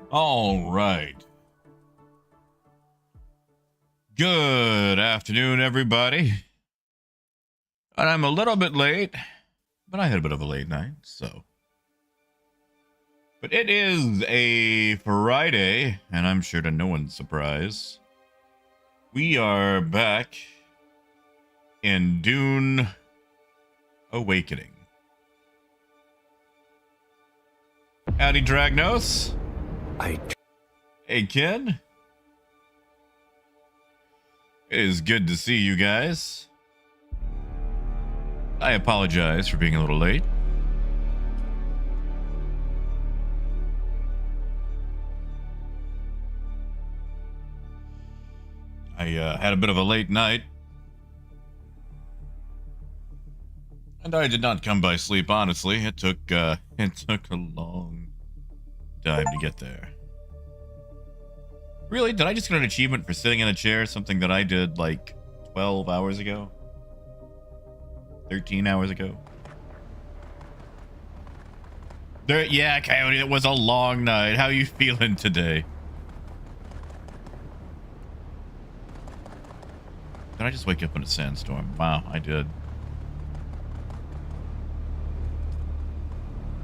All right. Good afternoon, everybody. And I'm a little bit late, but I had a bit of a late night, so. But it is a Friday, and I'm sure to no one's surprise, we are back in Dune Awakening. Howdy, Dragnos. Hey, Ken. It is good to see you guys. I apologize for being a little late. I had a bit of a late night. And I did not come by sleep, honestly. It took a long time to get there. Really? Did I just get an achievement for sitting in a chair? Something that I did like 12 hours ago? 13 hours ago? Yeah, Coyote, it was a long night. How you feeling today? Did I just wake up in a sandstorm? Wow, I did.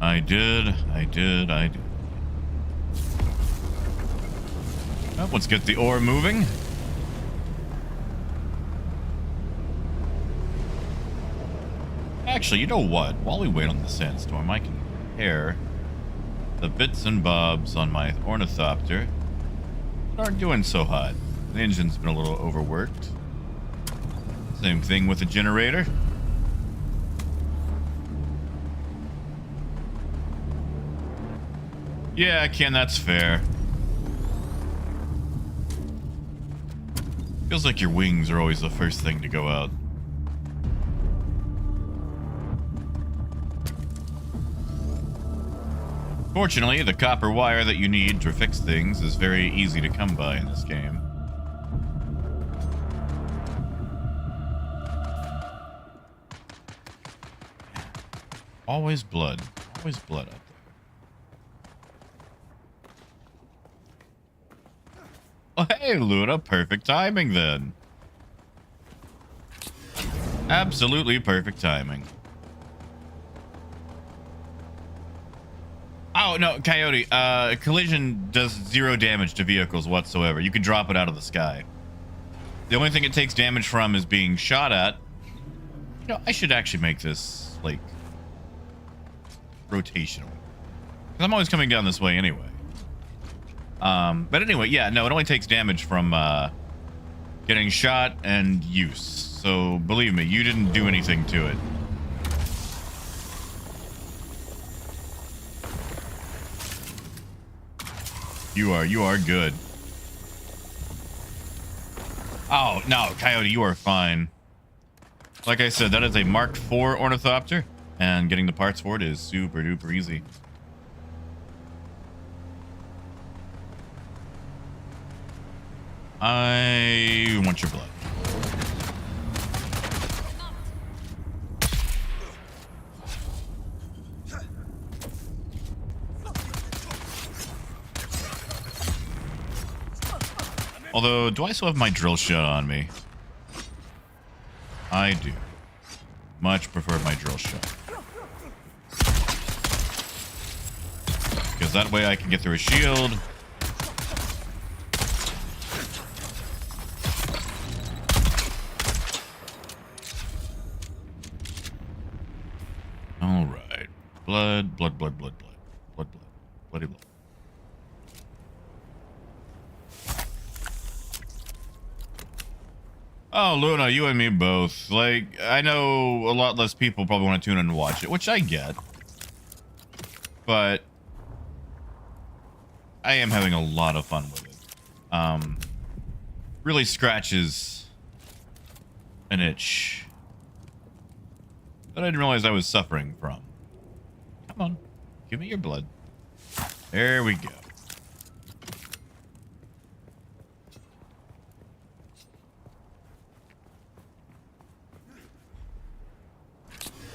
I did. Well, let's get the ore moving. Actually, you know what? While we wait on the sandstorm, I can compare the bits and bobs on my ornithopter that aren't doing so hot. The engine's been a little overworked. Same thing with the generator. Yeah, Ken, that's fair. Feels like your wings are always the first thing to go out. Fortunately, the copper wire that you need to fix things is very easy to come by in this game. Always blood. Always blood out there. Oh, hey, Luna. Perfect timing, then. Absolutely perfect timing. Oh, no, Coyote. Collision does 0 damage to vehicles whatsoever. You can drop it out of the sky. The only thing it takes damage from is being shot at. You know, I should actually make this, like, rotational. Because I'm always coming down this way anyway. But anyway, yeah, no, it only takes damage from getting shot and use. So believe me, you didn't do anything to it. You are good. Oh, no, Coyote, you are fine. Like I said, that is a Mark IV ornithopter, and getting the parts for it is super duper easy. I want your blood. Although, do I still have my drill shot on me? I do. Much prefer my drill shot. Because that way I can get through a shield. Alright. Blood, blood, blood, blood, blood. Blood, blood. Bloody blood. Oh, Luna, you and me both. Like, I know a lot less people probably want to tune in and watch it, which I get. But I am having a lot of fun with it. Really scratches an itch that I didn't realize I was suffering from. Come on, give me your blood. There we go.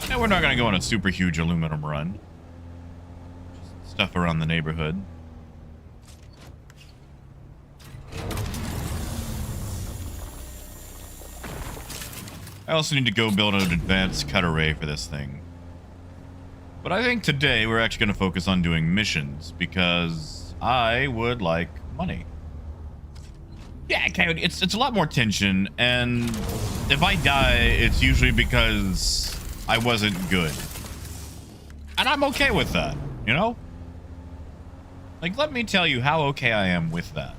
Now we're not going to go on a super huge aluminum run. Just stuff around the neighborhood. I also need to go build an advanced cut array for this thing. But I think today we're actually going to focus on doing missions because I would like money. Yeah, okay, it's a lot more tension, and if I die, it's usually because I wasn't good. And I'm okay with that, you know? Like, let me tell you how okay I am with that.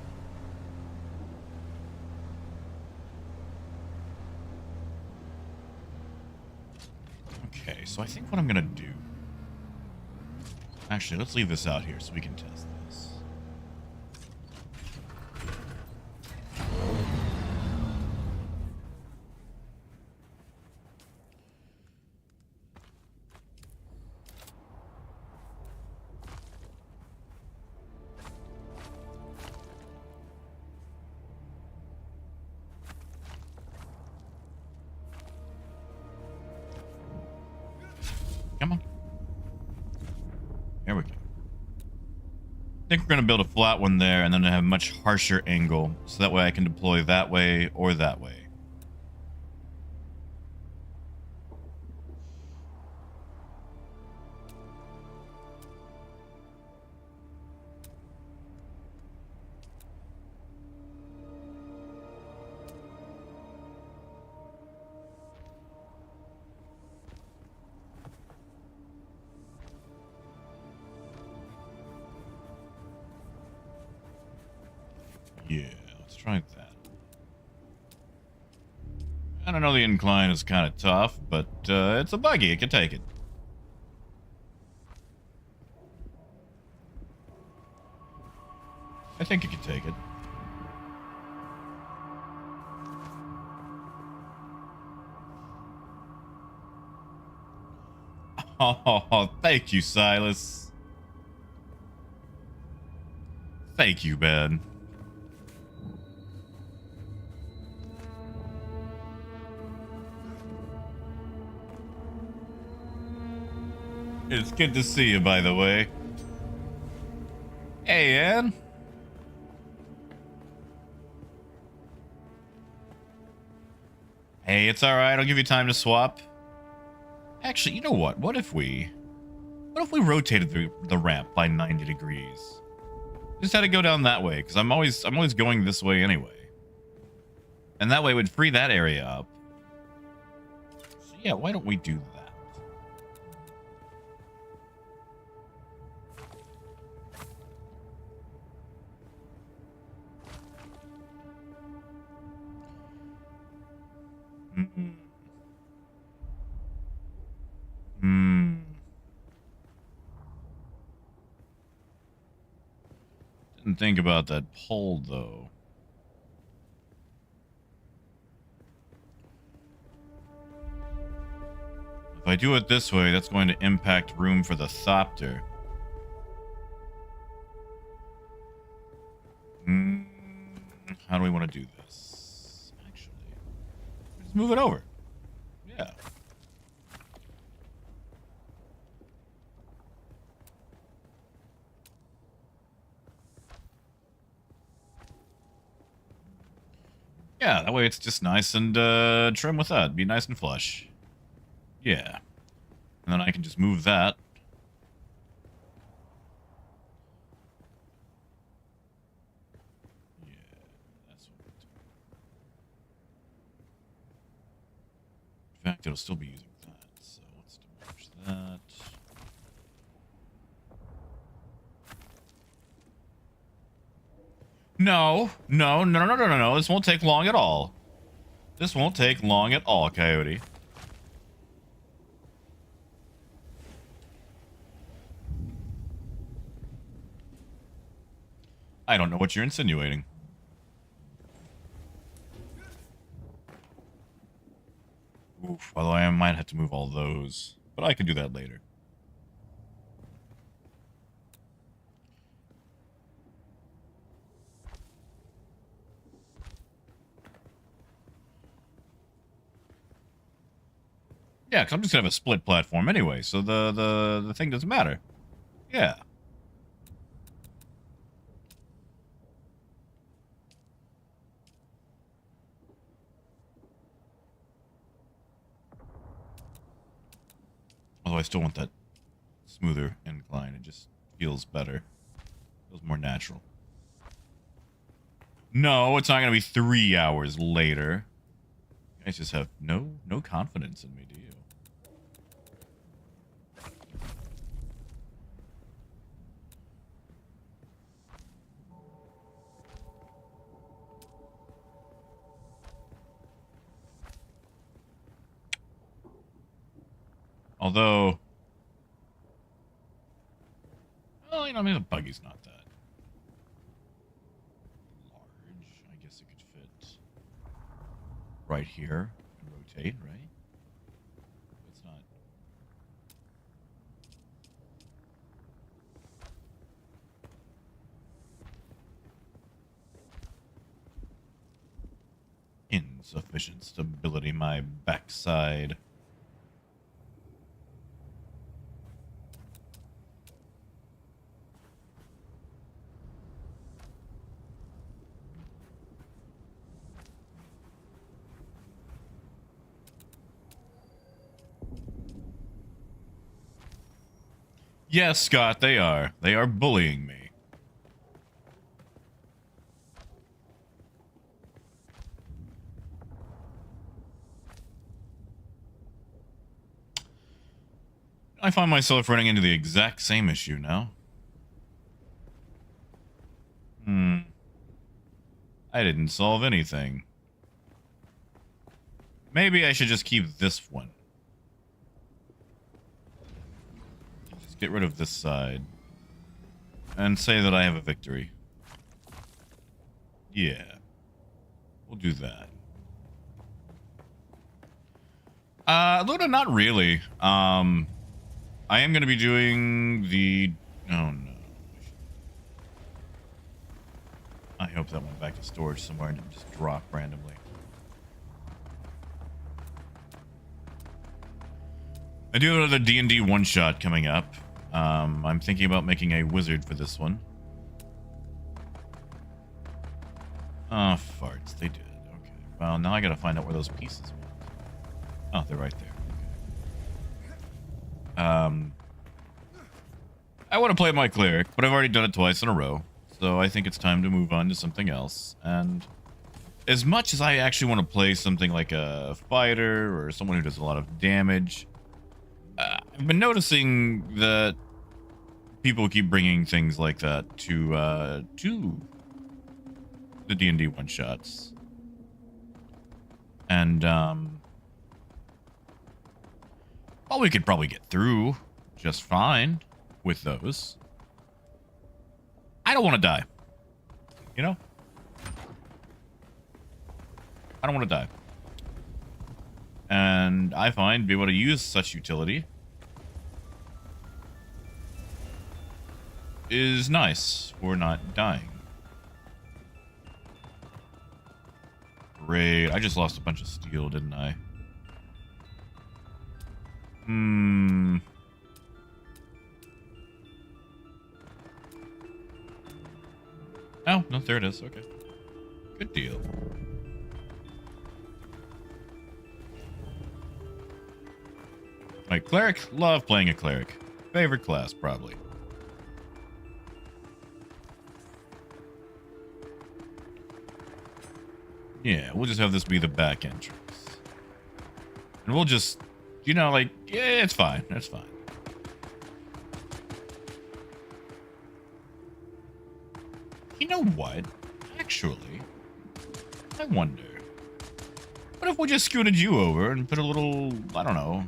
Okay, so I think what I'm gonna do... Actually, let's leave this out here so we can test this. Come on. There we go. I think we're going to build a flat one there and then have a much harsher angle. So that way I can deploy that way or that way. Yeah, let's try that. I don't know, the incline is kind of tough, but it's a buggy. It can take it. I think it can take it. Oh, thank you, Silas. Thank you, Ben. It's good to see you, by the way. Hey, Ann. Hey, it's alright. I'll give you time to swap. Actually, you know what? What if we rotated the ramp by 90 degrees? Just had to go down that way, because I'm always going this way anyway. And that way would free that area up. So yeah, why don't we do that? Didn't think about that pole, though. If I do it this way, that's going to impact room for the Thopter. How do we want to do this? Actually, just move it over. Yeah. Yeah, that way it's just nice and trim with that. Be nice and flush. Yeah. And then I can just move that. Yeah, that's what we'll do. In fact, it'll still be using that. So let's demolish that. No. This won't take long at all. This won't take long at all, Coyote. I don't know what you're insinuating. Oof, although I might have to move all those. But I can do that later. Yeah, because I'm just going to have a split platform anyway, so the thing doesn't matter. Yeah. I still want that smoother incline. It just feels better. Feels more natural. No, it's not going to be 3 hours later. You guys just have no confidence in me, do you? Although, well, you know, I mean, the buggy's not that large. I guess it could fit right here and rotate, right? It's not. Insufficient stability, my backside. Yes, Scott, they are. They are bullying me. I find myself running into the exact same issue now. I didn't solve anything. Maybe I should just keep this one. Just get rid of this side. And say that I have a victory. Yeah. We'll do that. Luna, not really. I am going to be doing the... Oh, no. I hope that went back to storage somewhere and didn't just drop randomly. I do have another D&D one-shot coming up. I'm thinking about making a wizard for this one. Oh, farts. They did. Okay. Well, now I gotta find out where those pieces went. Oh, they're right there. Okay. I want to play my cleric, but I've already done it twice in a row. So I think it's time to move on to something else. And as much as I actually want to play something like a fighter or someone who does a lot of damage, I've been noticing that people keep bringing things like that to the D&D one-shots. And, well, we could probably get through just fine with those. I don't want to die. You know? I don't want to die. And I find being able to use such utility is nice for not dying. Great. I just lost a bunch of steel, didn't I? Oh, no, there it is. Okay. Good deal. Like, cleric? Love playing a cleric. Favorite class, probably. Yeah, we'll just have this be the back entrance. And we'll just, you know, like, yeah, it's fine. That's fine. You know what? Actually, I wonder. What if we just scooted you over and put a little, I don't know.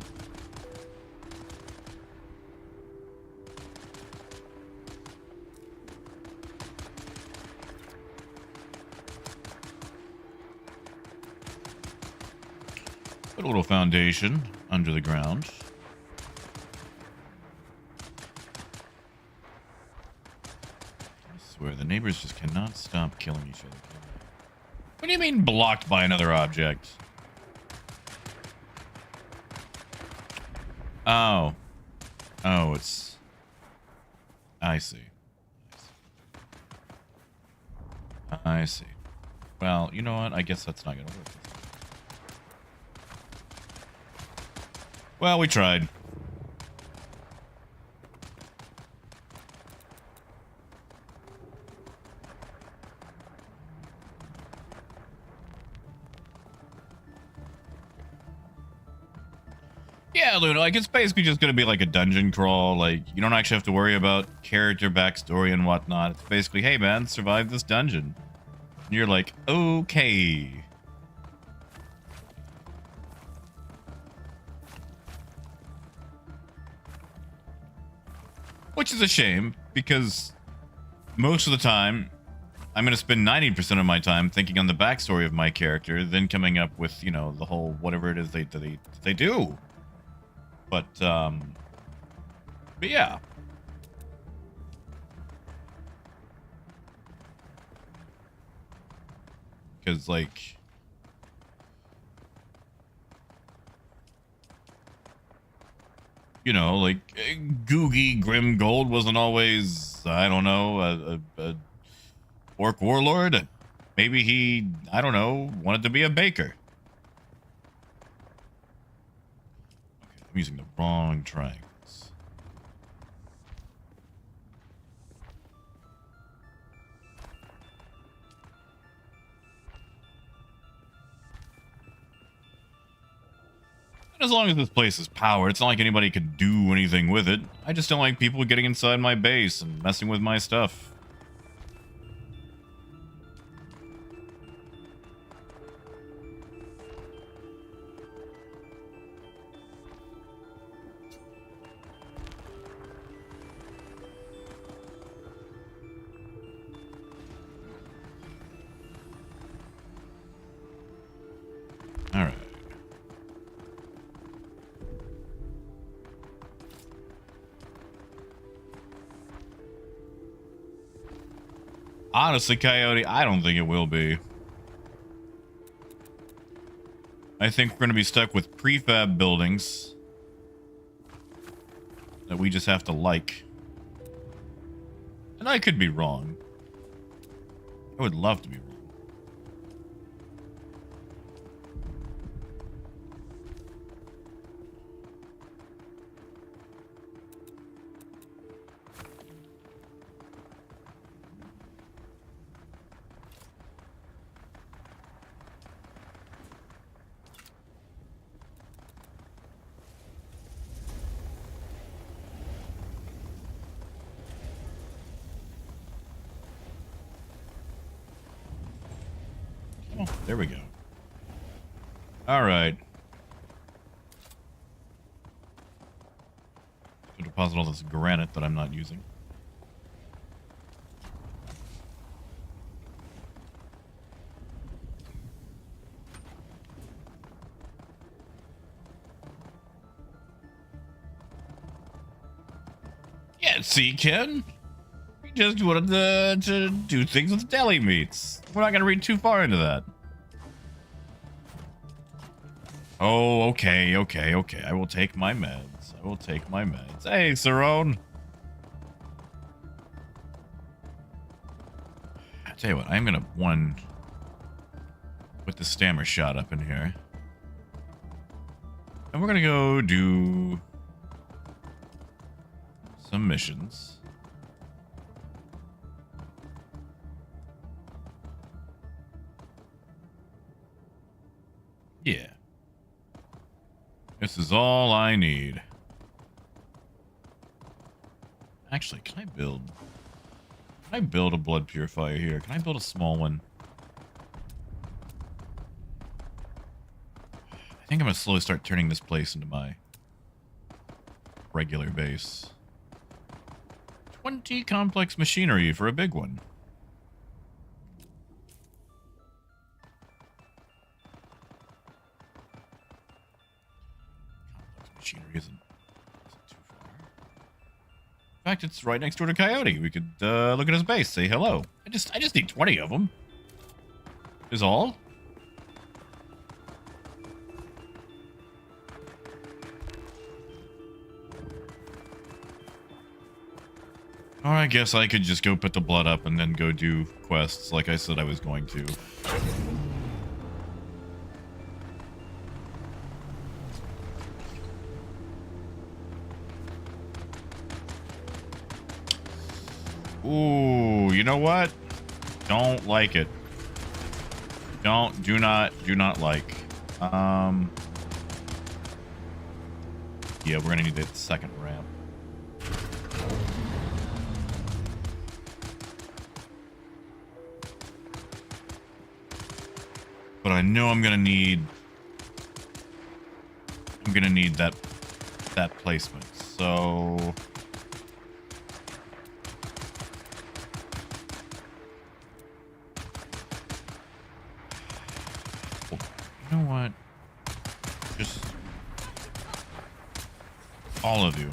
Put a little foundation under the ground. I swear, the neighbors just cannot stop killing each other. What do you mean blocked by another object? Oh. Oh, it's... I see. I see. Well, you know what? I guess that's not going to work. Well, we tried. Yeah, Luna, like, it's basically just gonna be like a dungeon crawl. Like, you don't actually have to worry about character backstory and whatnot. It's basically, hey man, survive this dungeon. And you're like, okay. Which is a shame, because most of the time, I'm going to spend 90% of my time thinking on the backstory of my character, then coming up with, you know, the whole whatever it is they do. But yeah. Because, like, you know, like, Googie Grim Gold wasn't always, I don't know, a orc warlord. Maybe he, I don't know, wanted to be a baker. Okay, I'm using the wrong triangles. As long as this place is powered, it's not like anybody could do anything with it. I just don't like people getting inside my base and messing with my stuff. All right. Honestly, Coyote, I don't think it will be. I think we're going to be stuck with prefab buildings that we just have to like. And I could be wrong. I would love to be wrong. Oh, there we go. All right. To deposit all this granite that I'm not using. Yeah, see, Ken? We just wanted to do things with deli meats. We're not going to read too far into that. Oh, okay. I will take my meds. Hey, Cerrone. I tell you what, I'm going to, put the stammer shot up in here. And we're going to go do some missions. Yeah. This is all I need. Actually, can I build a blood purifier here? Can I build a small one? I think I'm gonna slowly start turning this place into my regular base. 20 complex machinery for a big one. Machinery isn't too far. In fact, it's right next door to Coyote. We could look at his base, say hello. I just need 20 of them. Is all. Or I guess I could just go put the blood up and then go do quests like I said I was going to. Ooh, you know what? Don't like it. Do not like. Yeah, we're gonna need that second ramp. But I know I'm gonna need that placement. So you know what? Just all of you.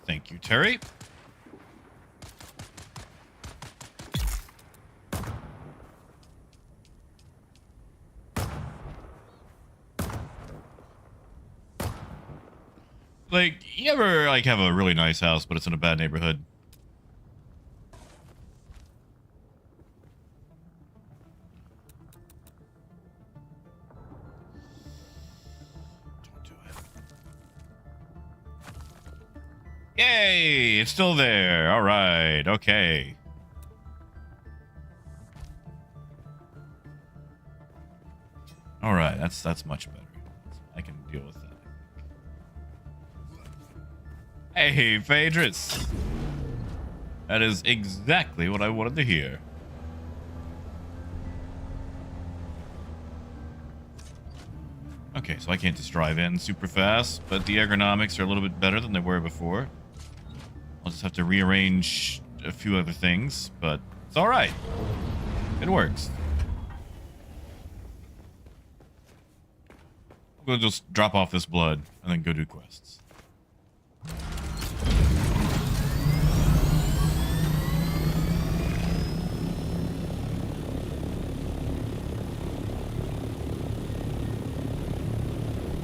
Thank you, Terry. Like, you ever like have a really nice house, but it's in a bad neighborhood? Don't do it. Yay! It's still there. All right. Okay. All right. That's much better. I can deal with that. Hey, Phaedrus. That is exactly what I wanted to hear. Okay, so I can't just drive in super fast, but the ergonomics are a little bit better than they were before. I'll just have to rearrange a few other things, but it's all right. It works. We'll just drop off this blood and then go do quests.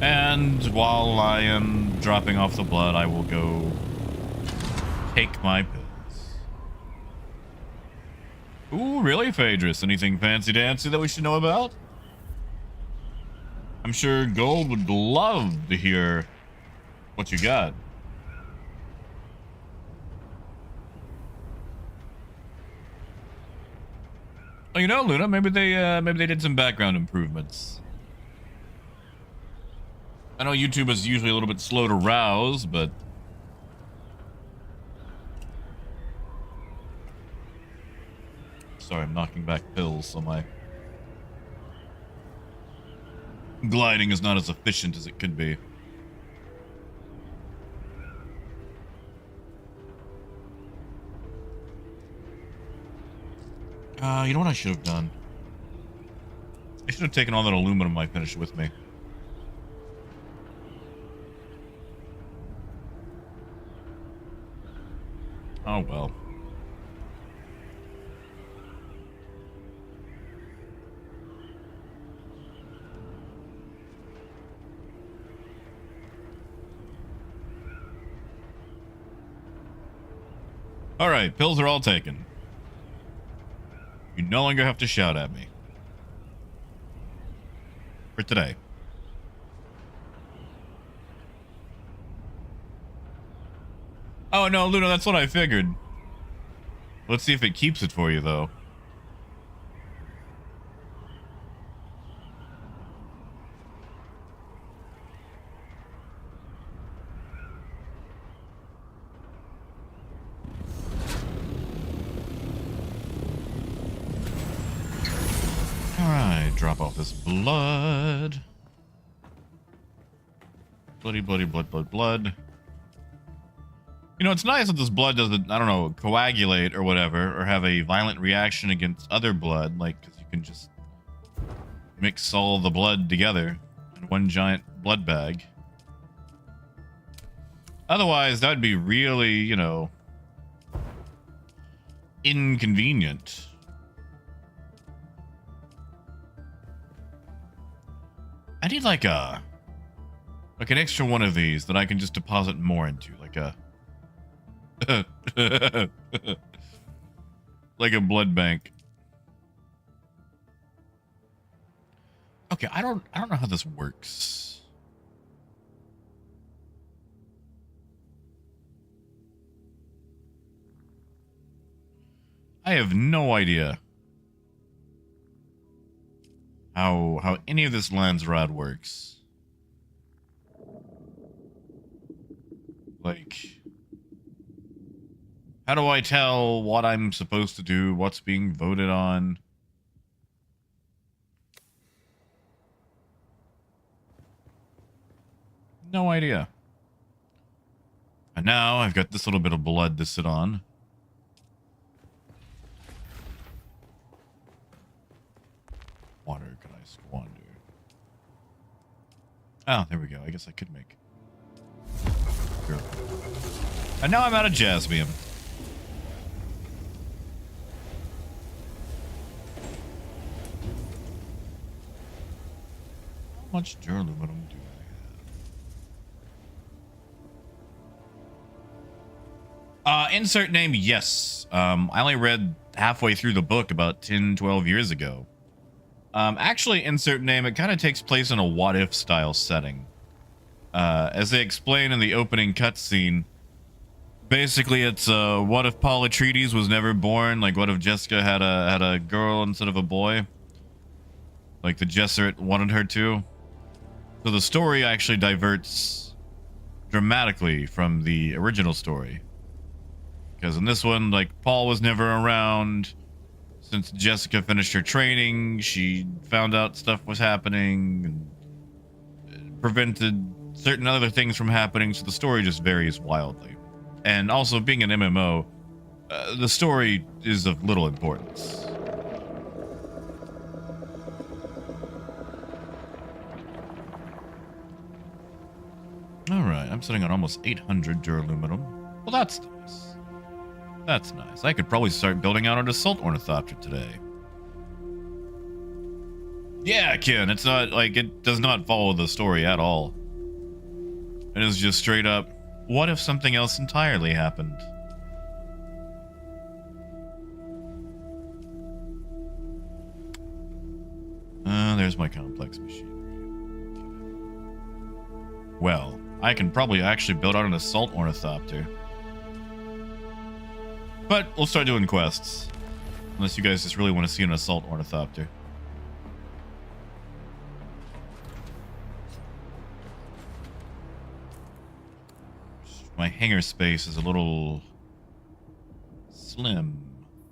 And while I am dropping off the blood, I will go take my pills. Ooh, really, Phaedrus? Anything fancy-dancy that we should know about? I'm sure Gold would love to hear what you got. Oh, you know, Luna, maybe they did some background improvements. I know YouTube is usually a little bit slow to rouse, but sorry, I'm knocking back pills, so my gliding is not as efficient as it could be. You know what I should have done? I should have taken all that aluminum I finished with me. Oh well. All right, pills are all taken. You no longer have to shout at me. For today. Oh no, Luna, that's what I figured. Let's see if it keeps it for you, though. Alright, drop off this blood. Bloody, bloody, blood, blood, blood. You know, it's nice that this blood doesn't, I don't know, coagulate or whatever, or have a violent reaction against other blood, like, because you can just mix all the blood together in one giant blood bag. Otherwise, that would be really, you know, inconvenient. I need like an extra one of these that I can just deposit more into, like a like a blood bank. Okay, I don't know how this works. I have no idea. how any of this lens rod works. Like, how do I tell what I'm supposed to do, what's being voted on? No idea. And now I've got this little bit of blood to sit on. Water could I squander? Oh, there we go. I guess I could make. Sure. And now I'm out of jasmium. How much duraluminum do I have? Insert name, yes. I only read halfway through the book about 10, 12 years ago. Actually, insert name, it kind of takes place in a what-if style setting. As they explain in the opening cutscene, basically it's, what if Paul Atreides was never born? Like, what if Jessica had a girl instead of a boy? Like the Gesserit wanted her to? So the story actually diverts dramatically from the original story. Because in this one, like, Paul was never around. Since Jessica finished her training, she found out stuff was happening and prevented certain other things from happening, so the story just varies wildly. And also, being an MMO, the story is of little importance. Alright, I'm sitting on almost 800 duraluminum. Well, that's nice. That's nice. I could probably start building out an assault ornithopter today. Yeah, Ken, it's not like it does not follow the story at all. It is just straight up, what if something else entirely happened? There's my complex machinery. Okay. Well, I can probably actually build out an assault ornithopter. But we'll start doing quests. Unless you guys just really want to see an assault ornithopter. My hangar space is a little slim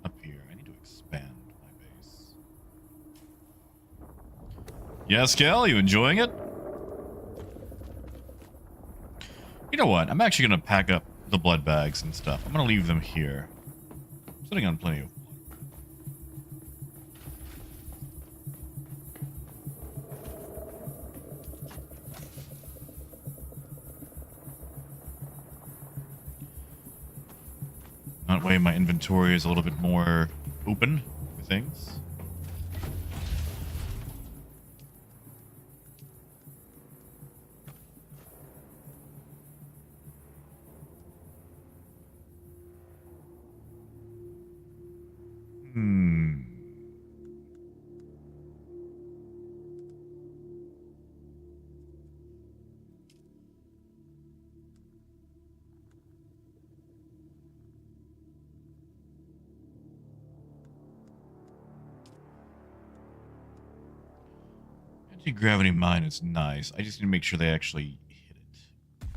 up here. I need to expand my base. Yes, Kel, you enjoying it? You know what? I'm actually going to pack up the blood bags and stuff. I'm going to leave them here. I'm sitting on plenty of water. That way my inventory is a little bit more open for things. Anti-gravity mine is nice. I just need to make sure they actually hit it.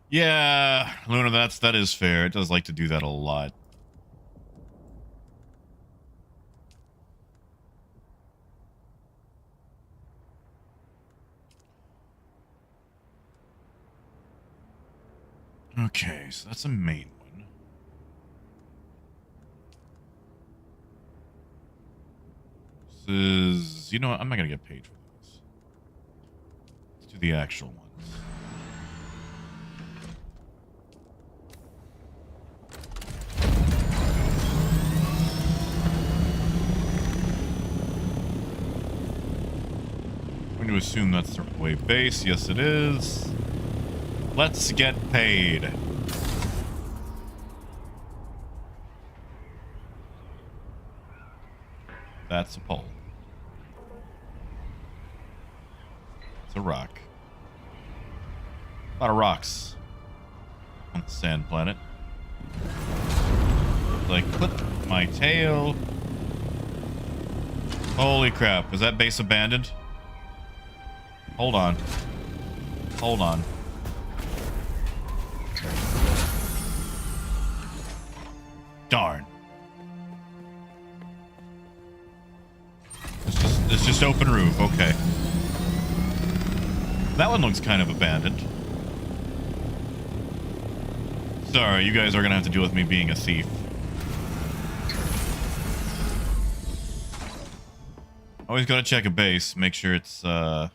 Yeah, Luna, that is fair. It does like to do that a lot. Okay, so that's a main one. This is... You know what? I'm not going to get paid for this. Let's do the actual ones. I'm going to assume that's the way base. Yes, it is. Let's get paid. That's a pole. It's a rock. A lot of rocks on the sand planet. Like, put my tail. Holy crap. Was that base abandoned? Hold on. Hold on. Darn. It's just open roof. Okay. That one looks kind of abandoned. Sorry, you guys are gonna have to deal with me being a thief. Always gotta check a base, make sure it's, darn.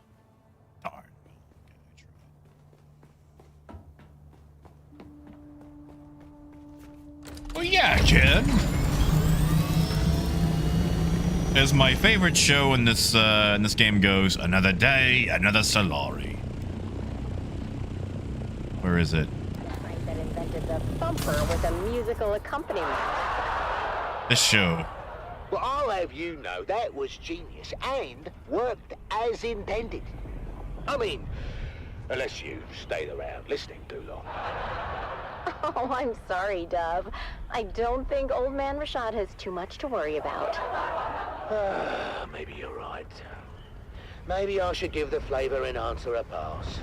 Oh yeah, kid! As my favorite show in this game goes, another day, another Solari. Where is it? That invented the thumper with a musical accompaniment. This show. Well, I'll have you know that was genius and worked as intended. I mean, unless you stayed around listening too long. Oh, I'm sorry, Dove. I don't think old man Rashad has too much to worry about. Maybe you're right. Maybe I should give the flavor enhancer a pass.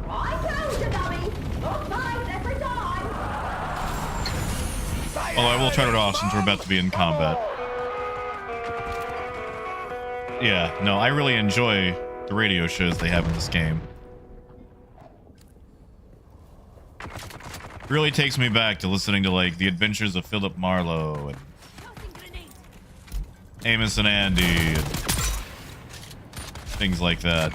I told you, dummy! Don't fight every time! Although I will turn it off since we're about to be in combat. Yeah, no, I really enjoy the radio shows they have in this game. Really takes me back to listening to, like, The Adventures of Philip Marlowe and Amos and Andy and things like that.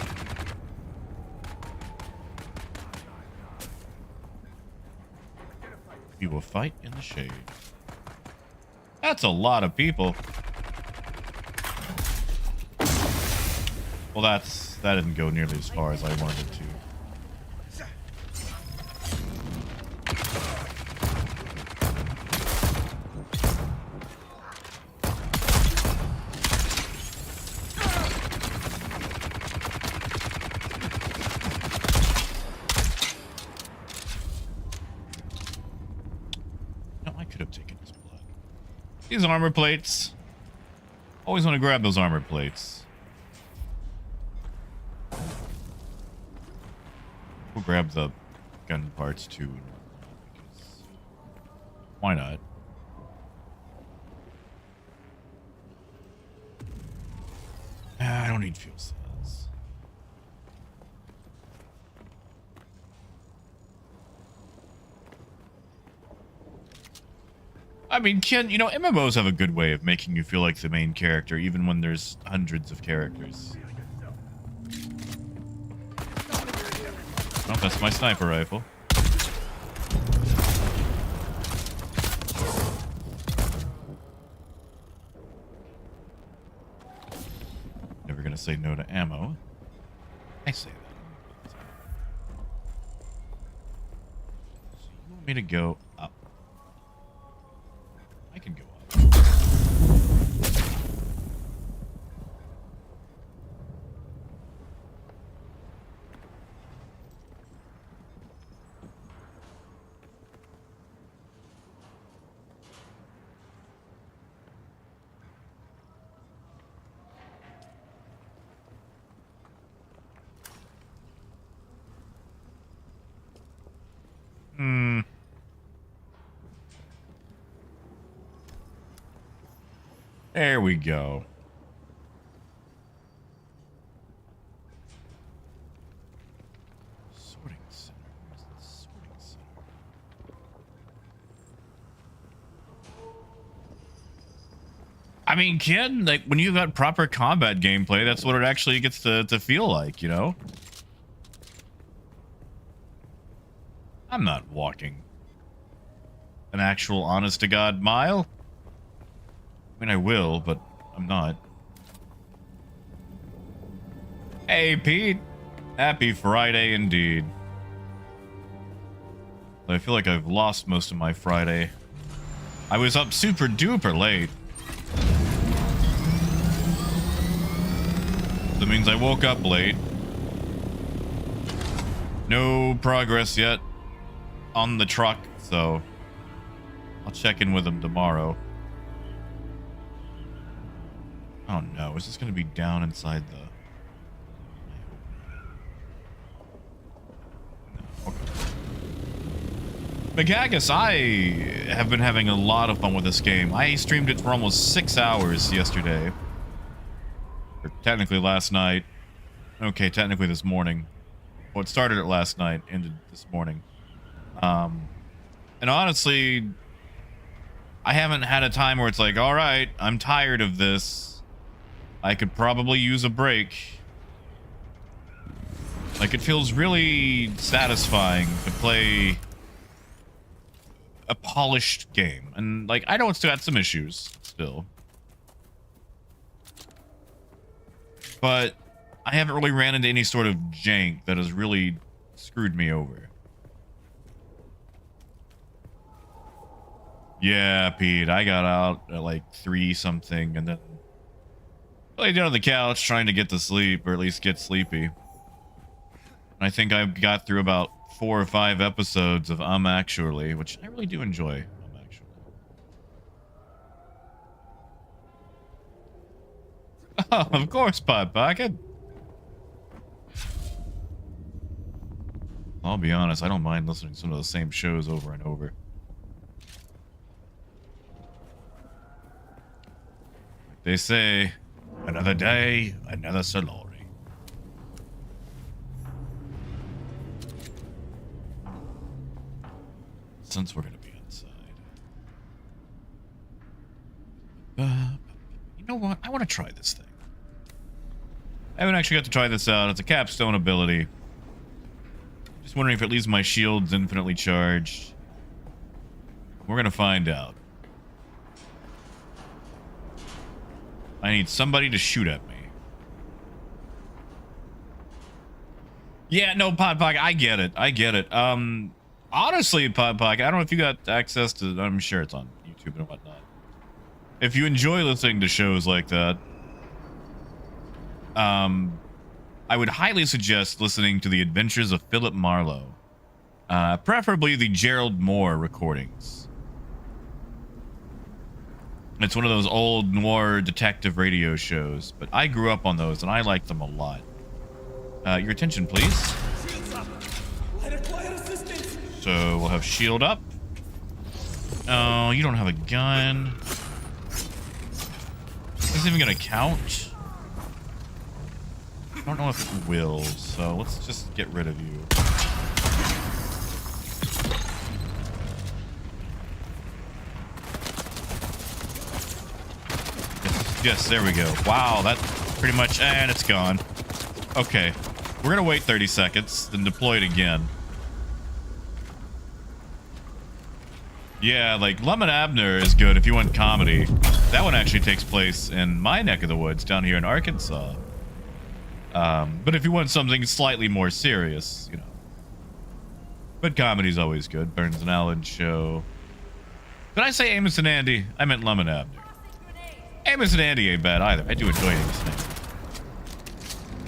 You will fight in the shade. That's a lot of people. Well, that didn't go nearly as far as I wanted it to. These armor plates. Always want to grab those armor plates. We'll grab the gun parts too. Because why not? I don't need fuel cells. I mean, Ken, you know, MMOs have a good way of making you feel like the main character, even when there's hundreds of characters. Oh, that's my sniper rifle. Never gonna say no to ammo. I say that. So you want me to go up? I can go up. There we go. Sorting center. Where's the sorting center? I mean, kid, like when you've got proper combat gameplay, that's what it actually gets to feel like, you know? I'm not walking an actual honest-to-God mile. I mean, I will, but I'm not. Hey, Pete. Happy Friday indeed. I feel like I've lost most of my Friday. I was up super duper late. That means I woke up late. No progress yet on the truck, so I'll check in with him tomorrow. Oh no, is this going to be down inside the... No, okay. Magagus, I have been having a lot of fun with this game. I streamed it for almost 6 hours yesterday. Or technically last night. Okay, technically this morning. Well, it started it last night, ended this morning. And honestly, I haven't had a time where it's like, all right, I'm tired of this. I could probably use a break. Like, it feels really satisfying to play a polished game. And, like, I know it's got some issues still. But I haven't really ran into any sort of jank that has really screwed me over. Yeah, Pete, I got out at like 3 something and then laid down on the couch trying to get to sleep, or at least get sleepy. I think I got through about 4 or 5 episodes of Actually, which I really do enjoy. Actually. Oh, of course, Pod Pocket. I'll be honest, I don't mind listening to some of the same shows over and over. They say, another day, another Solari. Since we're gonna be inside. You know what? I want to try this thing. I haven't actually got to try this out. It's a capstone ability. Just wondering if it leaves my shield's infinitely charged. We're gonna find out. I need somebody to shoot at me. Yeah, no, Pod Pocket, I get it. I get it. Honestly, Pod Pocket, I don't know if you got access to... I'm sure it's on YouTube and whatnot. If you enjoy listening to shows like that, I would highly suggest listening to The Adventures of Philip Marlowe. Preferably the Gerald Moore recordings. It's one of those old noir detective radio shows, but I grew up on those and I like them a lot. Your attention, please. So we'll have shield up. Oh, you don't have a gun. This isn't even gonna count. I don't know if it will, so let's just get rid of you. Yes, there we go. Wow, that pretty much... And it's gone. Okay. We're gonna wait 30 seconds, then deploy it again. Yeah, like, Lemon Abner is good if you want comedy. That one actually takes place in my neck of the woods, down here in Arkansas. But if you want something slightly more serious, you know. But comedy's always good. Burns and Allen show. Did I say Amos and Andy? I meant Lemon Abner. Amos and Andy ain't bad either. I do enjoy Amos and Andy.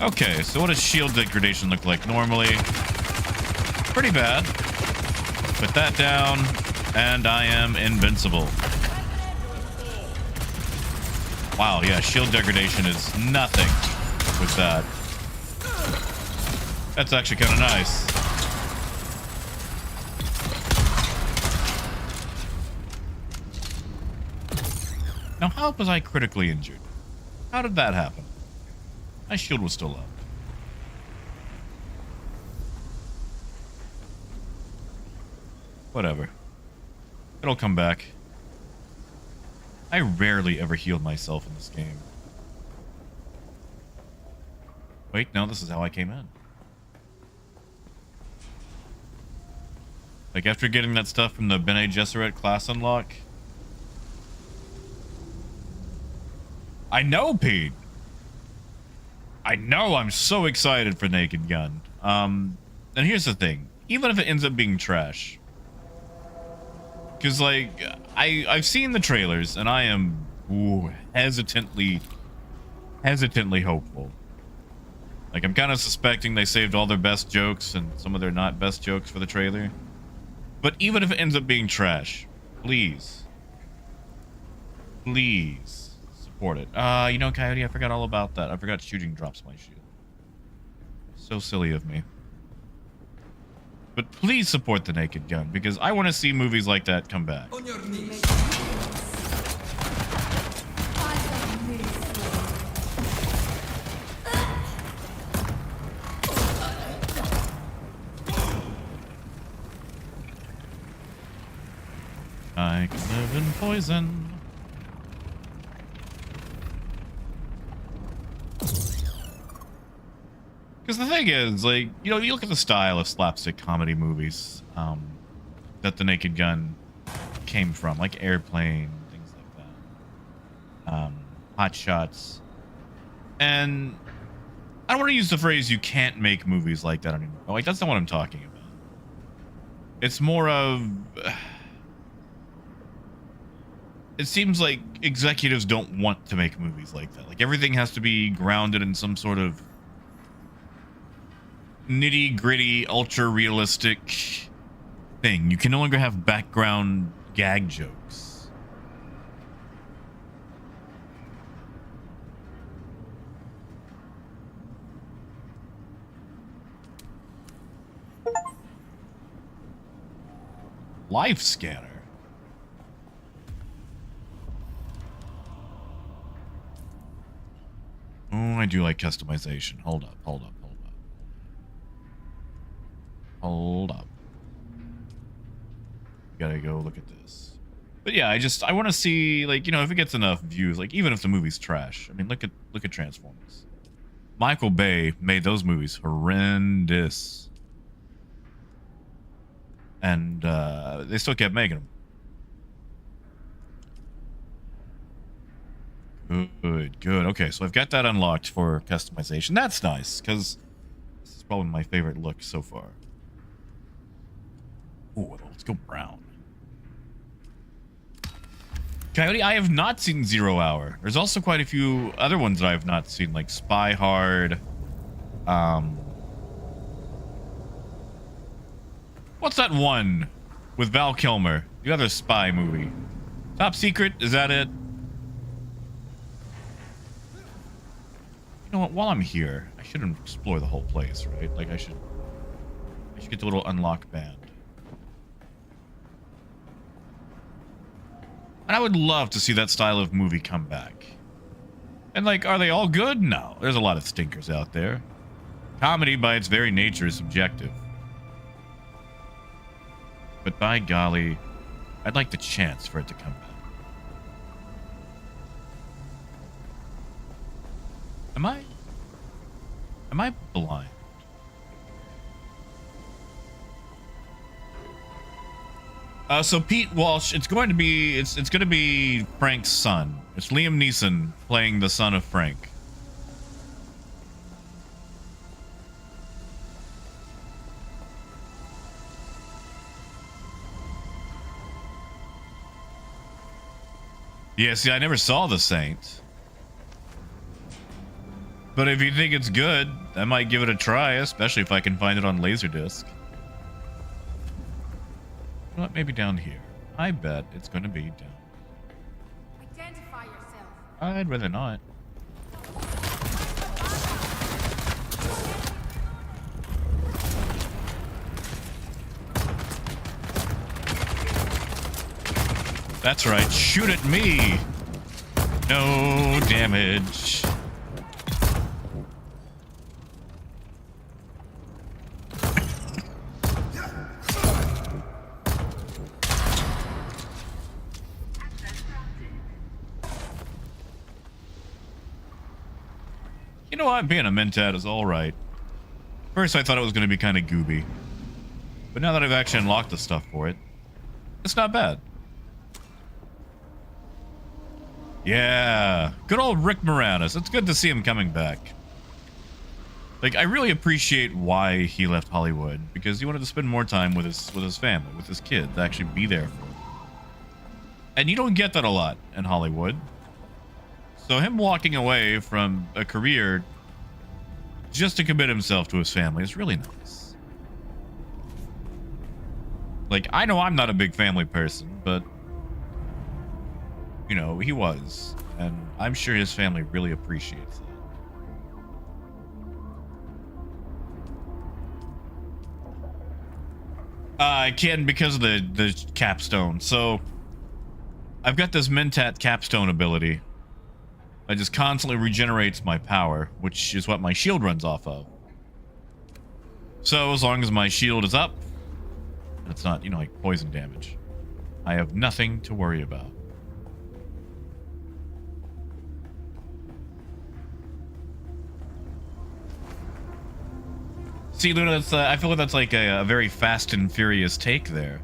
Okay, so what does shield degradation look like normally? Pretty bad. Put that down, and I am invincible. Wow, yeah, shield degradation is nothing with that. That's actually kind of nice. Now, how was I critically injured? How did that happen? My shield was still up. Whatever. It'll come back. I rarely ever heal myself in this game. Wait, no, this is how I came in. Like, after getting that stuff from the Bene Gesserit class unlock... I know, Pete. I know. I'm so excited for Naked Gun. And here's the thing. Even if it ends up being trash. Because, like, I've seen the trailers, and I am hesitantly hopeful. Like, I'm kind of suspecting they saved all their best jokes and some of their not best jokes for the trailer. But even if it ends up being trash, please support it. You know, Coyote, I forgot all about that. I forgot shooting drops my shield. So silly of me. But please support the Naked Gun, because I want to see movies like that come back. On your knees. I can live in poison. Because the thing is, like, you know, you look at the style of slapstick comedy movies that the Naked Gun came from, like Airplane, things like that. Hot Shots. And I don't want to use the phrase you can't make movies like that anymore. Like, that's not what I'm talking about. It's more of... It seems like executives don't want to make movies like that. Like, everything has to be grounded in some sort of nitty-gritty, ultra-realistic thing. You can no longer have background gag jokes. Life Scanner. Oh, I do like customization. Hold up. Gotta go look at this. But yeah, I want to see, like, you know, if it gets enough views, like, even if the movie's trash. I mean, look at Transformers. Michael Bay made those movies horrendous. And they still kept making them. Good. Okay, so I've got that unlocked for customization. That's nice, because this is probably my favorite look so far. Ooh, let's go brown. Coyote, I have not seen 0 Hour. There's also quite a few other ones that I have not seen, like Spy Hard. What's that one with Val Kilmer? The other spy movie. Top Secret? Is that it? You know what? While I'm here, I shouldn't explore the whole place, right? Like, I should get the little unlock band. And I would love to see that style of movie come back. And, like, are they all good? No. There's a lot of stinkers out there. Comedy, by its very nature, is subjective. But by golly, I'd like the chance for it to come back. Am I blind? So Pete Walsh, it's going to be Frank's son. It's Liam Neeson playing the son of Frank. Yeah, see, I never saw The Saint. But if you think it's good, I might give it a try, especially if I can find it on Laserdisc. You know what? Maybe down here. I bet it's going to be down. Identify yourself. I'd rather not. That's right. Shoot at me. No damage. You know what? Being a Mentat is alright. First, I thought it was going to be kind of gooby. But now that I've actually unlocked the stuff for it, it's not bad. Yeah. Good old Rick Moranis. It's good to see him coming back. Like, I really appreciate why he left Hollywood. Because he wanted to spend more time with his family, with his kid, to actually be there for him. And you don't get that a lot in Hollywood. So him walking away from a career just to commit himself to his family is really nice. Like, I know I'm not a big family person, but, you know, he was. And I'm sure his family really appreciates that. I can because of the capstone. So, I've got this Mentat capstone ability that just constantly regenerates my power, which is what my shield runs off of. So, as long as my shield is up, and it's not, you know, like poison damage, I have nothing to worry about. See, Luna, that's, I feel like that's like a very Fast and Furious take there.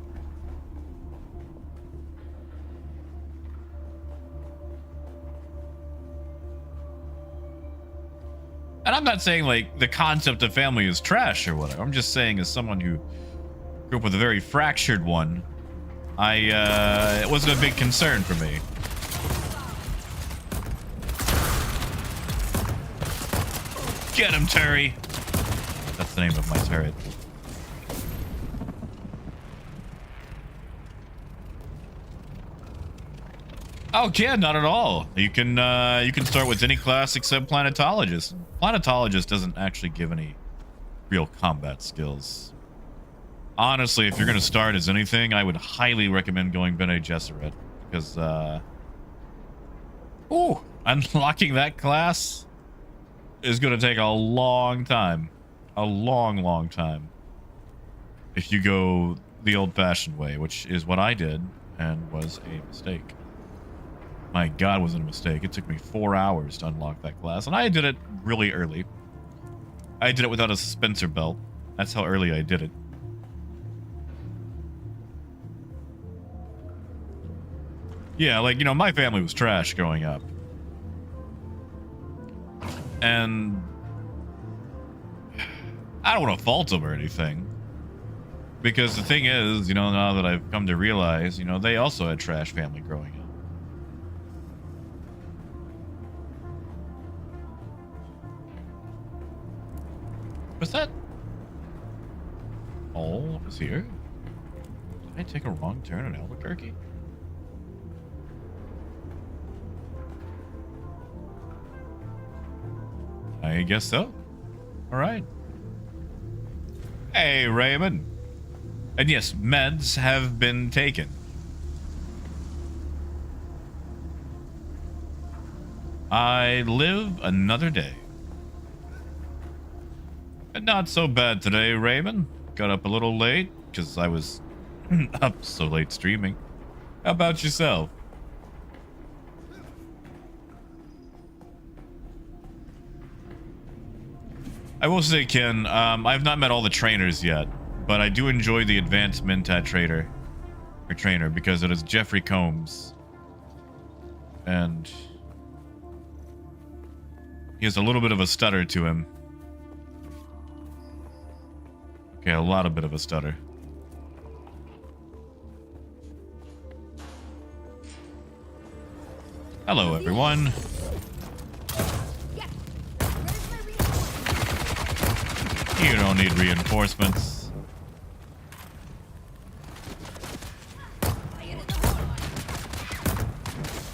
And I'm not saying, like, the concept of family is trash or whatever. I'm just saying, as someone who grew up with a very fractured one, it wasn't a big concern for me. Get him, Terry! That's the name of my turret. Oh yeah, not at all. You can start with any class except planetologist. Planetologist doesn't actually give any real combat skills. Honestly, if you're gonna start as anything, I would highly recommend going Bene Gesserit, because unlocking that class is gonna take a long time. A long time. If you go the old-fashioned way, which is what I did, and was a mistake. My God, was it a mistake. It took me 4 hours to unlock that class, and I did it really early. I did it without a suspensor belt. That's how early I did it. Yeah, like, you know, my family was trash growing up. And I don't want to fault them or anything. Because the thing is, you know, now that I've come to realize, you know, they also had trash family growing up. Was that all that was here? Did I take a wrong turn in Albuquerque? I guess so. All right. Hey, Raymond. And yes, meds have been taken. I live another day. And not so bad today, Raymond. Got up a little late, because I was up so late streaming. How about yourself? I will say, Ken, I've not met all the trainers yet, but I do enjoy the advanced Mentat trainer, because it is Jeffrey Combs. And he has a little bit of a stutter to him. Okay, a lot of bit of a stutter. Hello, everyone. You don't need reinforcements.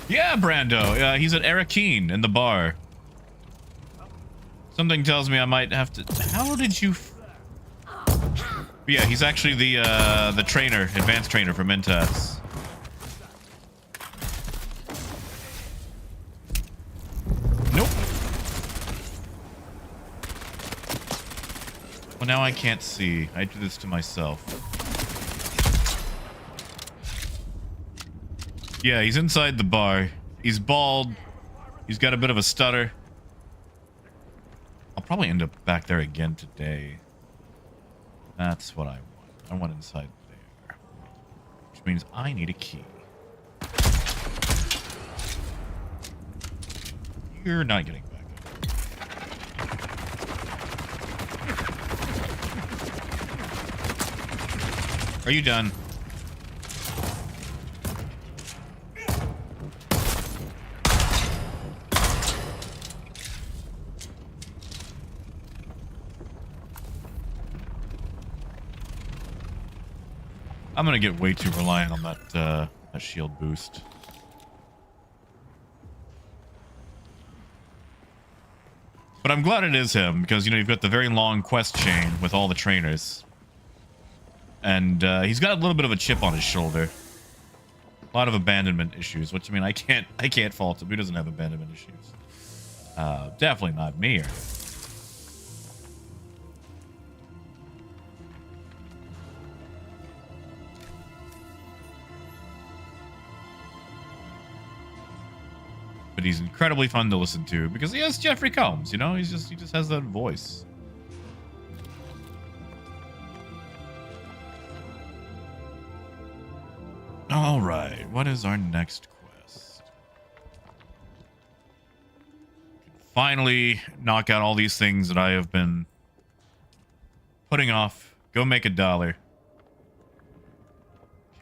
Yeah, Brando. He's at Arakeen in the bar. Something tells me I might have to... How did you... Yeah, he's actually the trainer, advanced trainer for Mentats. Nope. Well, now I can't see. I do this to myself. Yeah, he's inside the bar. He's bald. He's got a bit of a stutter. I'll probably end up back there again today. That's what I want. I want inside there. Which means I need a key. You're not getting back up. Are you done? I'm gonna get way too reliant on that shield boost. But I'm glad it is him, because, you know, you've got the very long quest chain with all the trainers. And he's got a little bit of a chip on his shoulder. A lot of abandonment issues, which, I mean, I can't fault him. Who doesn't have abandonment issues? Definitely not me. But he's incredibly fun to listen to because he has Jeffrey Combs, you know? He just has that voice. All right, what is our next quest? Finally knock out all these things that I have been putting off. Go make $1.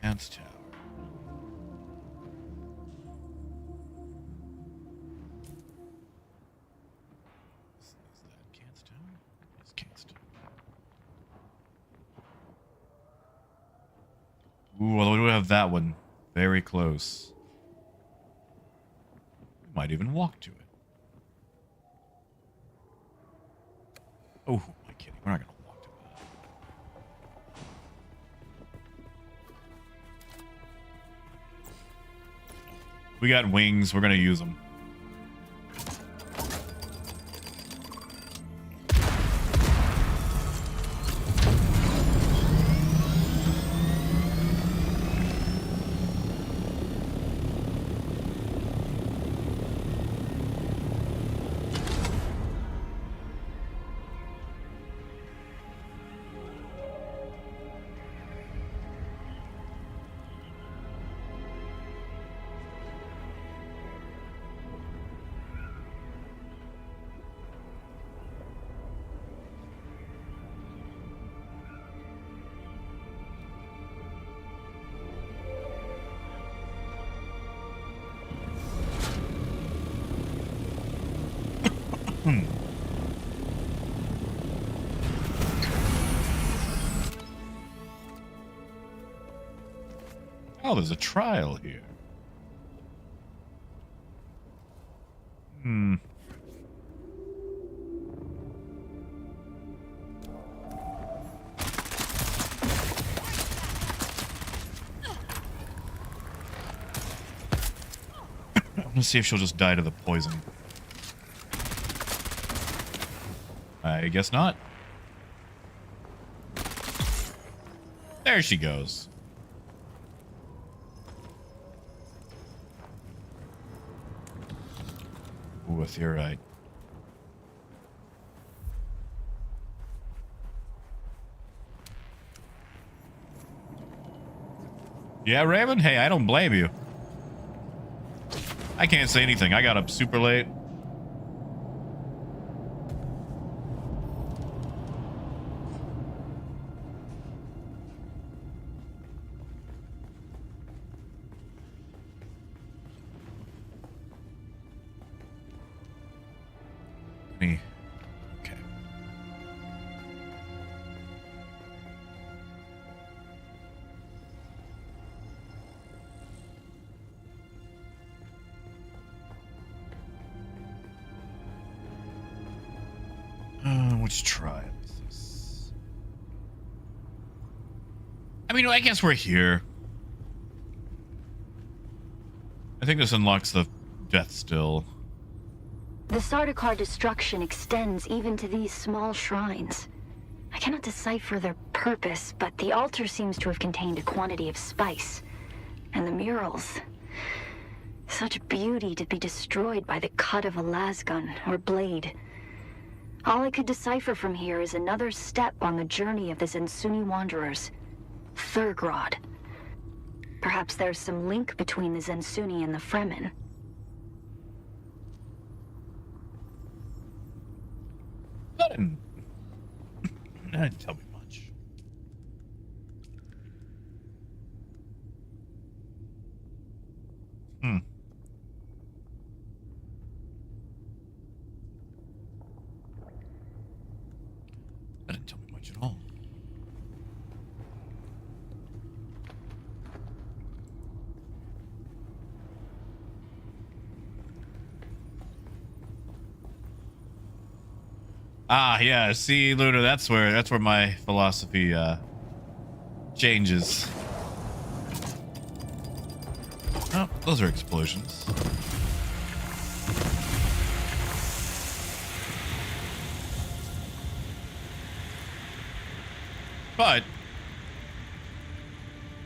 Can't tell. Ooh, although we do have that one very close. We might even walk to it. Oh, am I kidding? We're not going to walk to that. We got wings. We're going to use them. Oh, there's a trial here. I'm gonna see if she'll just die to the poison. I guess not. There she goes. Ooh, if you're right. Yeah, Raymond? Hey, I don't blame you. I can't say anything. I got up super late. Me. Okay. Which trial is this? I mean, I guess we're here. I think this unlocks the death still. The Sardaukar destruction extends even to these small shrines. I cannot decipher their purpose, but the altar seems to have contained a quantity of spice. And the murals. Such beauty to be destroyed by the cut of a lasgun or blade. All I could decipher from here is another step on the journey of the Zensuni wanderers. Thurgrod. Perhaps there's some link between the Zensuni and the Fremen. That didn't tell me much. That didn't tell me much at all. Ah, yeah. See, Luna, that's where my philosophy changes. Oh, those are explosions. But,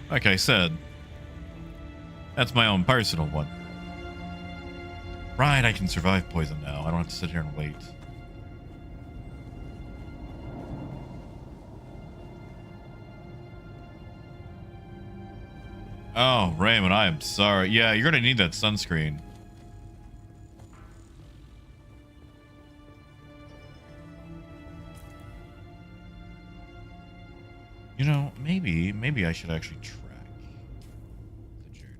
like I said, that's my own personal one. Right, I can survive poison now. I don't have to sit here and wait. Oh, Raymond, I am sorry. Yeah, you're gonna need that sunscreen. You know, maybe I should actually track the journey.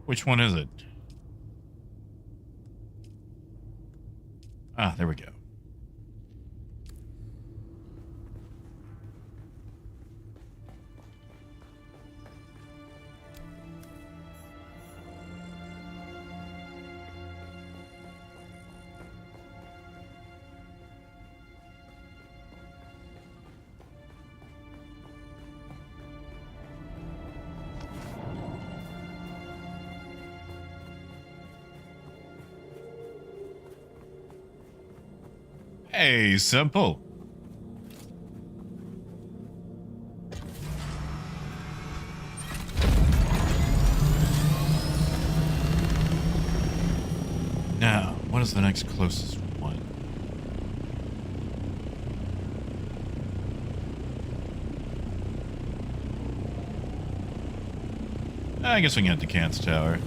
Which one is it? Ah, there we go. Hey, simple. Now, what is the next closest one? I guess we can head to Kant's Tower.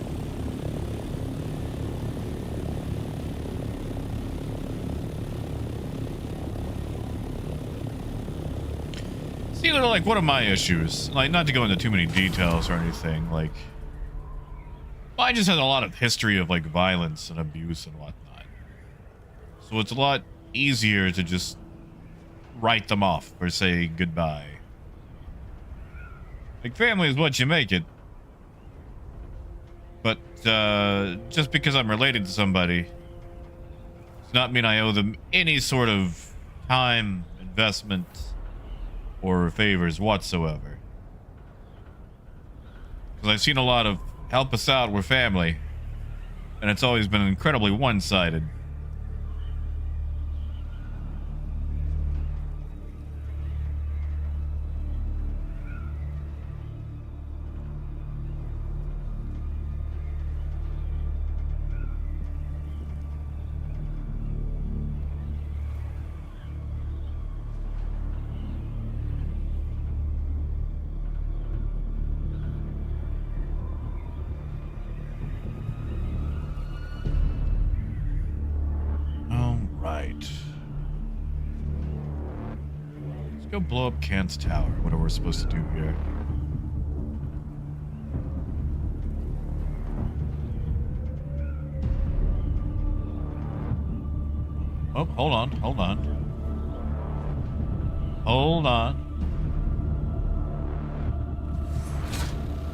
See, like, one of my issues, like, not to go into too many details or anything, like, well, I just had a lot of history of, like, violence and abuse and whatnot. So it's a lot easier to just write them off or say goodbye. Like, family is what you make it. But, just because I'm related to somebody does not mean I owe them any sort of time, investment, or favors whatsoever. Because I've seen a lot of help us out, we're family, and it's always been incredibly one-sided. Go blow up Kant's Tower. What are we supposed to do here? Oh, hold on.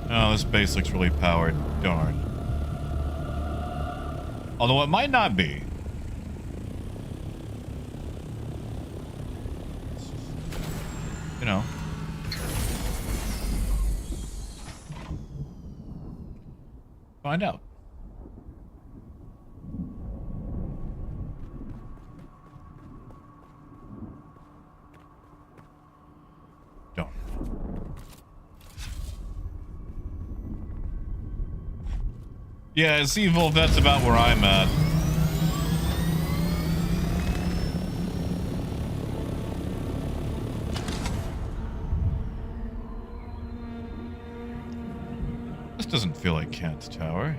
Oh, this base looks really powered. Darn. Although it might not be. You know. Find out. Don't. Yeah, see, Wolf, that's about where I'm at. Doesn't feel like Kant's Tower.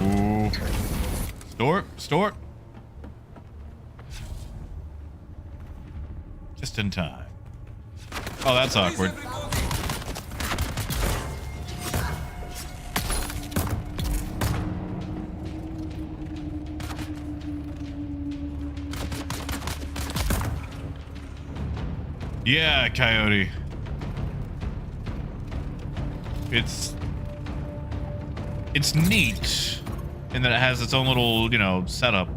Ooh. Store. Just in time. Oh, that's awkward. Yeah, Coyote. It's neat in that it has its own little, you know, setup.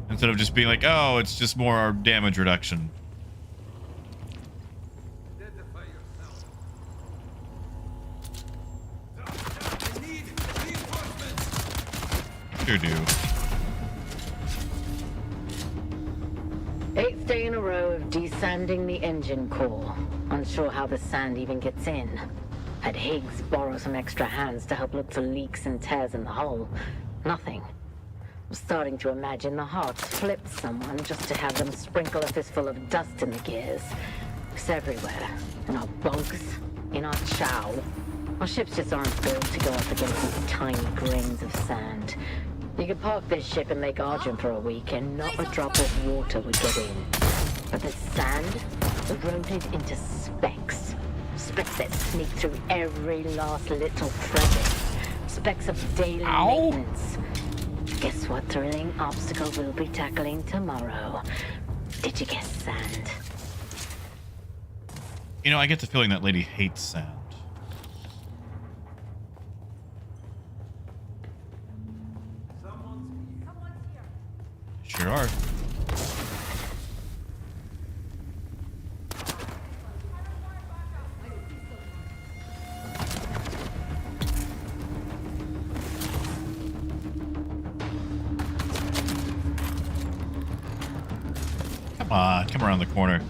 Instead of just being like, oh, it's just more damage reduction. Identify yourself. I need reinforcements. Sure do. 8th day in a row of desanding the engine core. Unsure how the sand even gets in. Had Higgs borrow some extra hands to help look for leaks and tears in the hull. Nothing. I'm starting to imagine the Hearts flipped someone just to have them sprinkle a fistful of dust in the gears. It's everywhere. In our bunks, in our chow. Our ships just aren't built to go up against these tiny grains of sand. You could park this ship in Lake Argent for a week and not a drop of water would get in. But the sand eroded into specks. Specks that sneak through every last little crevice. Specks of daily maintenance. Guess what thrilling obstacle we'll be tackling tomorrow? Did you guess sand? You know, I get the feeling that lady hates sand. Someone's here. Sure are. Come on, come around the corner.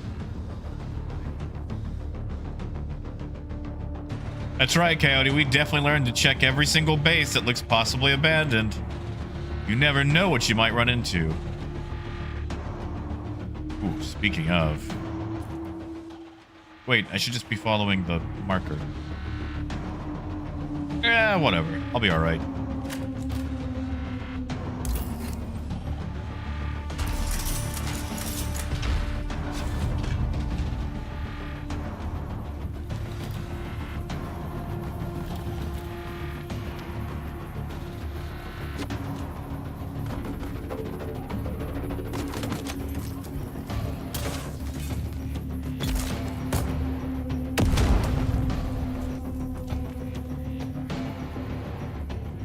That's right, Coyote. We definitely learned to check every single base that looks possibly abandoned. You never know what you might run into. Ooh, speaking of. Wait, I should just be following the marker. Yeah, whatever. I'll be alright.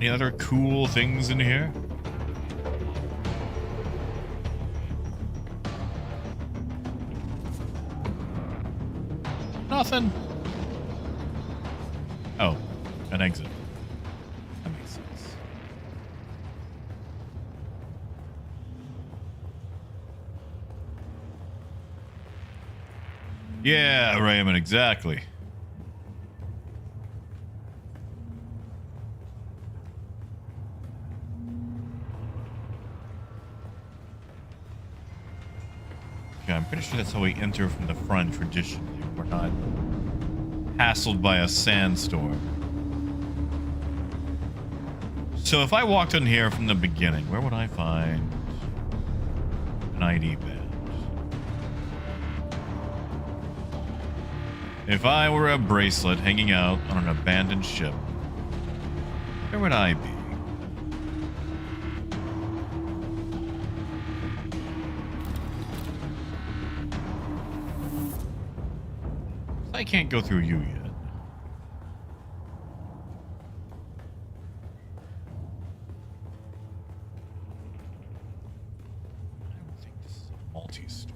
Any other cool things in here? Nothing. Oh, an exit. That makes sense. Yeah, Raymond, exactly. I'm pretty sure that's how we enter from the front traditionally. We're not hassled by a sandstorm. So if I walked in here from the beginning, where would I find an ID badge? If I were a bracelet hanging out on an abandoned ship, where would I be? I can't go through you yet. I don't think this is a multi-story.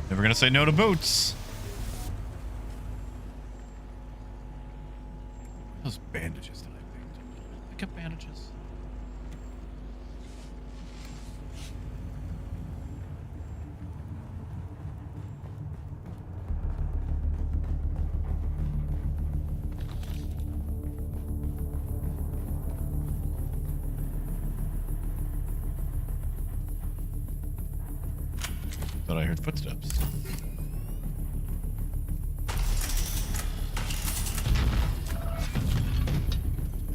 Never gonna say no to boots. Those bandages that I picked up. Did I pick up bandages? Thought I heard footsteps.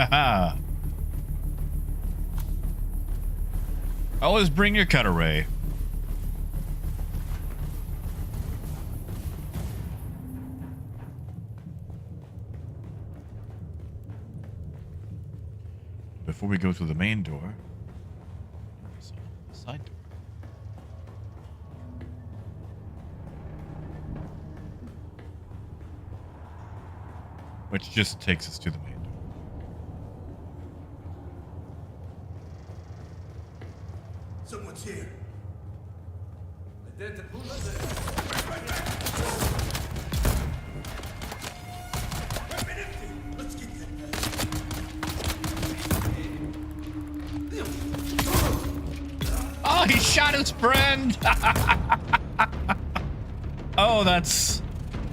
Haha. Always bring your cutaway. Before we go through the main door, there's a side door. Which just takes us to the main door. Someone's here. Let's get that guy. Oh, he shot his friend. Oh, that's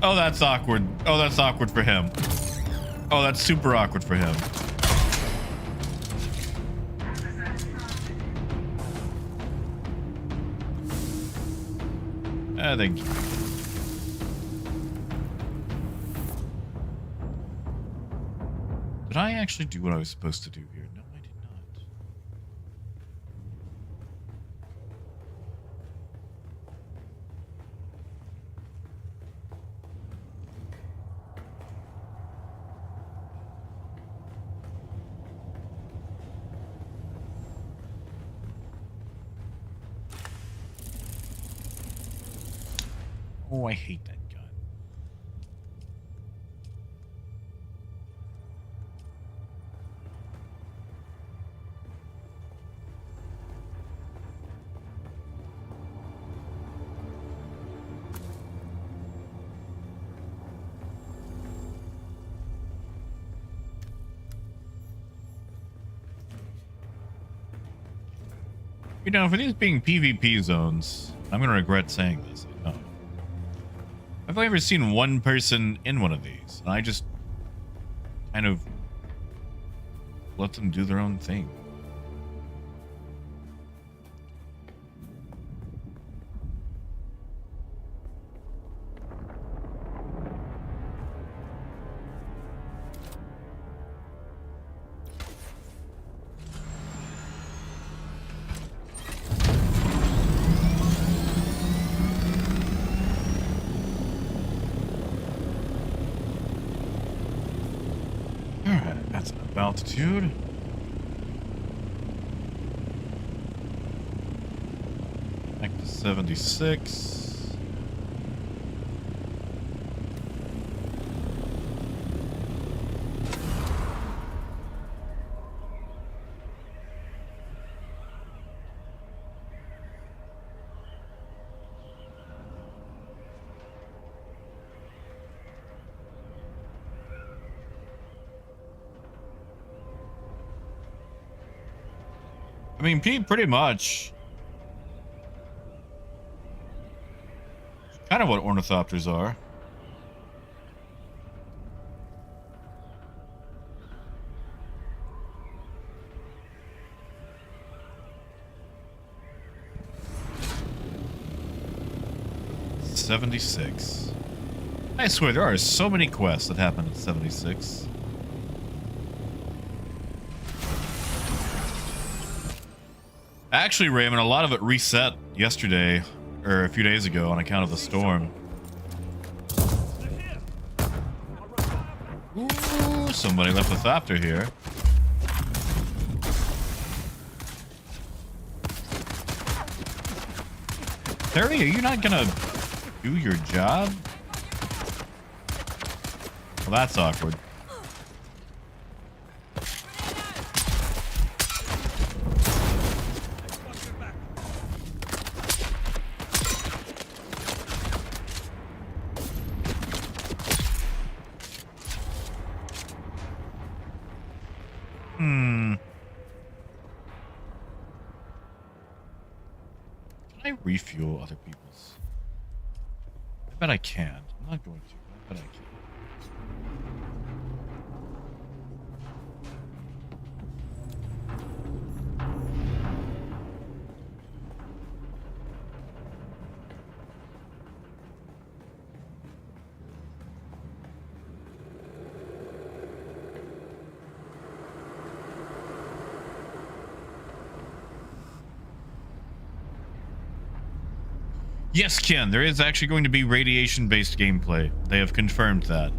awkward. Oh, that's awkward for him. Oh, that's super awkward for him. Thank you. Did I actually do what I was supposed to do here? No, I did not. Oh, I hate that gun. You know, for these being PvP zones, I'm going to regret saying this. I know. I've only ever seen one person in one of these, and I just kind of let them do their own thing. Alright, that's enough altitude. Back to 76. I mean, pretty much. Kind of what ornithopters are. '76. I swear there are so many quests that happen at 76. Actually, Raymond, a lot of it reset yesterday, or a few days ago, on account of the storm. Ooh, somebody left a thopter here. Terry, are you not gonna do your job? Well, that's awkward. Can I refuel other people's? I bet I can. I'm not going to, but I bet I can. Yes, Ken, there is actually going to be radiation-based gameplay. They have confirmed that.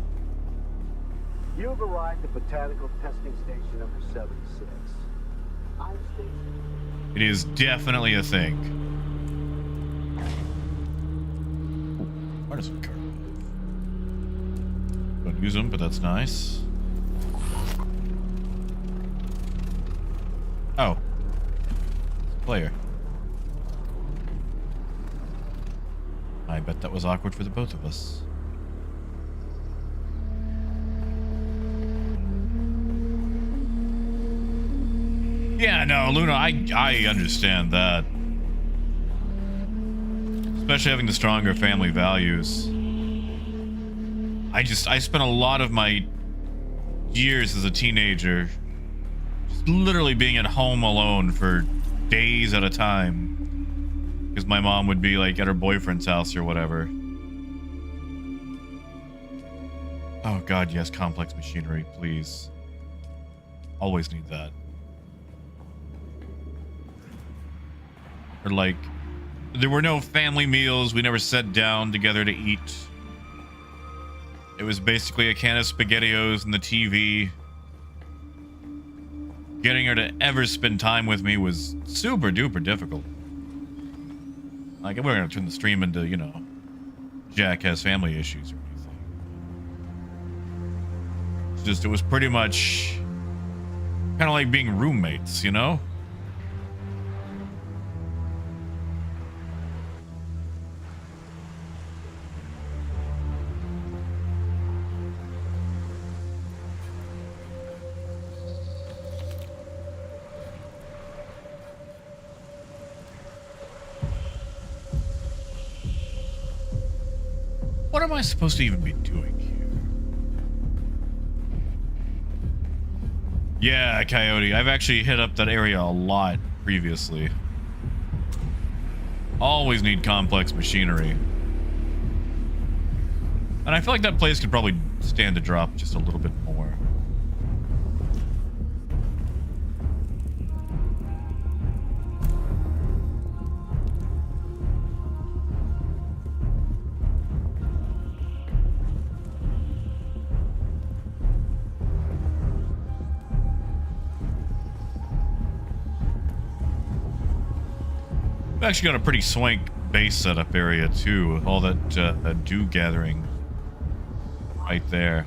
You've arrived at Botanical Testing Station number 76. I'm Station. It is definitely a thing. Why does it curve? Don't use them, but that's nice. Oh. Player. I bet that was awkward for the both of us. Yeah, no, Luna, I understand that. Especially having the stronger family values. I spent a lot of my years as a teenager just literally being at home alone for days at a time. Because my mom would be like at her boyfriend's house or whatever. Oh god, yes, complex machinery, please. Always need that. Or like, there were no family meals. We never sat down together to eat. It was basically a can of SpaghettiOs and the TV. Getting her to ever spend time with me was super duper difficult. Like, we're gonna turn the stream into, you know, Jack has family issues or anything. It's just, it was pretty much kind of like being roommates, you know? What am I supposed to even be doing here? Yeah, Coyote. I've actually hit up that area a lot previously. Always need complex machinery. And I feel like that place could probably stand to drop just a little bit more. We've actually got a pretty swank base setup area too, with all that dew gathering right there.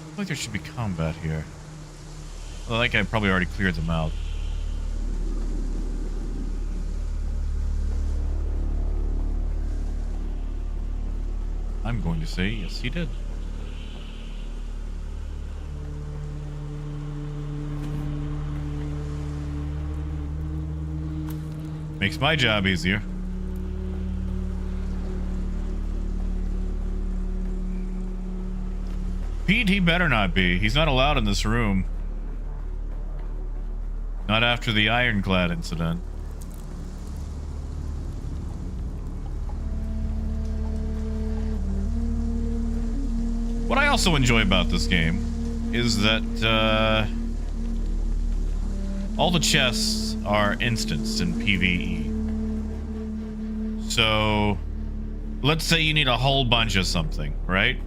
I feel like there should be combat here. Well, I think I probably already cleared them out. I'm going to say, yes, he did. Makes my job easier. Pete, he better not be. He's not allowed in this room. Not after the ironclad incident. What I also enjoy about this game is that all the chests are instanced in PvE. So, let's say you need a whole bunch of something, right?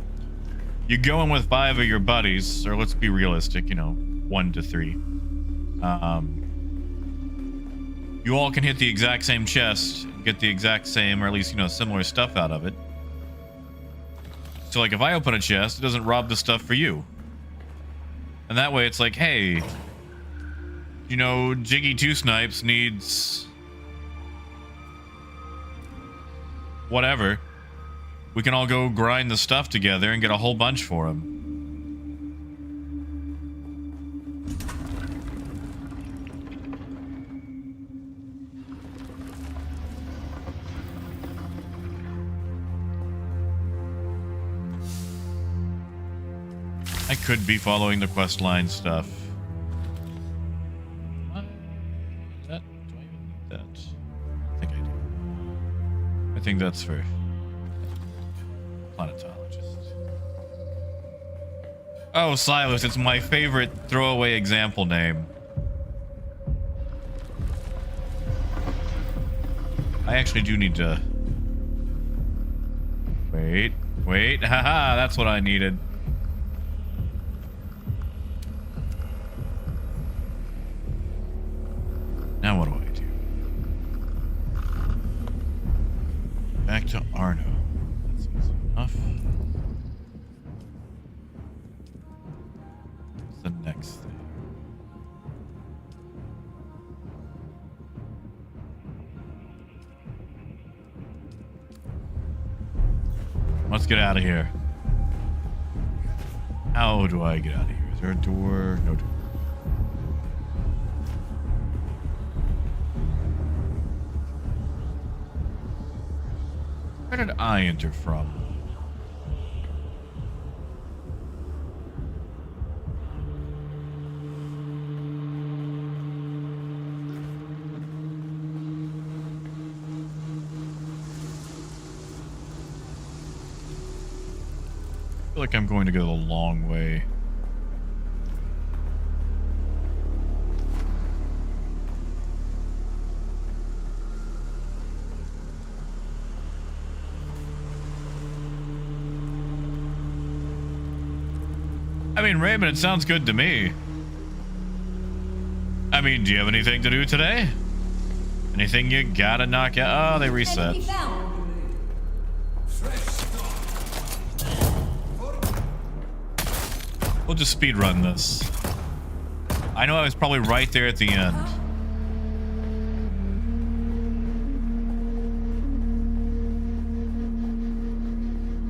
You go in with 5 of your buddies, or let's be realistic, you know, 1 to 3. You all can hit the exact same chest, get the exact same, or at least, you know, similar stuff out of it. So, like, if I open a chest, it doesn't rob the stuff for you. And that way, it's like, hey, you know, Jiggy Two Snipes needs whatever. We can all go grind the stuff together and get a whole bunch for him. I could be following the quest line stuff. What? That? Do I even need that? I think I do. I think that's fair. planetologist. Oh, Silas, it's my favorite throwaway example name. I actually do need to... Wait, haha, that's what I needed. Now what do I do? Back to Arno. That's easy enough. What's the next thing? Let's get out of here. How do I get out of here? Is there a door? No door. Where did I enter from? I feel like I'm going to go the long way. I mean, Raymond, it sounds good to me. I mean, do you have anything to do today? Anything you gotta knock out? Oh, they reset. We'll just speed run this. I know I was probably right there at the end.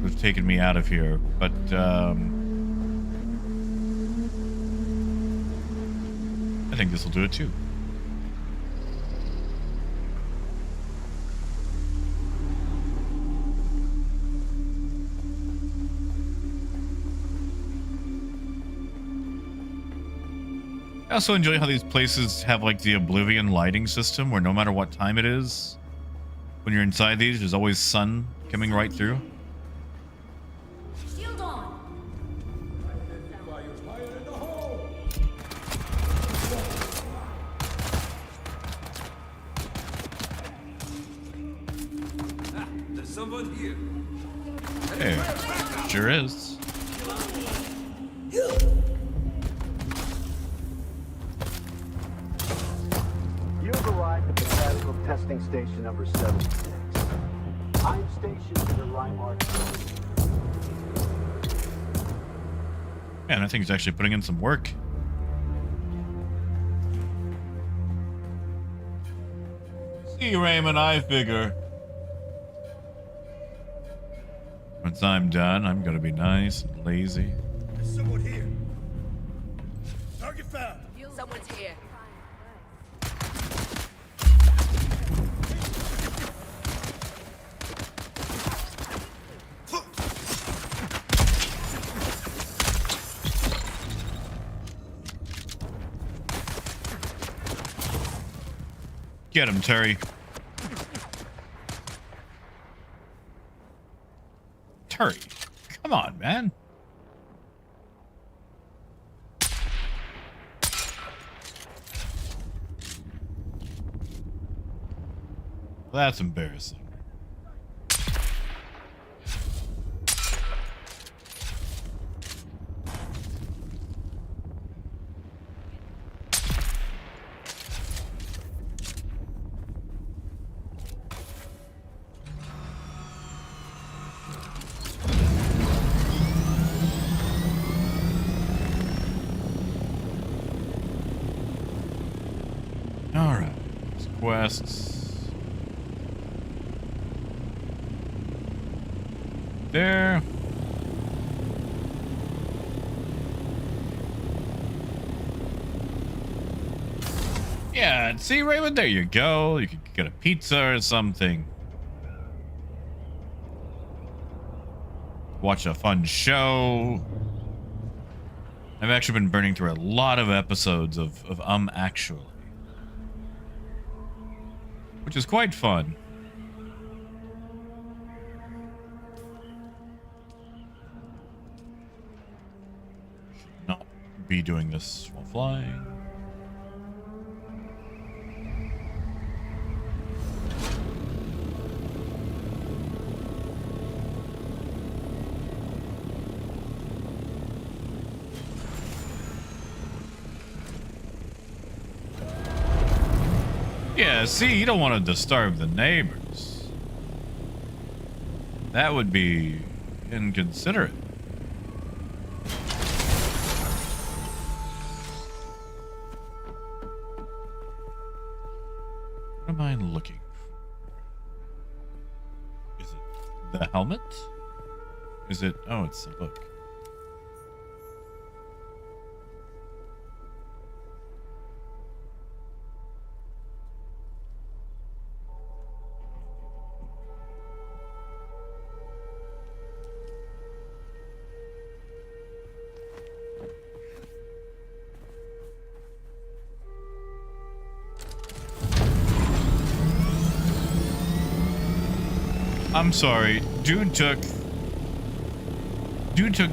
Would have taken me out of here, but I think this will do it too. I also enjoy how these places have like the Oblivion lighting system where no matter what time it is, when you're inside these, there's always sun coming right through. Shield on. There's someone here. Hey, sure is. You've arrived at mechanical testing station number 76. I'm stationed in the line mark. Man, I think he's actually putting in some work. See, Raymond, I figure. Once I'm done, I'm gonna be nice and lazy. There's someone here. Target found. Someone's here. Get him, Terry. Terry, come on, man. That's embarrassing. All right, quests. There. Yeah, see, Raymond, there you go. You could get a pizza or something. Watch a fun show. I've actually been burning through a lot of episodes of Actually, which is quite fun. be doing this while flying. Yeah, see, you don't want to disturb the neighbors. That would be inconsiderate. What am I looking for? Is it the helmet? Is it... Oh, it's a book. I'm sorry. Dune took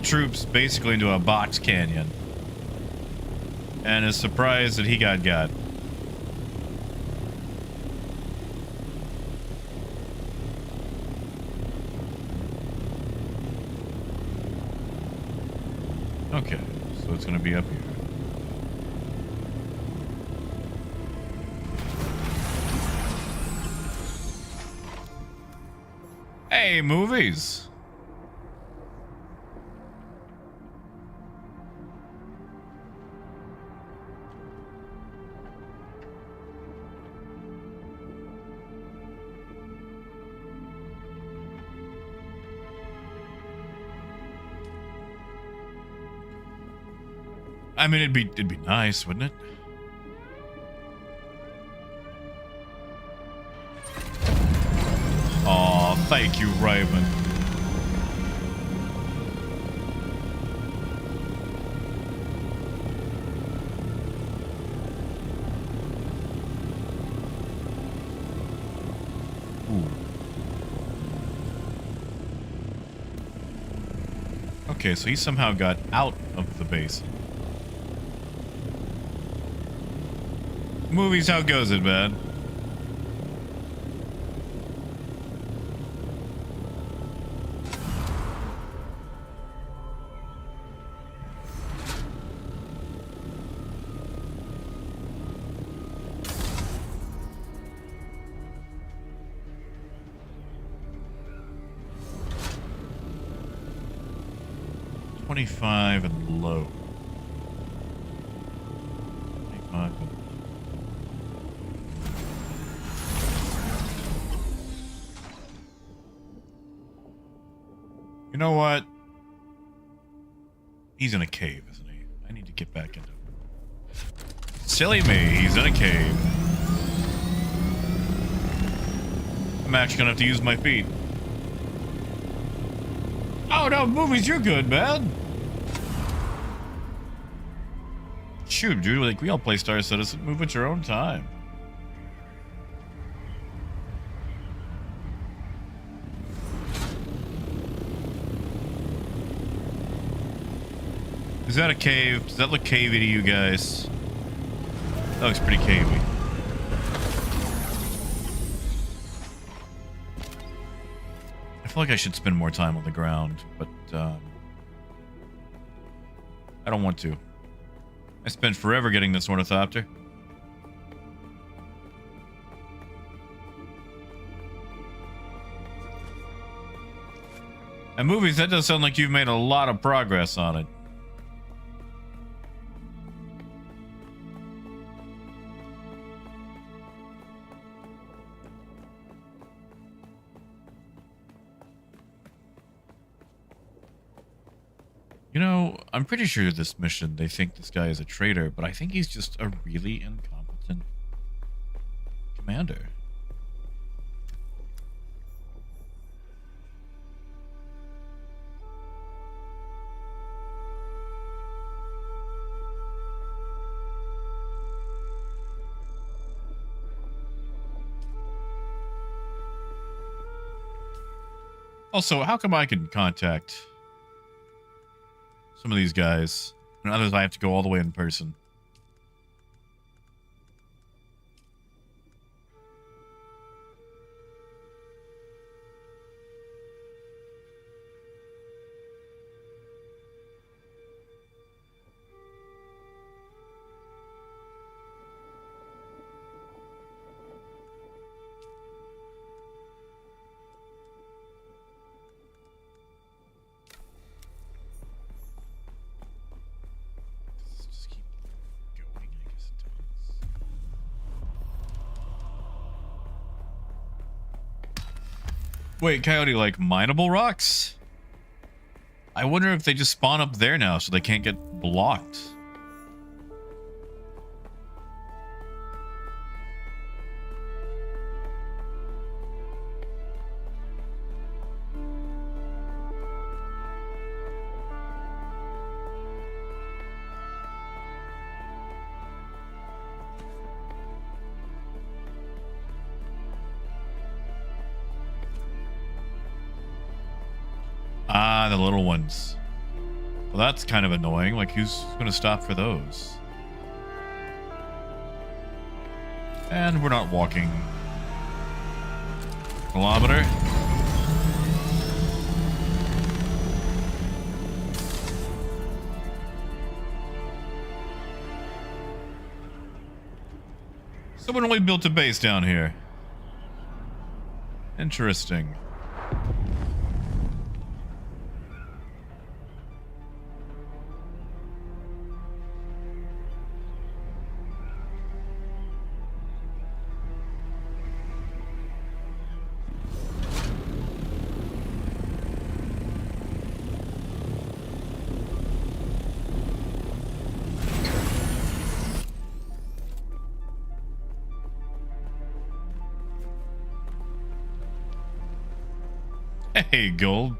troops basically into a box canyon and is surprised that he got. Okay, so it's gonna be up here. Hey, movies. I mean, it'd be nice, wouldn't it? Aw, thank you, Raven. Ooh. Okay, so he somehow got out of the basin. Movies, how goes it, man? $25 and low. 25 and You know what? He's in a cave, isn't he? I need to get back into it. Silly me, he's in a cave. I'm actually gonna have to use my feet. Oh no, movies, you're good, man. Shoot, dude, like we all play Star Citizen. Move at your own time. Is that a cave? Does that look cavey to you guys? That looks pretty cavey. I feel like I should spend more time on the ground, but I don't want to. I spent forever getting this ornithopter. And movies, that does sound like you've made a lot of progress on it. You know, I'm pretty sure this mission, they think this guy is a traitor, but I think he's just a really incompetent commander. Also, how come I can contact some of these guys And others I have to go all the way in person. Just keep going, I guess it does. Wait, Coyote, like mineable rocks? I wonder if they just spawn up there now so they can't get blocked. Ah, the little ones. Well, that's kind of annoying. Like, who's going to stop for those? And we're not walking. Kilometer. Someone only built a base down here. Interesting. Hey, gold.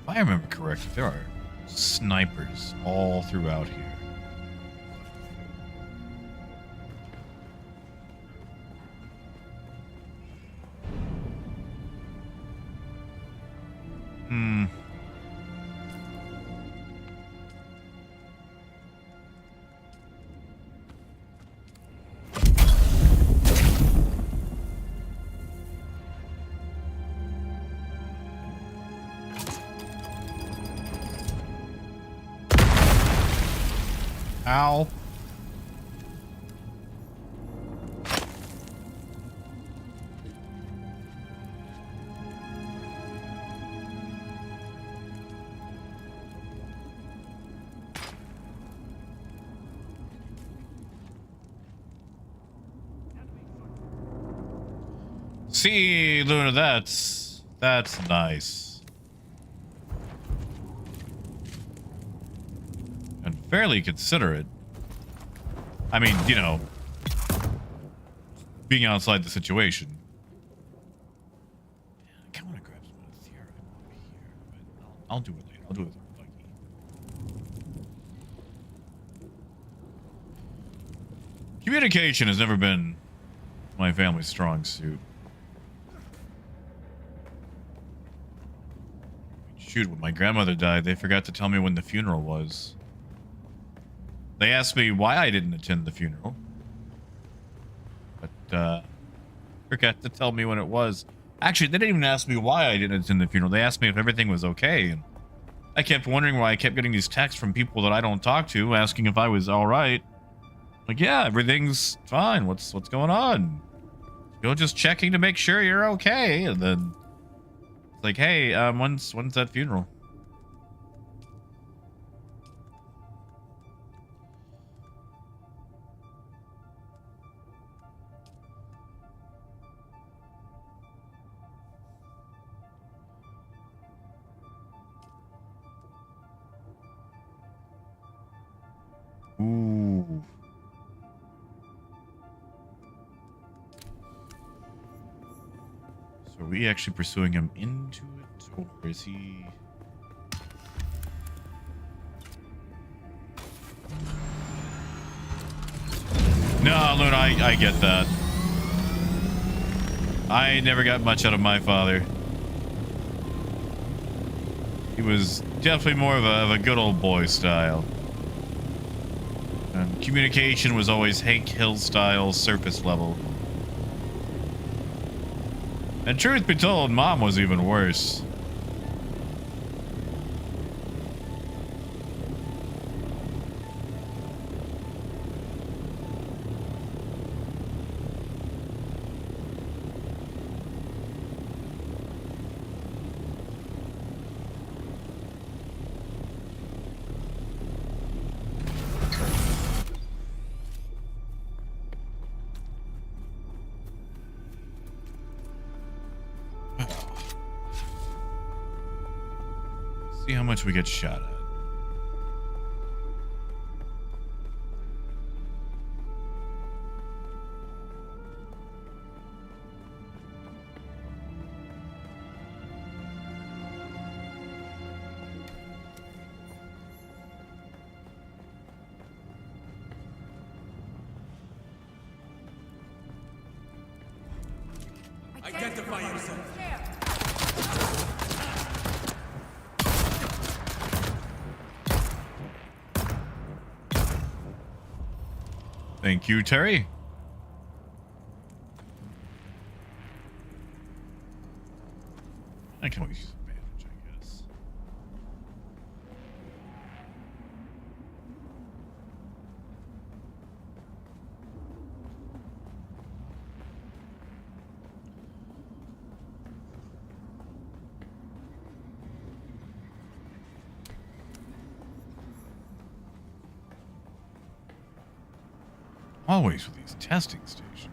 If I remember correctly, there are snipers all throughout here. Hmm. Ow. See, Luna, that's nice. And fairly considerate. I mean, you know, being outside the situation. I kind of want to grab some of the theory over here, but I'll do it later. I'll do it with Buggy. Communication has never been my family's strong suit. Shoot, when my grandmother died, they forgot to tell me when the funeral was. They asked me why I didn't attend the funeral. But, forgot to tell me when it was. Actually, they didn't even ask me why I didn't attend the funeral. They asked me if everything was okay. And I kept wondering why I kept getting these texts from people that I don't talk to, asking if I was alright. Like, yeah, everything's fine. What's going on? You're just checking to make sure you're okay. And then it's like, hey, when's that funeral? Ooh. So are we actually pursuing him into it, or is he... No, Luna, I get that. I never got much out of my father. He was definitely more of a good old boy style. And communication was always Hank Hill style, surface level. And truth be told, Mom was even worse. See how much we get shot at. Identify yourself. Thank you, Terry. I can always use a bandage, I guess. Always with these testing stations.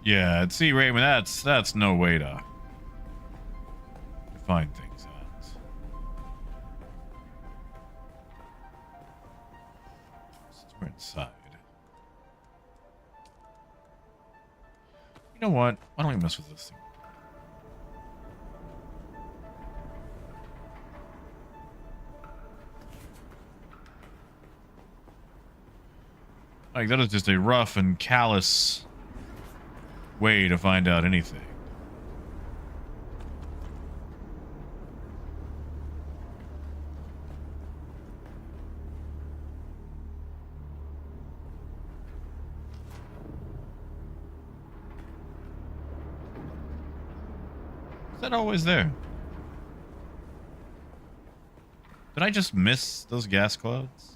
Yeah, see, Raymond, that's no way to find things out. Since we're inside. You know what? Why don't we mess with this thing? Like, that is just a rough and callous way to find out anything. Is that always there? Did I just miss those gas clouds?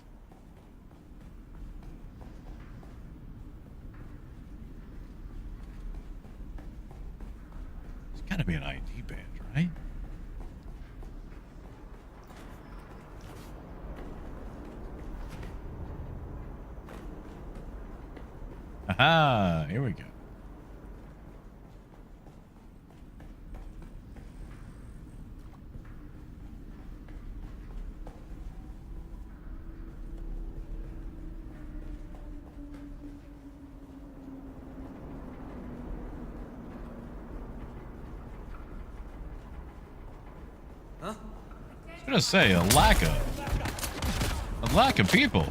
Gotta be an ID badge, right? Aha! Here we go. I was gonna say a lack of people.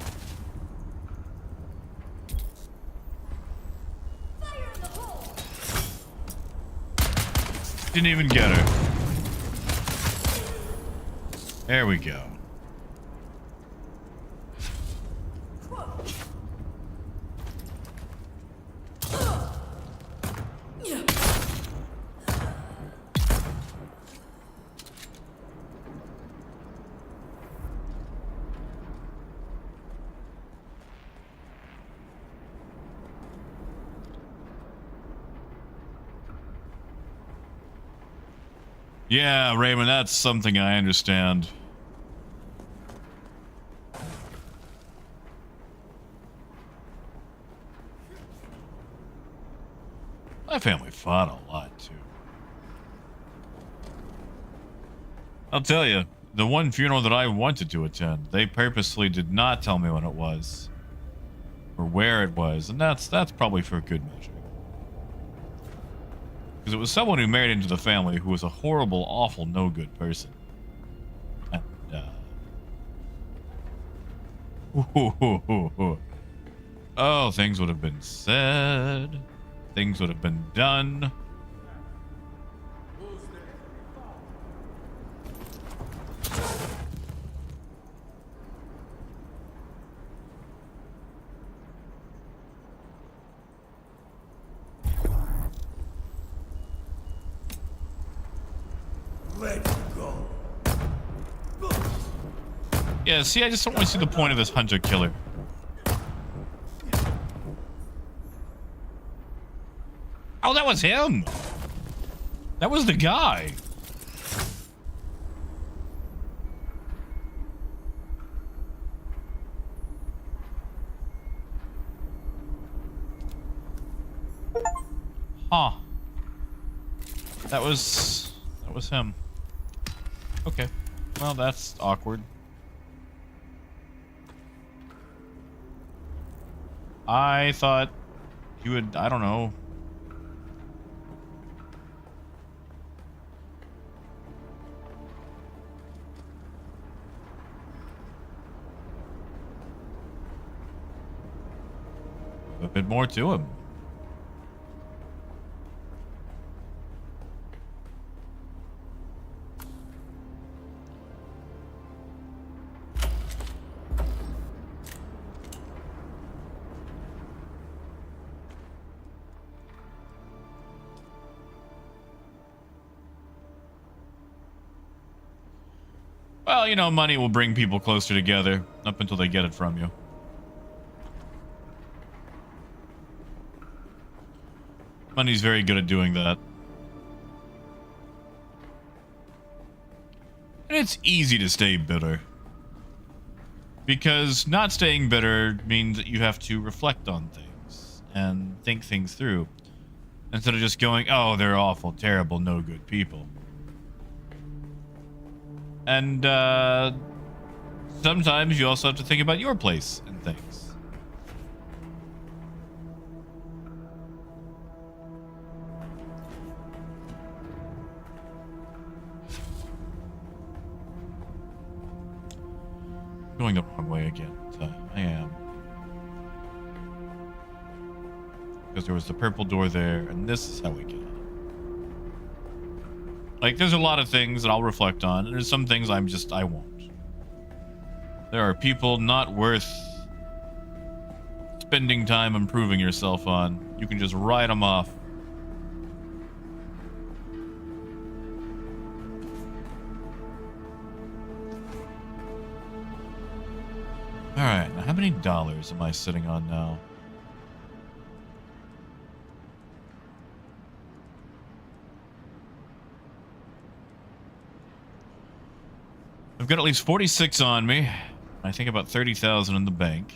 Didn't even get her. There we go. Yeah, Raymond, that's something I understand. My family fought a lot, too. I'll tell you, the one funeral that I wanted to attend, they purposely did not tell me when it was. Or where it was, and that's probably for good measure. Because it was someone who married into the family who was a horrible, awful, no good person. And, oh, things would have been said. Things would have been done. Let go. Yeah, see, I just don't want to see the point of this hunter-killer. Oh, that was him! That was the guy! Huh. That was him. Okay. Well, that's awkward. I thought you would, I don't know. A bit more to him. Well, you know, money will bring people closer together up until they get it from you. Money's very good at doing that. And it's easy to stay bitter. Because not staying bitter means that you have to reflect on things and think things through. Instead of just going, oh, they're awful, terrible, no good people. And sometimes you also have to think about your place in things. Going the wrong way again. So I am. Because there was the purple door there, and this is how we get out. Like, there's a lot of things that I'll reflect on, and there's some things I won't. There are people not worth spending time improving yourself on. You can just write them off. Alright, now how many dollars am I sitting on now? I've got at least 46 on me. I think about 30,000 in the bank.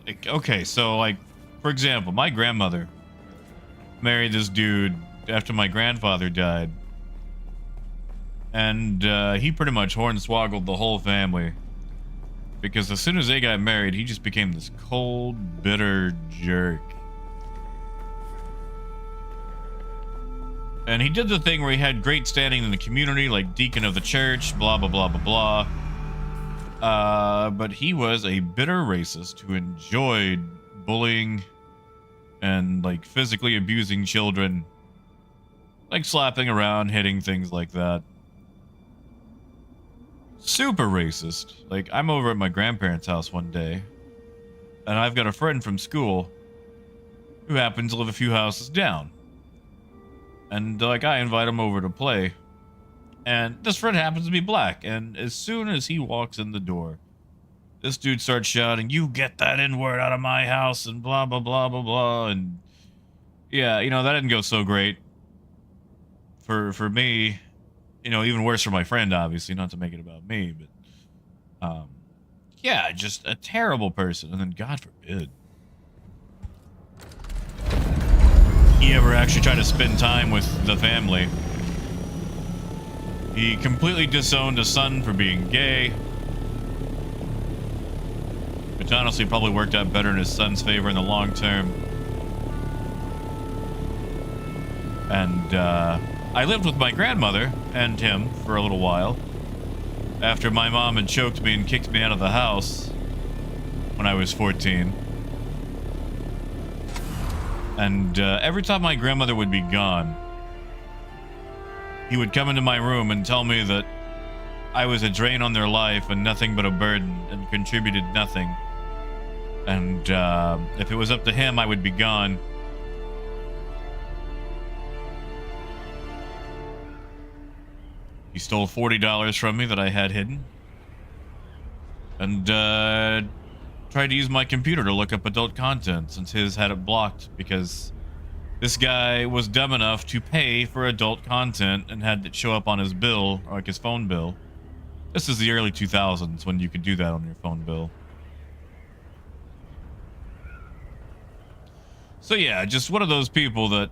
Like, okay, so like, for example, my grandmother married this dude after my grandfather died. And he pretty much hornswoggled the whole family. Because as soon as they got married, he just became this cold, bitter jerk. And he did the thing where he had great standing in the community, like deacon of the church, blah, blah, blah, blah, blah. But he was a bitter racist who enjoyed bullying and, like, physically abusing children. Like slapping around, hitting, things like that. Super racist. Like, I'm over at my grandparents' house one day, and I've got a friend from school who happens to live a few houses down. And, like, I invite him over to play. And this friend happens to be black. And as soon as he walks in the door, this dude starts shouting, "You get that N-word out of my house," and blah, blah, blah, blah, blah. And, yeah, you know, that didn't go so great. For me, you know, even worse for my friend, obviously, not to make it about me. But, yeah, just a terrible person. And then, God forbid, he ever actually tried to spend time with the family. He completely disowned a son for being gay. Which which honestly probably worked out better in his son's favor in the long term. And I lived with my grandmother and him for a little while after my mom had choked me and kicked me out of the house when I was 14. And every time my grandmother would be gone, he would come into my room and tell me that I was a drain on their life and nothing but a burden and contributed nothing. And if it was up to him, I would be gone. He stole $40 from me that I had hidden. And tried to use my computer to look up adult content since his had it blocked because this guy was dumb enough to pay for adult content and had it show up on his bill, or like his phone bill. This is the early 2000s when you could do that on your phone bill. So yeah, just one of those people that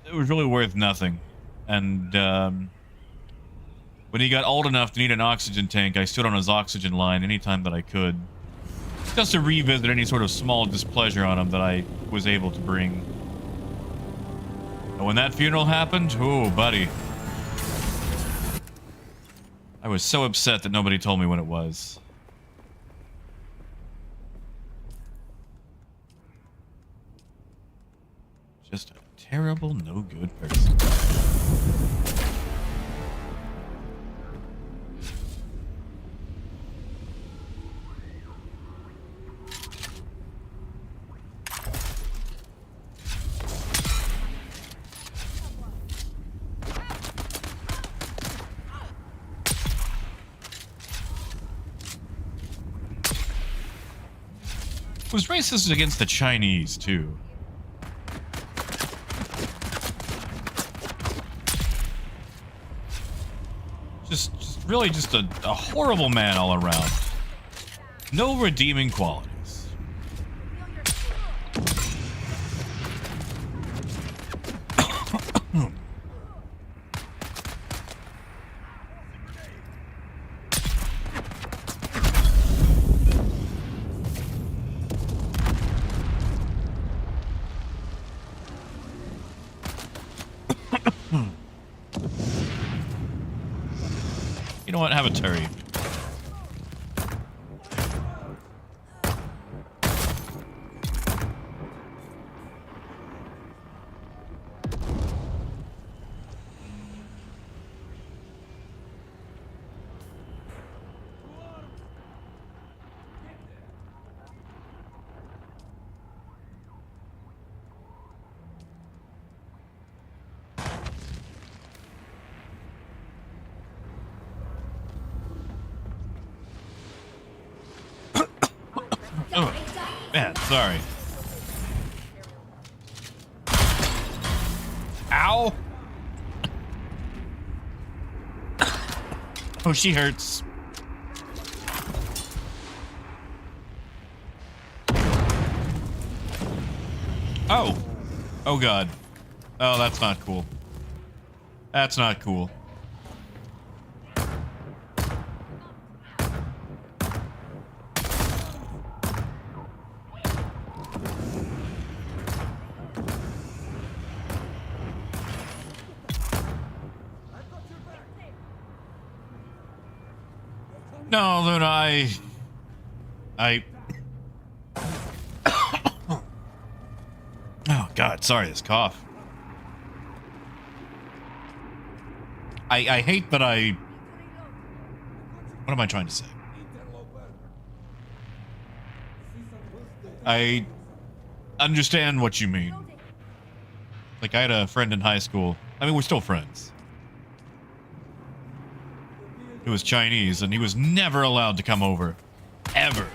it was really worth nothing. And when he got old enough to need an oxygen tank, I stood on his oxygen line anytime that I could, just to revisit any sort of small displeasure on him that I was able to bring. And when that funeral happened, oh, buddy, I was so upset that nobody told me when it was. Just a terrible, no good person. It was racist against the Chinese, too. Just really just a horrible man all around. No redeeming qualities. You know what? Have a Terry. Oh, man, sorry. Ow! Oh, she hurts. Oh! Oh, God. Oh, that's not cool. That's not cool. No, Luna, I... Oh, God, sorry, this cough. I hate that I... What am I trying to say? I understand what you mean. Like, I had a friend in high school. I mean, we're still friends. He was Chinese, and he was never allowed to come over. Ever.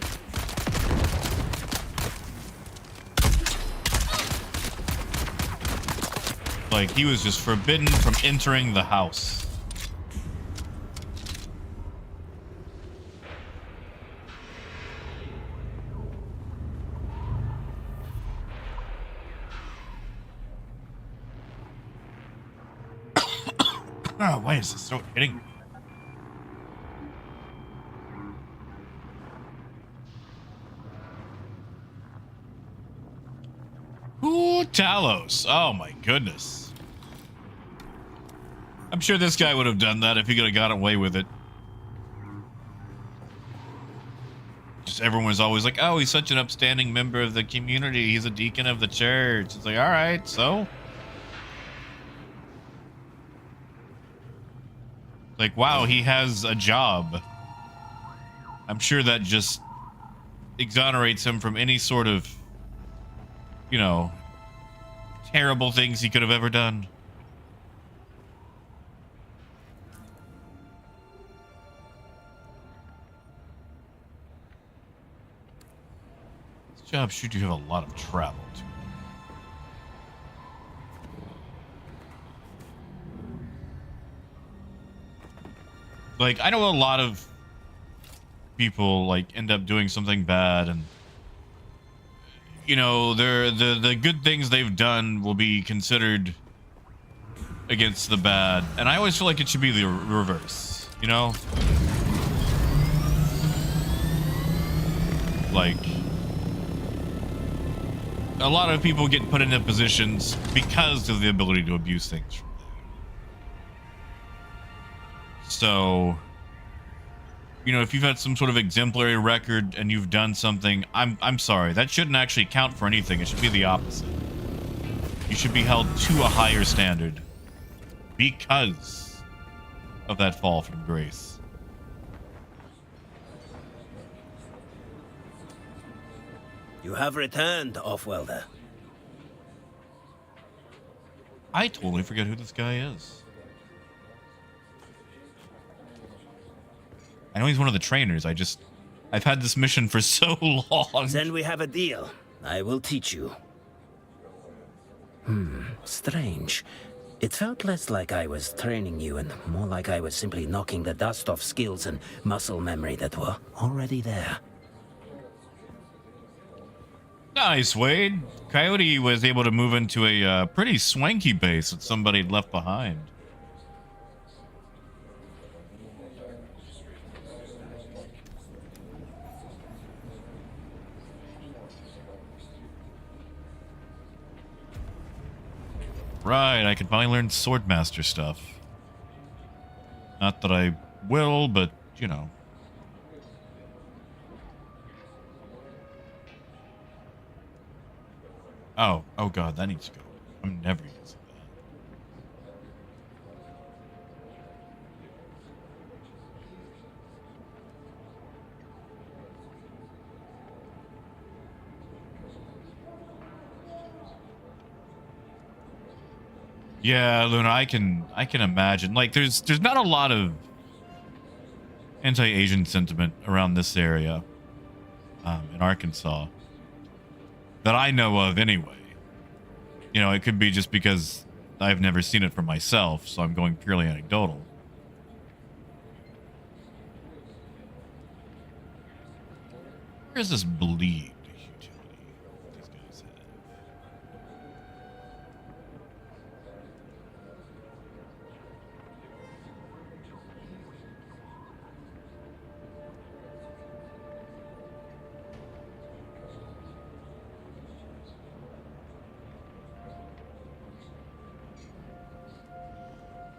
Like, he was just forbidden from entering the house. Oh, why is this so hitting me? Talos. Oh my goodness. I'm sure this guy would have done that if he could have got away with it. Just everyone was always like, oh, he's such an upstanding member of the community. He's a deacon of the church. It's like, all right, so? Like, wow, he has a job. I'm sure that just exonerates him from any sort of, you know, terrible things he could have ever done. This job should you have a lot of travel to. Like, I know a lot of people like end up doing something bad, and you know, the good things they've done will be considered against the bad, and I always feel like it should be the reverse, you know? Like, a lot of people get put into positions because of the ability to abuse things from them. So, you know, if you've had some sort of exemplary record and you've done something, I'm sorry, that shouldn't actually count for anything. It should be the opposite. You should be held to a higher standard because of that fall from grace. You have returned, Offwelder. I totally forget who this guy is. I know he's one of the trainers. I've had this mission for so long. Then we have a deal. I will teach you. Strange. It felt less like I was training you and more like I was simply knocking the dust off skills and muscle memory that were already there. Nice, Wade. Coyote was able to move into a pretty swanky base that somebody had left behind. Right, I can finally learn Swordmaster stuff. Not that I will, but, you know. Oh god, that needs to go. I'm never using that. Yeah, Luna, I can imagine. Like, there's not a lot of anti-Asian sentiment around this area, in Arkansas, that I know of anyway. You know, it could be just because I've never seen it for myself, so I'm going purely anecdotal. Where's this bleed utility these guys have?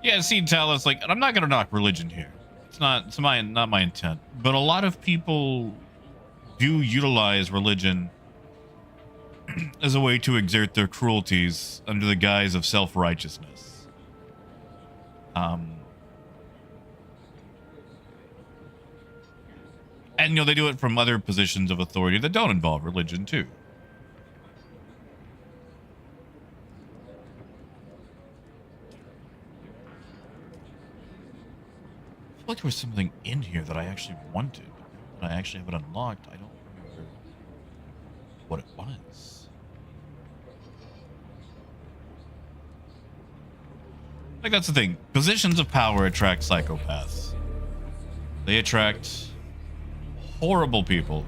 Yeah, see, Talos, like, I'm not gonna knock religion here. It's not my intent. But a lot of people do utilize religion as a way to exert their cruelties under the guise of self-righteousness. And you know, they do it from other positions of authority that don't involve religion too. I feel like there was something in here that I actually wanted. When I actually have it unlocked, I don't remember what it was. Like, that's the thing. Positions of power attract psychopaths. They attract horrible people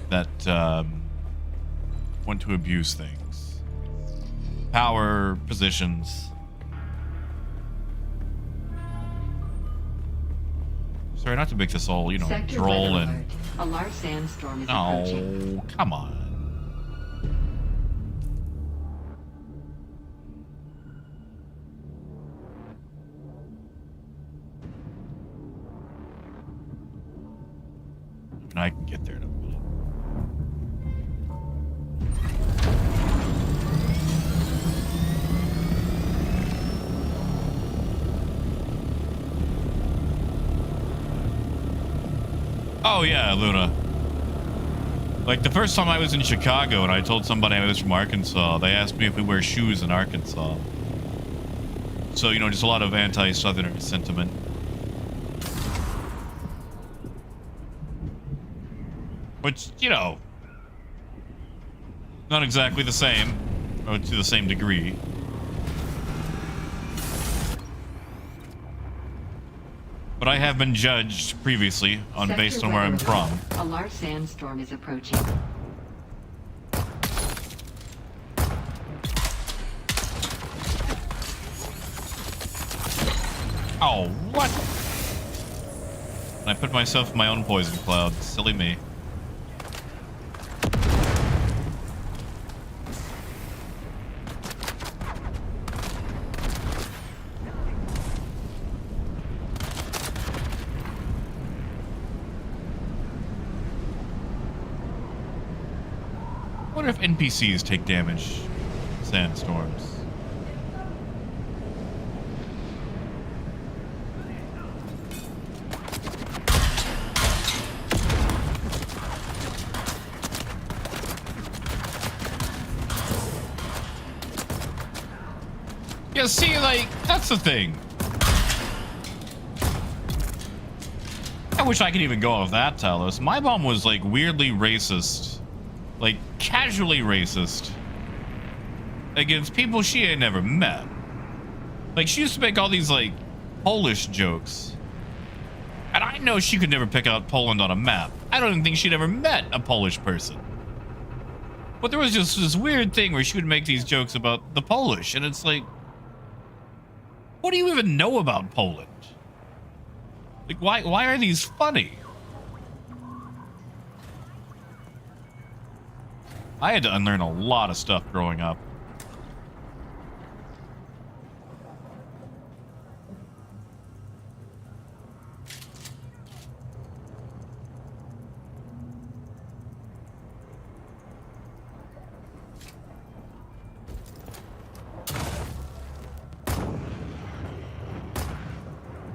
that want to abuse things. Power, positions. Sorry, not to make this all, you know, Sector droll red and... alert. A large sandstorm is approaching. Oh, come on. And I can get there in a minute. Oh yeah, Luna. Like the first time I was in Chicago and I told somebody I was from Arkansas, they asked me if we wear shoes in Arkansas. So, you know, just a lot of anti-Southerner sentiment. Which, you know, not exactly the same, or to the same degree. But I have been judged previously on based on where I'm from. A large sandstorm is approaching. Oh, what? I put myself in my own poison cloud. Silly me. I wonder if NPCs take damage in sandstorms. Yeah, see, like, that's the thing. I wish I could even go off that, Talos. My mom was, like, weirdly racist. Like, casually racist. Against people she had never met. Like, she used to make all these, like, Polish jokes. And I know she could never pick out Poland on a map. I don't even think she'd ever met a Polish person. But there was just this weird thing where she would make these jokes about the Polish. And it's like, what do you even know about Poland? Like, why are these funny? I had to unlearn a lot of stuff growing up.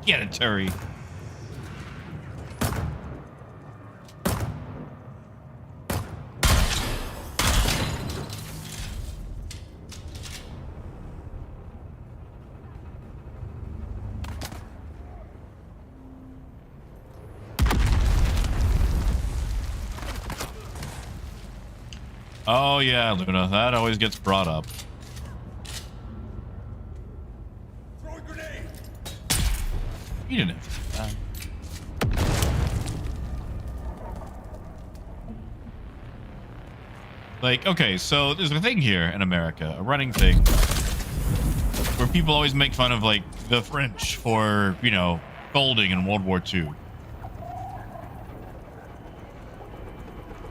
Get it, Terry. Oh yeah, Luna, that always gets brought up. Throw a grenade! You didn't have to do that. Like, okay, so there's a thing here in America, a running thing, where people always make fun of, like, the French for, you know, folding in World War II.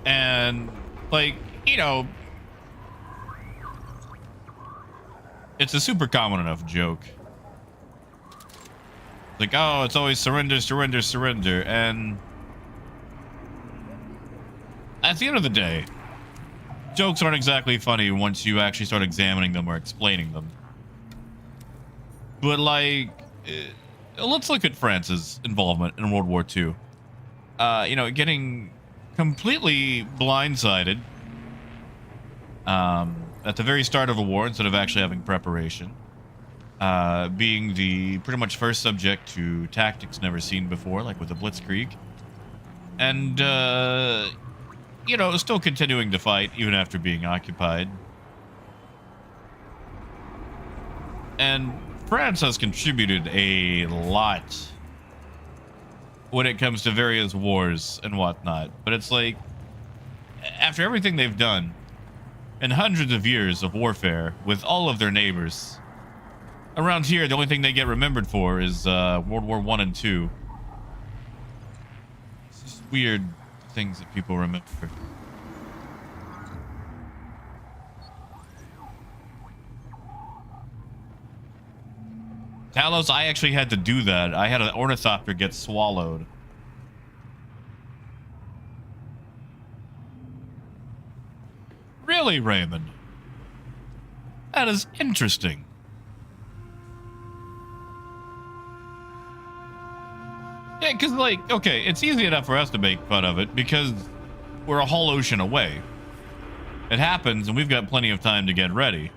And, like, you know, it's a super common enough joke. Like, oh, it's always surrender, surrender, surrender. And at the end of the day, jokes aren't exactly funny once you actually start examining them or explaining them. But, like, let's look at France's involvement in World War II. You know, getting completely blindsided at the very start of the war instead of actually having preparation. Being the pretty much first subject to tactics never seen before, like with the Blitzkrieg. And, you know, still continuing to fight even after being occupied. And France has contributed a lot when it comes to various wars and whatnot. But it's like, after everything they've done, and hundreds of years of warfare with all of their neighbors, around here, the only thing they get remembered for is World War I and II. It's just weird things that people remember. Talos, I actually had to do that. I had an ornithopter get swallowed. really, Raymond? That is interesting. Yeah, because, like, okay, it's easy enough for us to make fun of it because we're a whole ocean away. It happens, and we've got plenty of time to get ready.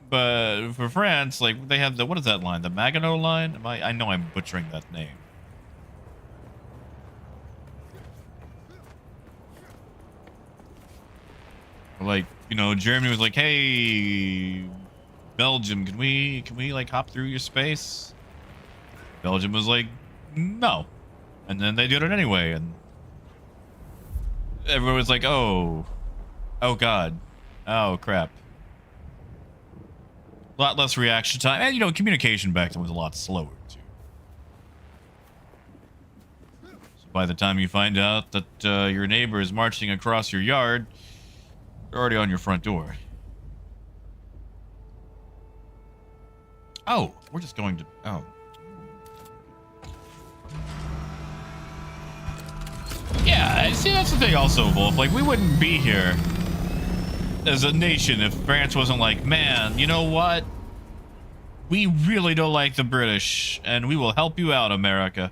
But for France, like, they have the, what is that line? The Maginot line? I know I'm butchering that name. Like, you know, Germany was like, hey, Belgium, can we like hop through your space? Belgium was like, no. And then they did it anyway, and everyone was like, oh God, oh crap. A lot less reaction time, and you know, communication back then was a lot slower too. So by the time you find out that your neighbor is marching across your yard, they're already on your front door. Oh, we're just going to, oh. Yeah, see, that's the thing also, Wolf. Like, we wouldn't be here as a nation if France wasn't like, man, you know what? We really don't like the British, and we will help you out, America.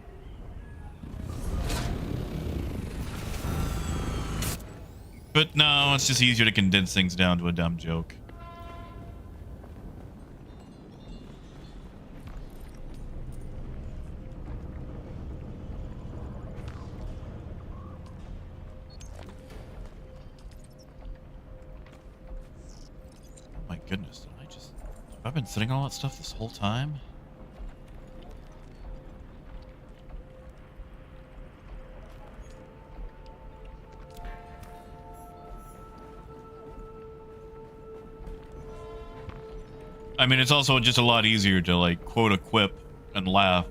But no, it's just easier to condense things down to a dumb joke. My goodness, I've been sitting on all that stuff this whole time? I mean, it's also just a lot easier to, like, quote a quip and laugh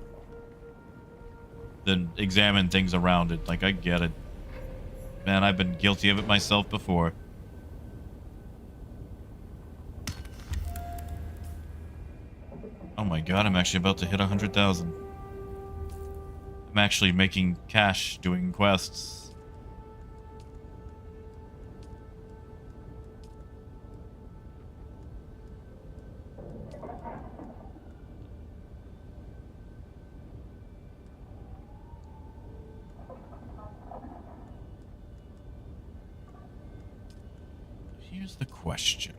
than examine things around it. Like, I get it. Man, I've been guilty of it myself before. Oh my god, I'm actually about to hit 100,000. I'm actually making cash doing quests. Here's the question.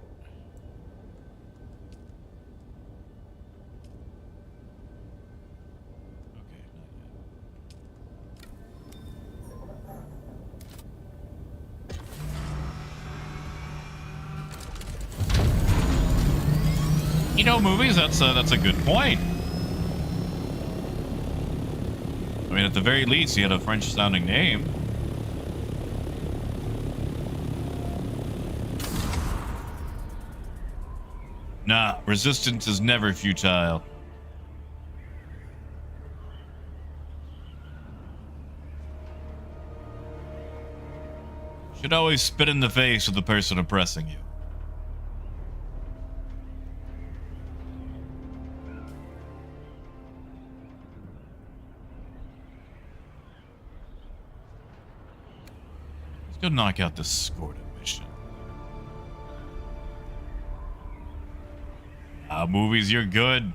You know, movies, that's a good point. I mean, at the very least, he had a French-sounding name. Nah, resistance is never futile. Should always spit in the face of the person oppressing you. Let's go knock out this escorted mission. Movies, you're good.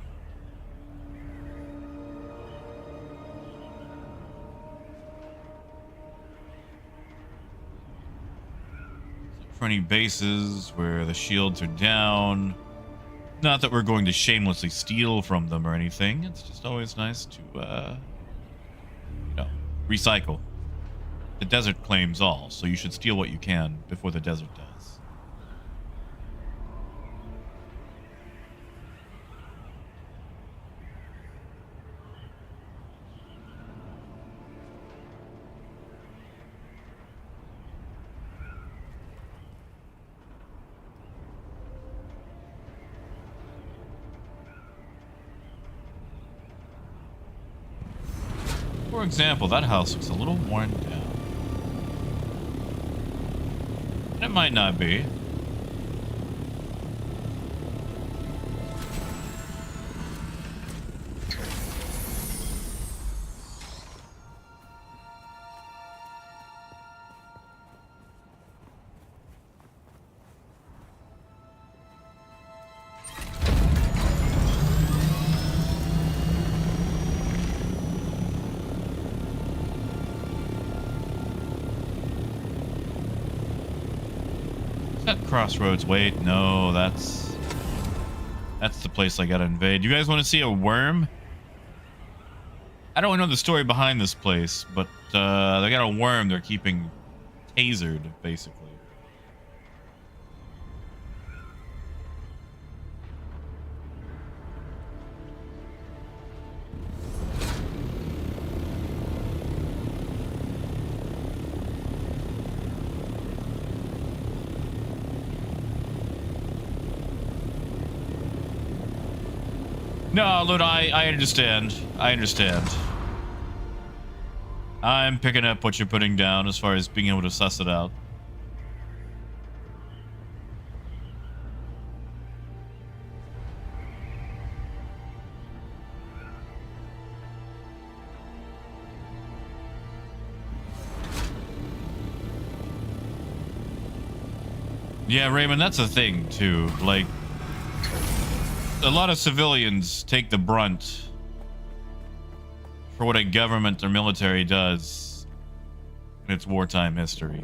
For any bases where the shields are down. Not that we're going to shamelessly steal from them or anything. It's just always nice to, you know, recycle. The desert claims all, so you should steal what you can before the desert does. For example, that house looks a little worn down. It might not be. that Crossroads? Wait, no, that's the place I gotta invade. You guys want to see a worm? I don't know the story behind this place, but they got a worm they're keeping tasered, basically. No, Luna, I understand. I understand. I'm picking up what you're putting down as far as being able to suss it out. Yeah, Raymond, that's a thing, too. Like, a lot of civilians take the brunt for what a government or military does in its wartime history.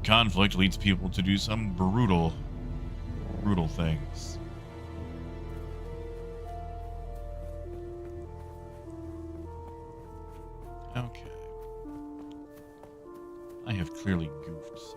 Conflict leads people to do some brutal things. Okay. I have clearly goofed.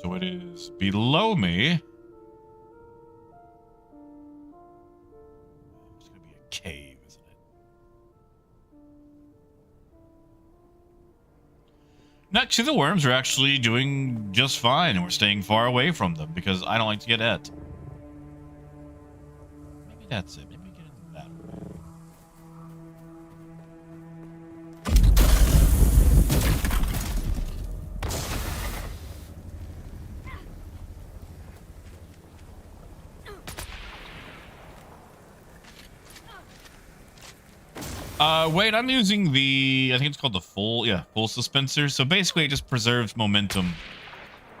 So it is below me. It's gonna be a cave, isn't it? Actually, the worms are actually doing just fine, and we're staying far away from them because I don't like to get at. Maybe that's it. Maybe get in that way. Wait, I'm using the, I think it's called the full suspensor. So basically it just preserves momentum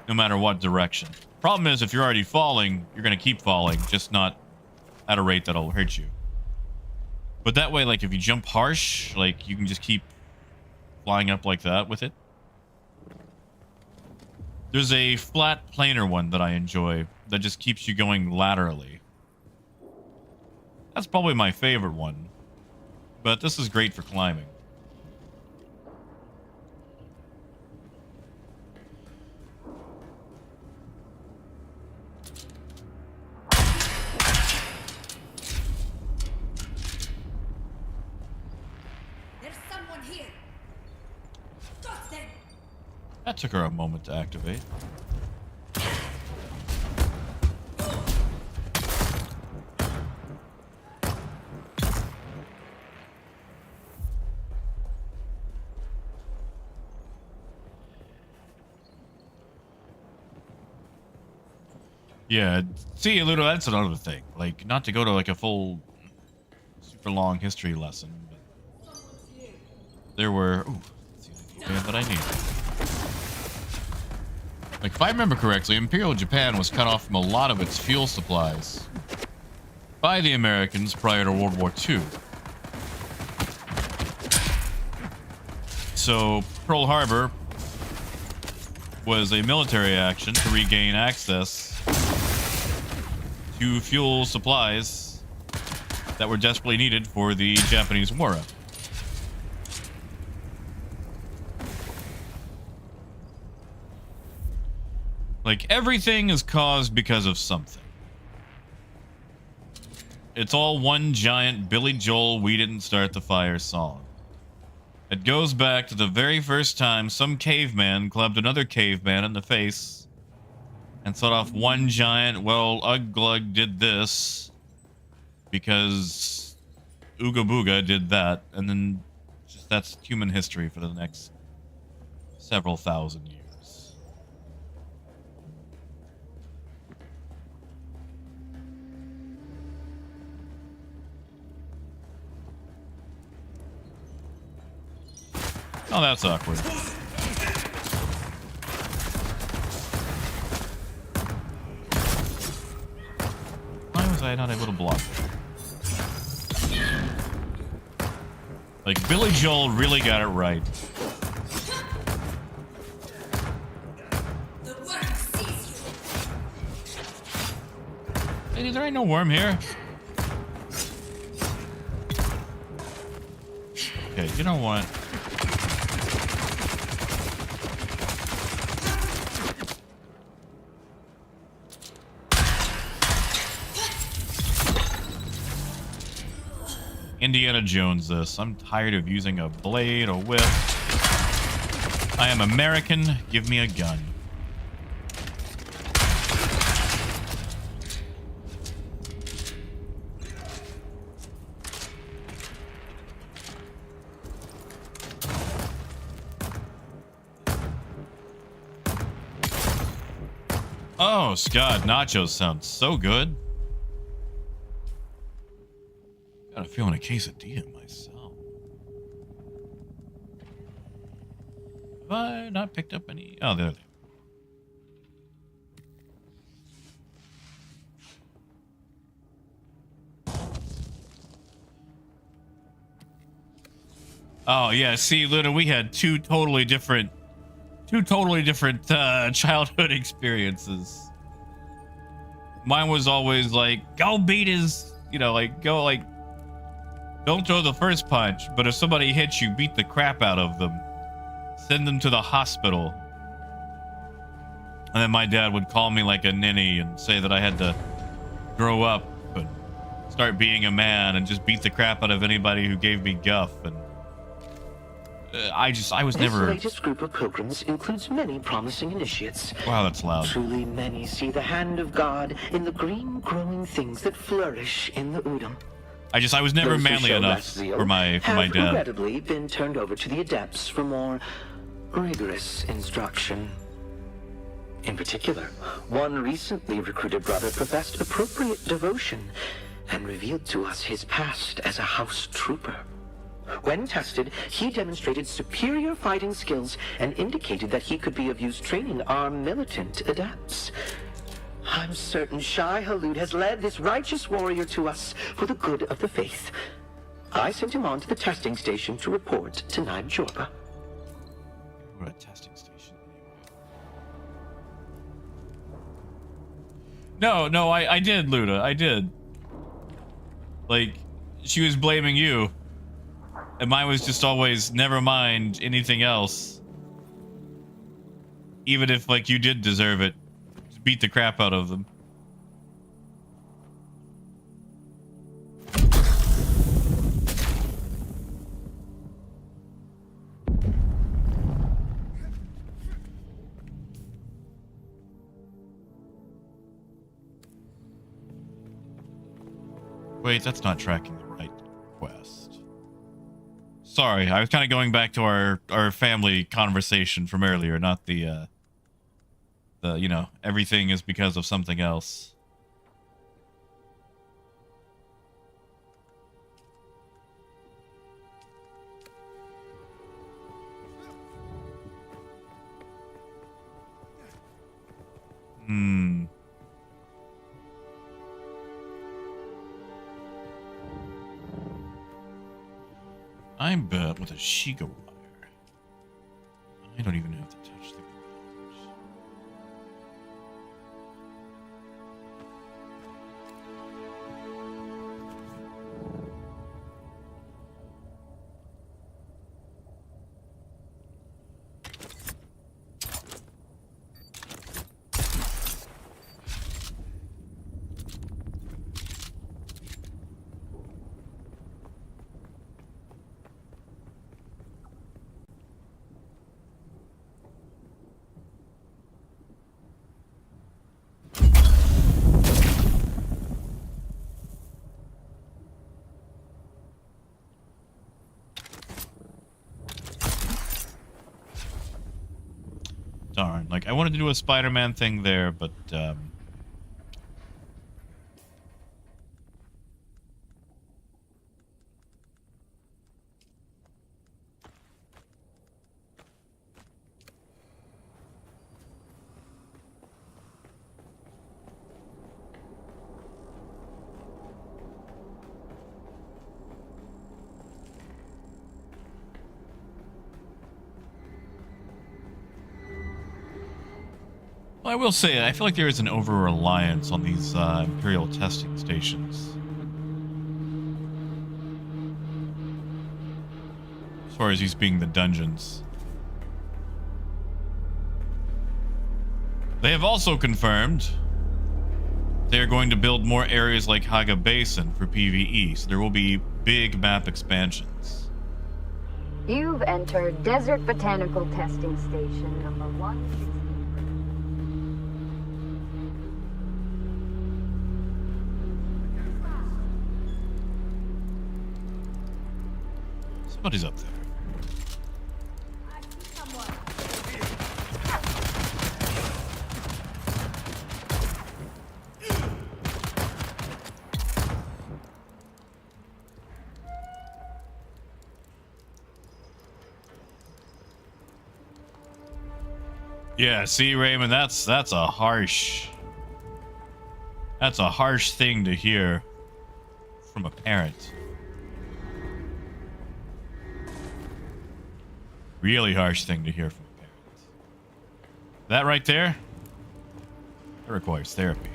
no matter what direction. Problem is, if you're already falling, you're going to keep falling, just not at a rate that'll hurt you. But that way, like, if you jump harsh, like, you can just keep flying up like that with it. There's a flat planar one that I enjoy that just keeps you going laterally. That's probably my favorite one. But this is great for climbing. There's someone here. Got them. That took her a moment to activate. Yeah, see, Ludo, that's another thing. Like, not to go to like a full, super long history lesson, but there were. Ooh, that's the only that I need. Like, if I remember correctly, Imperial Japan was cut off from a lot of its fuel supplies by the Americans prior to World War II. So, Pearl Harbor was a military action to regain access to fuel supplies that were desperately needed for the Japanese war effort. Like, everything is caused because of something. It's all one giant Billy Joel "We Didn't Start the Fire" song. It goes back to the very first time some caveman clubbed another caveman in the face and set off one giant, well, Ugg Glug did this because Ooga Booga did that, and then just that's human history for the next several thousand years. Oh, that's awkward. Why was I not able to block that? Like, Billy Joel really got it right. The worm sees you. Lady, there ain't no worm here. Okay, you know what? Indiana Jones this. I'm tired of using a blade, a whip. I am American. Give me a gun. Oh, Scott, nachos sound so good. Got a feeling a quesadilla myself. Have I not picked up any? Oh, there they are. Oh yeah, see, Luna, we had two totally different childhood experiences. Mine was always like, go beat his, like, go, like, don't throw the first punch, but if somebody hits you, beat the crap out of them. Send them to the hospital. And then my dad would call me like a ninny and say that I had to grow up and start being a man and just beat the crap out of anybody who gave me guff. And I was never... This latest group of pilgrims includes many promising initiates. Wow, that's loud. Truly many see the hand of God in the green growing things that flourish in the Udam. I was never Those who manly show enough less zeal for my have dad. regrettably been turned over to the adepts for more rigorous instruction. In particular, one recently recruited brother professed appropriate devotion and revealed to us his past as a house trooper. When tested, he demonstrated superior fighting skills and indicated that he could be of use training our militant adepts. I'm certain Shai Halud has led this righteous warrior to us for the good of the faith. I sent him on to the testing station to report to Naib Jorba. We're at a testing station. No, I did, Luda. I did. Like, she was blaming you. And mine was just always, never mind anything else. Even if, like, you did deserve it. Just beat the crap out of them. Wait, that's not tracking the right quest. Sorry, I was kind of going back to our family conversation from earlier, not the everything is because of something else. I'm bad with a Shiga wire. I don't even have to touch the ground. Darn, like I wanted to do a Spider-Man thing there, but I will say, I feel like there is an over-reliance on these Imperial testing stations. As far as these being the dungeons. They have also confirmed they are going to build more areas like Haga Basin for PvE, so there will be big map expansions. You've entered Desert Botanical Testing Station number 163. Somebody's up there. Yeah, see, Raymond, that's a harsh thing to hear from a parent. Really harsh thing to hear from a parent. That right there, that requires therapy.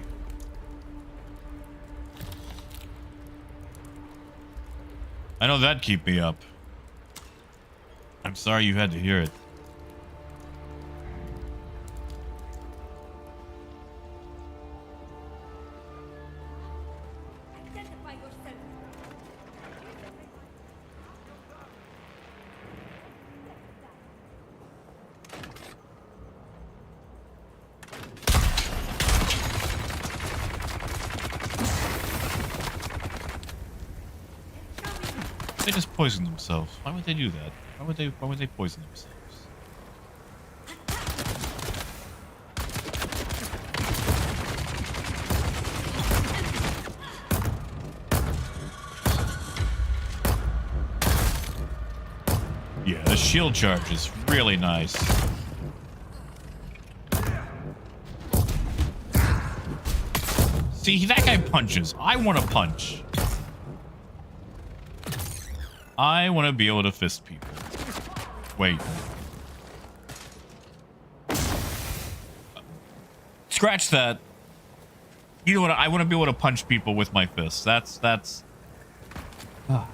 I know that'd keep me up. I'm sorry you had to hear it. Identify yourself. They just poison themselves. Why would they do that? Why would they poison themselves? Yeah, the shield charge is really nice. See, that guy punches. I want to punch. I want to be able to fist people. Wait. Scratch that. You know what? I want to be able to punch people with my fists. That's. Oh,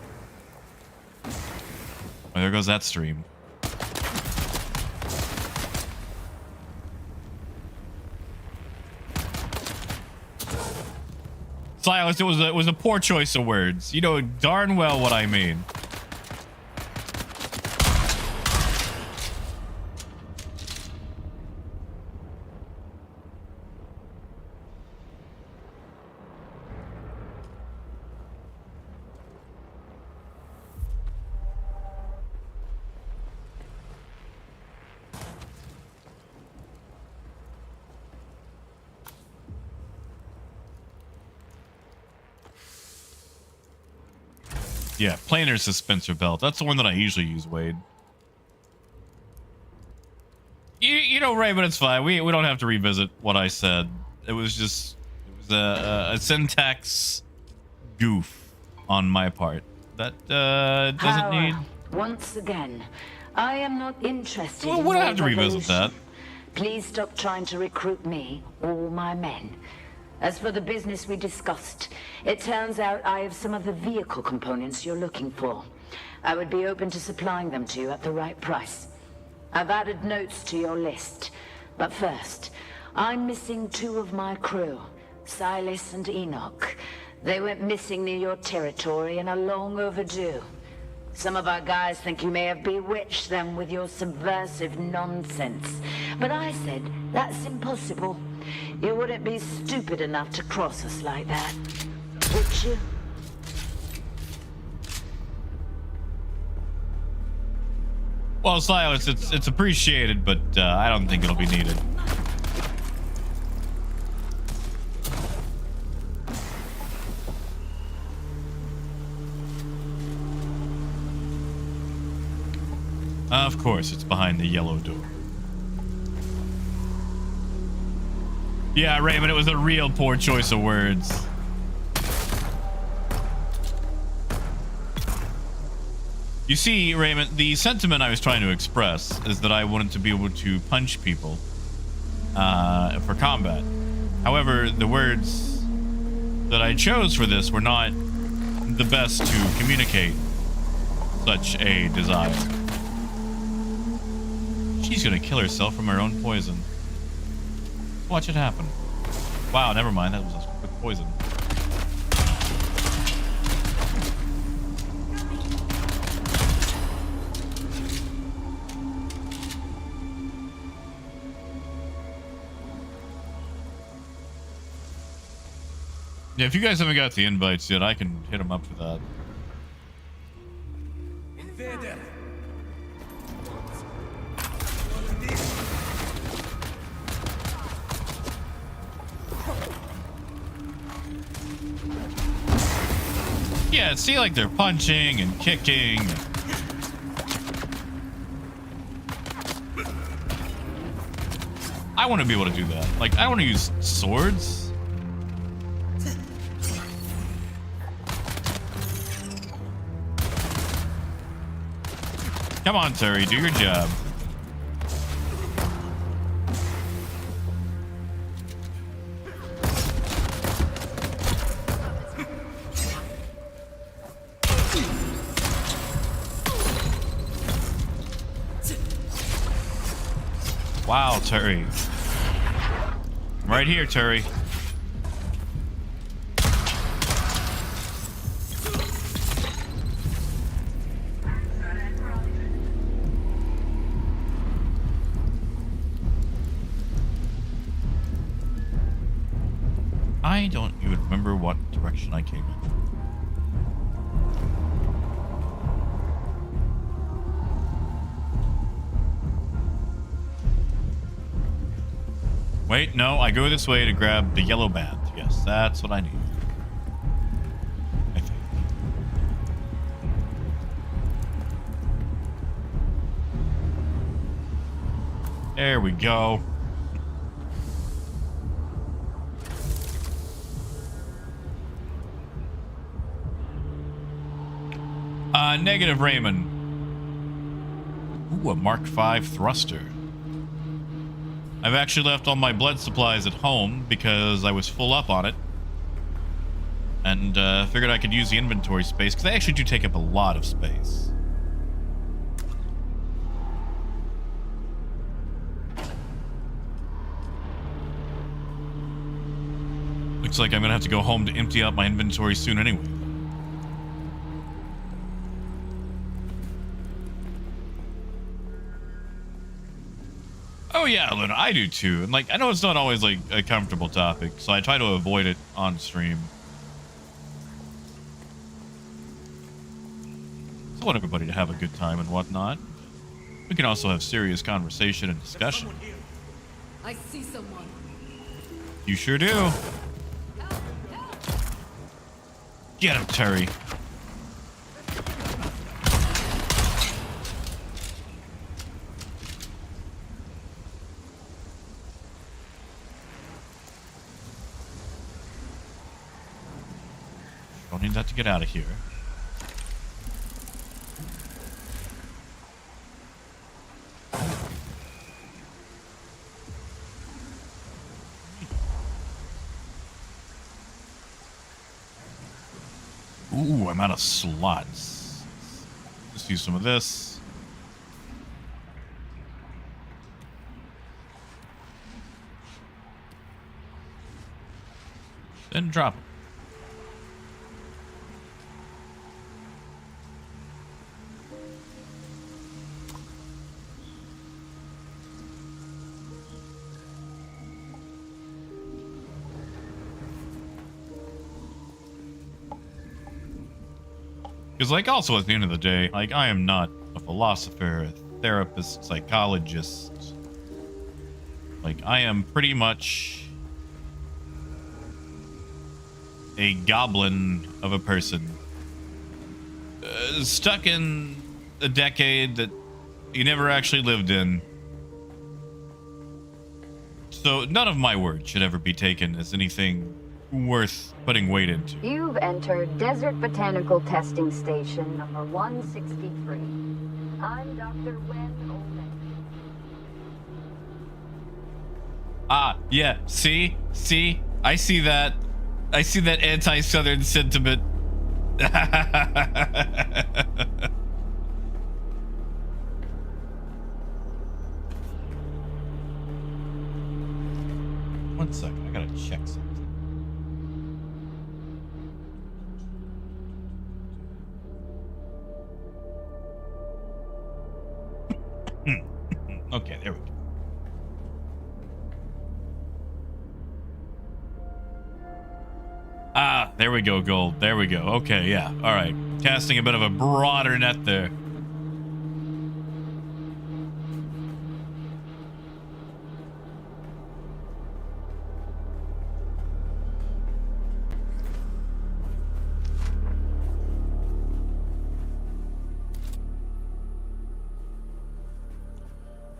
there goes that stream. Silas, it was a poor choice of words. You know darn well what I mean. Yeah, planar suspensor belt. That's the one that I usually use, Wade. You know, Ray, but it's fine. We don't have to revisit what I said. It was a syntax goof on my part. That doesn't need. Once again, I am not interested. Well, in we don't your have to revisit that. revolution. Please stop trying to recruit me or my men. As for the business we discussed, it turns out I have some of the vehicle components you're looking for. I would be open to supplying them to you at the right price. I've added notes to your list. But first, I'm missing 2 of my crew, Silas and Enoch. They went missing near your territory and are long overdue. Some of our guys think you may have bewitched them with your subversive nonsense. But I said, that's impossible. You wouldn't be stupid enough to cross us like that, would you? Well, Silas, it's appreciated, but I don't think it'll be needed. Of course, it's behind the yellow door. Yeah, Raymond, it was a real poor choice of words. You see, Raymond, the sentiment I was trying to express is that I wanted to be able to punch people for combat. However, the words that I chose for this were not the best to communicate such a desire. She's gonna kill herself from her own poison. Watch it happen. Wow, never mind. That was a quick poison. Yeah, if you guys haven't got the invites yet, I can hit them up for that. Invader. Yeah, see, like they're punching and kicking. I want to be able to do that. Like, I want to use swords. Come on, Terry, do your job. Wow, Terry. I'm right here, Terry. I don't even remember what direction I came in. Wait, no, I go this way to grab the yellow band. Yes, that's what I need. I think. There we go. Negative, Raymond. Ooh, a Mark V thruster. I've actually left all my blood supplies at home because I was full up on it. And figured I could use the inventory space because they actually do take up a lot of space. Looks like I'm gonna have to go home to empty out my inventory soon anyway. Oh yeah, Luna, I do too. And like, I know it's not always like a comfortable topic, so I try to avoid it on stream. I want everybody to have a good time and whatnot. We can also have serious conversation and discussion. I see someone. You sure do. Get him, Terry. Don't need that to get out of here. Ooh, I'm out of slots. Just use some of this. Then drop it. Because, like, also at the end of the day, like, I am not a philosopher, a therapist, psychologist. Like, I am pretty much a goblin of a person. Stuck in a decade that you never actually lived in. So, none of my words should ever be taken as anything worth putting weight into. You've entered Desert Botanical Testing Station number 163. I'm Dr. Wen Omen. Yeah. See? I see that. I see that anti-Southern sentiment. One second, I gotta check something. Okay, there we go. There we go, Gold. There we go. Okay, yeah. All right. Casting a bit of a broader net there.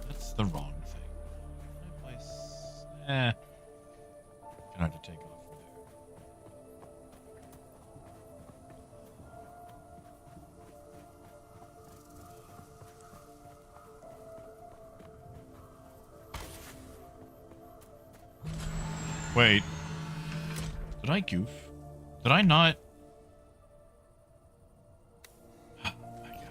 That's the wrong thing. My place. Gonna have to take off from there. Wait. Did I goof? Did I not? Oh my God.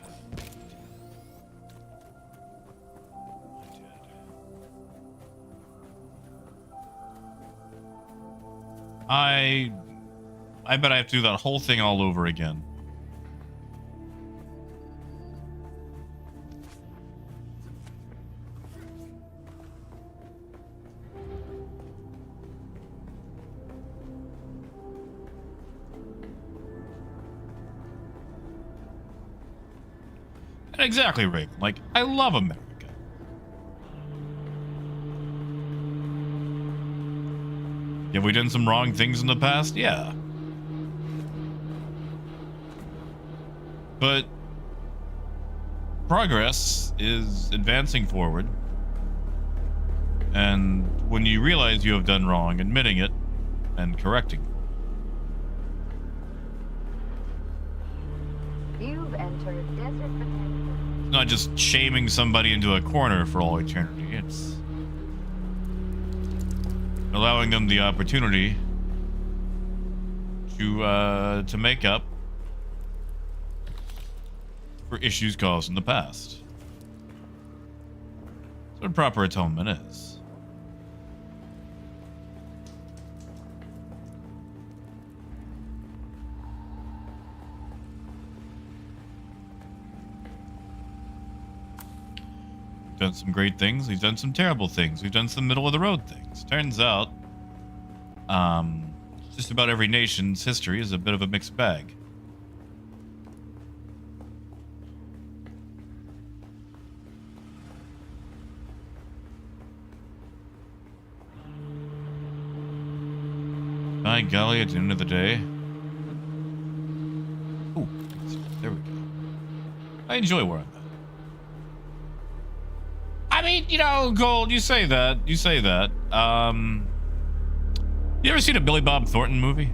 I did. I bet I have to do that whole thing all over again. Exactly, Rick. Like, I love America. Have we done some wrong things in the past? Yeah. But progress is advancing forward. And when you realize you have done wrong, admitting it and correcting. You've entered desert protection. It's not just shaming somebody into a corner for all eternity. It's allowing them the opportunity to make up for issues caused in the past. That's what proper atonement is. Done some great things. We've done some terrible things. We've done some middle of the road things. Turns out, just about every nation's history is a bit of a mixed bag. By golly, at the end of the day. Ooh, there we go. I enjoy where I'm at. I mean, you know, Gold, you say that. You ever seen a Billy Bob Thornton movie?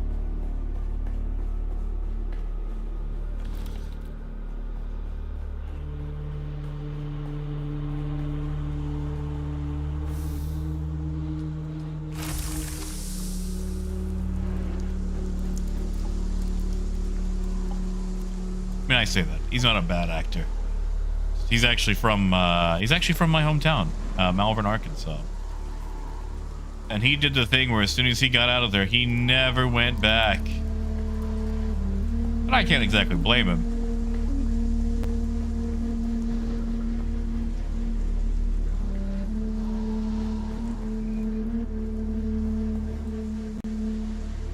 I mean, I say that. He's not a bad actor. He's actually from my hometown, Malvern, Arkansas. And he did the thing where as soon as he got out of there, he never went back. But I can't exactly blame him.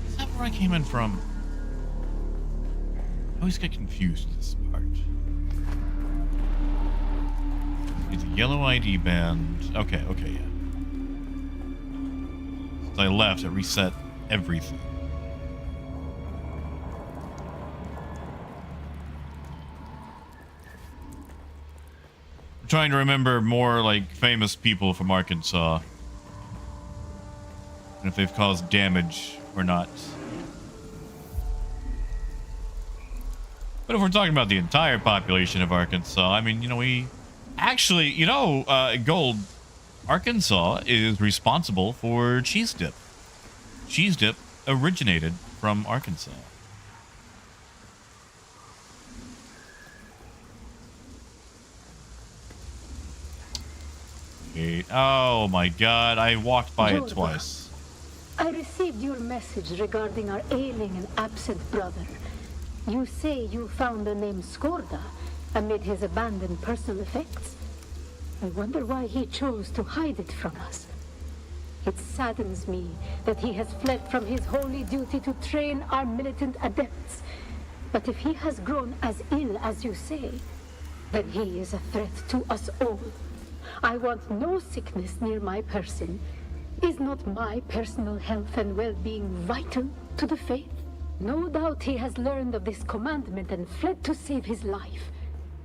Is that where I came in from? I always get confused with this part. It's a yellow ID band. Okay, yeah. Since I left, it reset everything. I'm trying to remember more, like, famous people from Arkansas. And if they've caused damage or not. But if we're talking about the entire population of Arkansas, I mean, you know, we... Actually, you know, Gold, Arkansas is responsible for cheese dip. Cheese dip originated from Arkansas. Oh my god, I walked by it twice. I received your message regarding our ailing and absent brother. You say you found the name Skorda amid his abandoned personal effects. I wonder why he chose to hide it from us. It saddens me that he has fled from his holy duty to train our militant adepts. But if he has grown as ill as you say, then he is a threat to us all. I want no sickness near my person. Is not my personal health and well-being vital to the faith? No doubt he has learned of this commandment and fled to save his life.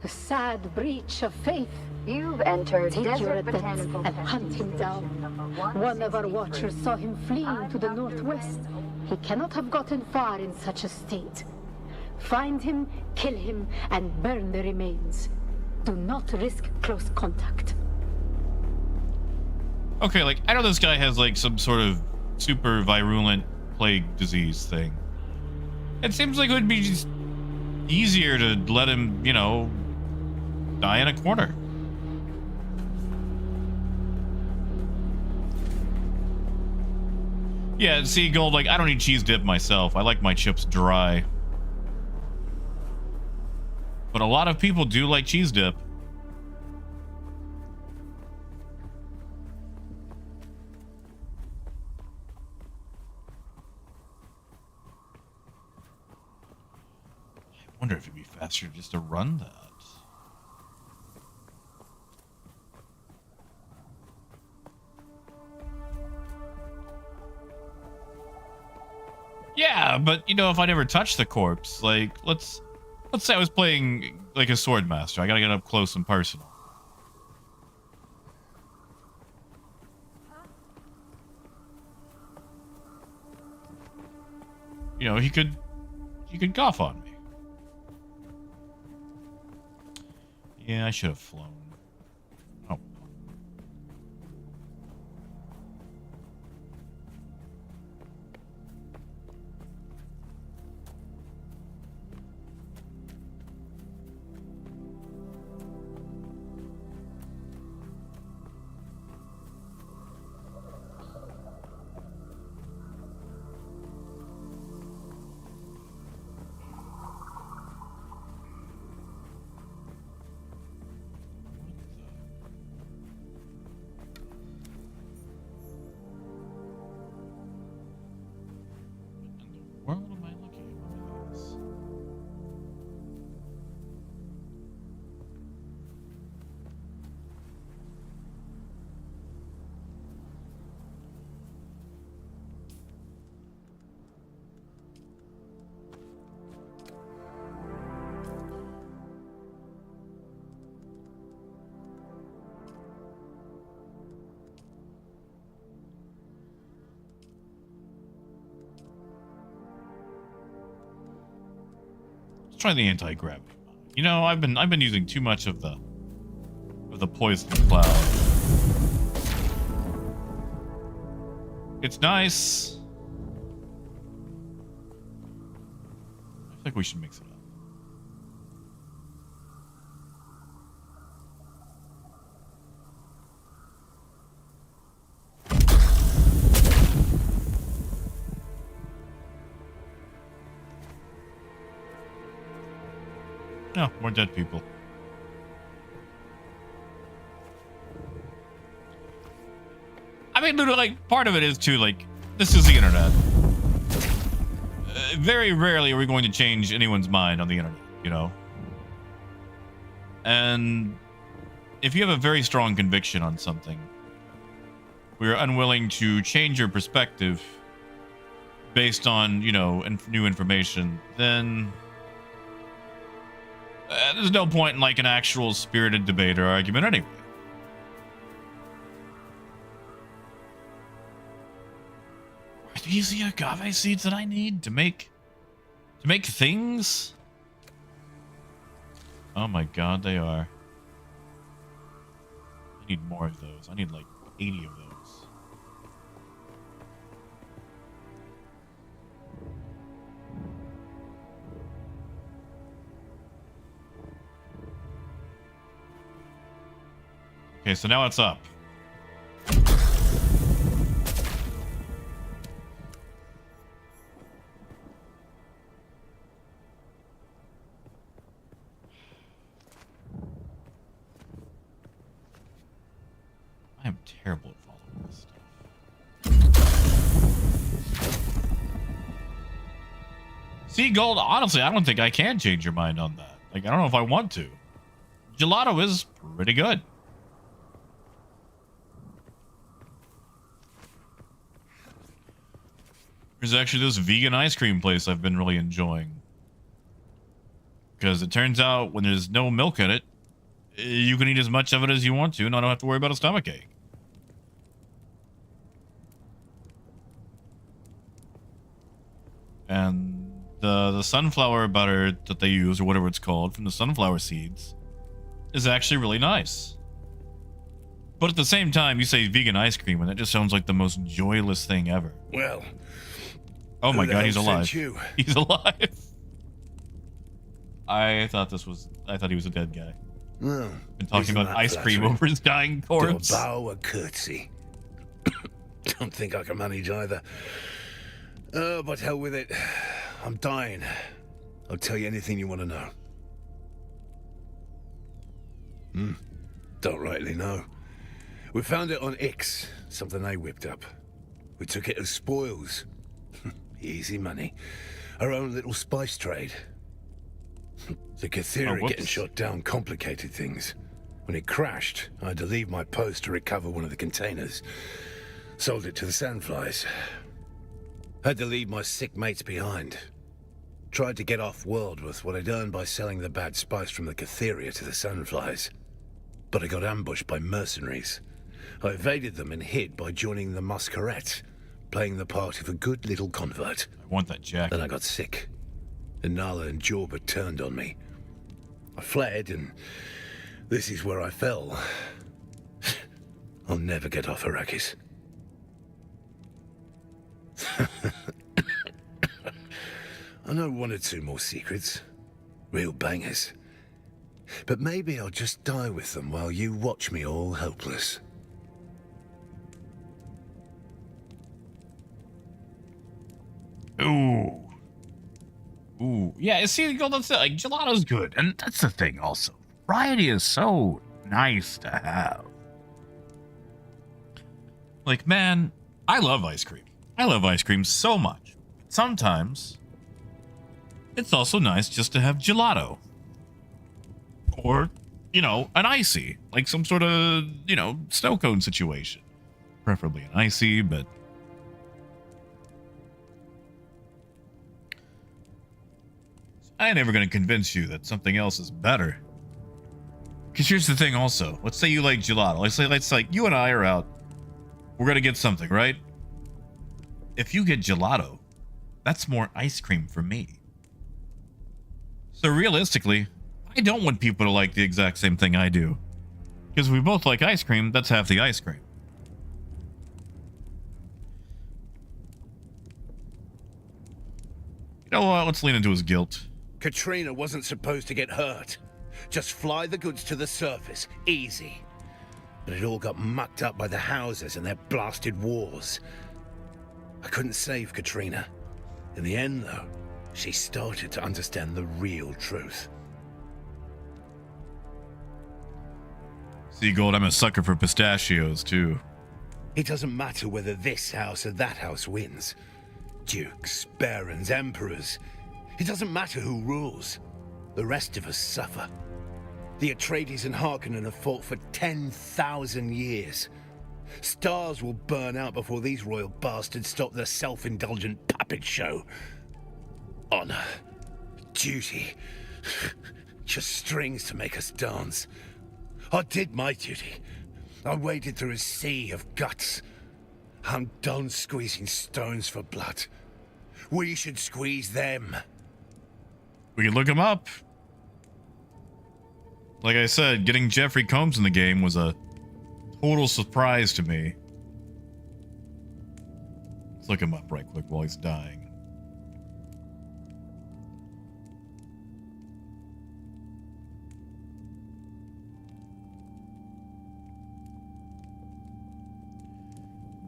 A sad breach of faith. You've entered Take your Desert adepts Botanical and hunt him down. One of our watchers saw him fleeing to the northwest. He cannot have gotten far in such a state. Find him, kill him, and burn the remains. Do not risk close contact. Okay, like, I know this guy has, like, some sort of super virulent plague disease thing. It seems like it would be just easier to let him, you know, die in a corner. Yeah, see, Gold, like, I don't eat cheese dip myself. I like my chips dry. But a lot of people do like cheese dip. I wonder if it'd be faster just to run that. Yeah, but you know, if I never touch the corpse, like let's say I was playing like a sword master, I gotta get up close and personal. You know, he could cough on me. Yeah, I should have flown. Oh. What am I looking at? What are these? Let's try the anti-gravity. You know, I've been using too much of the poison cloud. It's nice. I think we should mix it up. No, more dead people. I mean, literally, like, part of it is too, like, this is the internet. Very rarely are we going to change anyone's mind on the internet, you know? And if you have a very strong conviction on something, we are unwilling to change your perspective based on, you know, new information, then there's no point in, like, an actual spirited debate or argument anyway. Are these the agave seeds that I need to make things? Oh my god, they are. I need more of those. I need, like, 80 of those. Okay, so now it's up. I am terrible at following this stuff. See, Gold, honestly, I don't think I can change your mind on that. Like, I don't know if I want to. Gelato is pretty good. There's actually this vegan ice cream place I've been really enjoying. Because it turns out when there's no milk in it, you can eat as much of it as you want to and I don't have to worry about a stomachache. And the sunflower butter that they use, or whatever it's called, from the sunflower seeds, is actually really nice. But at the same time, you say vegan ice cream, and that just sounds like the most joyless thing ever. Well, oh my god, he's alive. You? He's alive. I thought he was a dead guy. Well, been talking about ice cream over his dying corpse. Do a bow, a curtsy. Don't think I can manage either. Oh, but hell with it. I'm dying. I'll tell you anything you want to know. Don't rightly know. We found it on Ix, something they whipped up. We took it as spoils. Easy money. Our own little spice trade. The Cathera getting shot down complicated things. When it crashed, I had to leave my post to recover one of the containers. Sold it to the Sandflies. Had to leave my sick mates behind. Tried to get off-world with what I'd earned by selling the bad spice from the Cathera to the Sandflies. But I got ambushed by mercenaries. I evaded them and hid by joining the Masquerade, playing the part of a good little convert. I want that jacket. Then I got sick. And Nala and Jorba turned on me. I fled, and this is where I fell. I'll never get off Arrakis. I know one or two more secrets. Real bangers. But maybe I'll just die with them while you watch me all helpless. Ooh. Ooh. Yeah, see, that's it. Like, gelato's good. And that's the thing also. Variety is so nice to have. Like, man, I love ice cream. I love ice cream so much. Sometimes, it's also nice just to have gelato. Or, you know, an icy. Like some sort of, you know, snow cone situation. Preferably an icy, but... I ain't never going to convince you that something else is better. Because here's the thing also. Let's say you like gelato. Let's like, you and I are out. We're going to get something, right? If you get gelato, that's more ice cream for me. So realistically, I don't want people to like the exact same thing I do. Because if we both like ice cream, that's half the ice cream. You know what? Let's lean into his guilt. Katrina wasn't supposed to get hurt. Just fly the goods to the surface. Easy. But it all got mucked up by the houses and their blasted wars. I couldn't save Katrina. In the end, though, she started to understand the real truth. See, Gold, I'm a sucker for pistachios, too. It doesn't matter whether this house or that house wins. Dukes, barons, emperors. It doesn't matter who rules. The rest of us suffer. The Atreides and Harkonnen have fought for 10,000 years. Stars will burn out before these royal bastards stop their self-indulgent puppet show. Honor, duty, just strings to make us dance. I did my duty. I waded through a sea of guts. I'm done squeezing stones for blood. We should squeeze them. We can look him up. Like I said, getting Jeffrey Combs in the game was a total surprise to me. Let's look him up right quick while he's dying.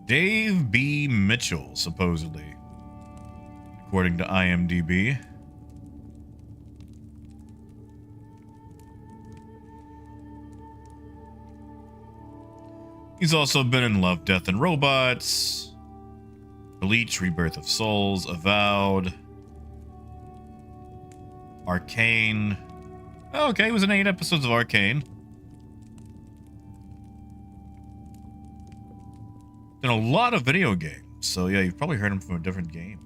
Dave B. Mitchell, supposedly, according to IMDb. He's also been in Love, Death, and Robots, Bleach, Rebirth of Souls, Avowed, Arcane. Oh, okay, he was in 8 episodes of Arcane. In a lot of video games, so yeah, you've probably heard him from a different game.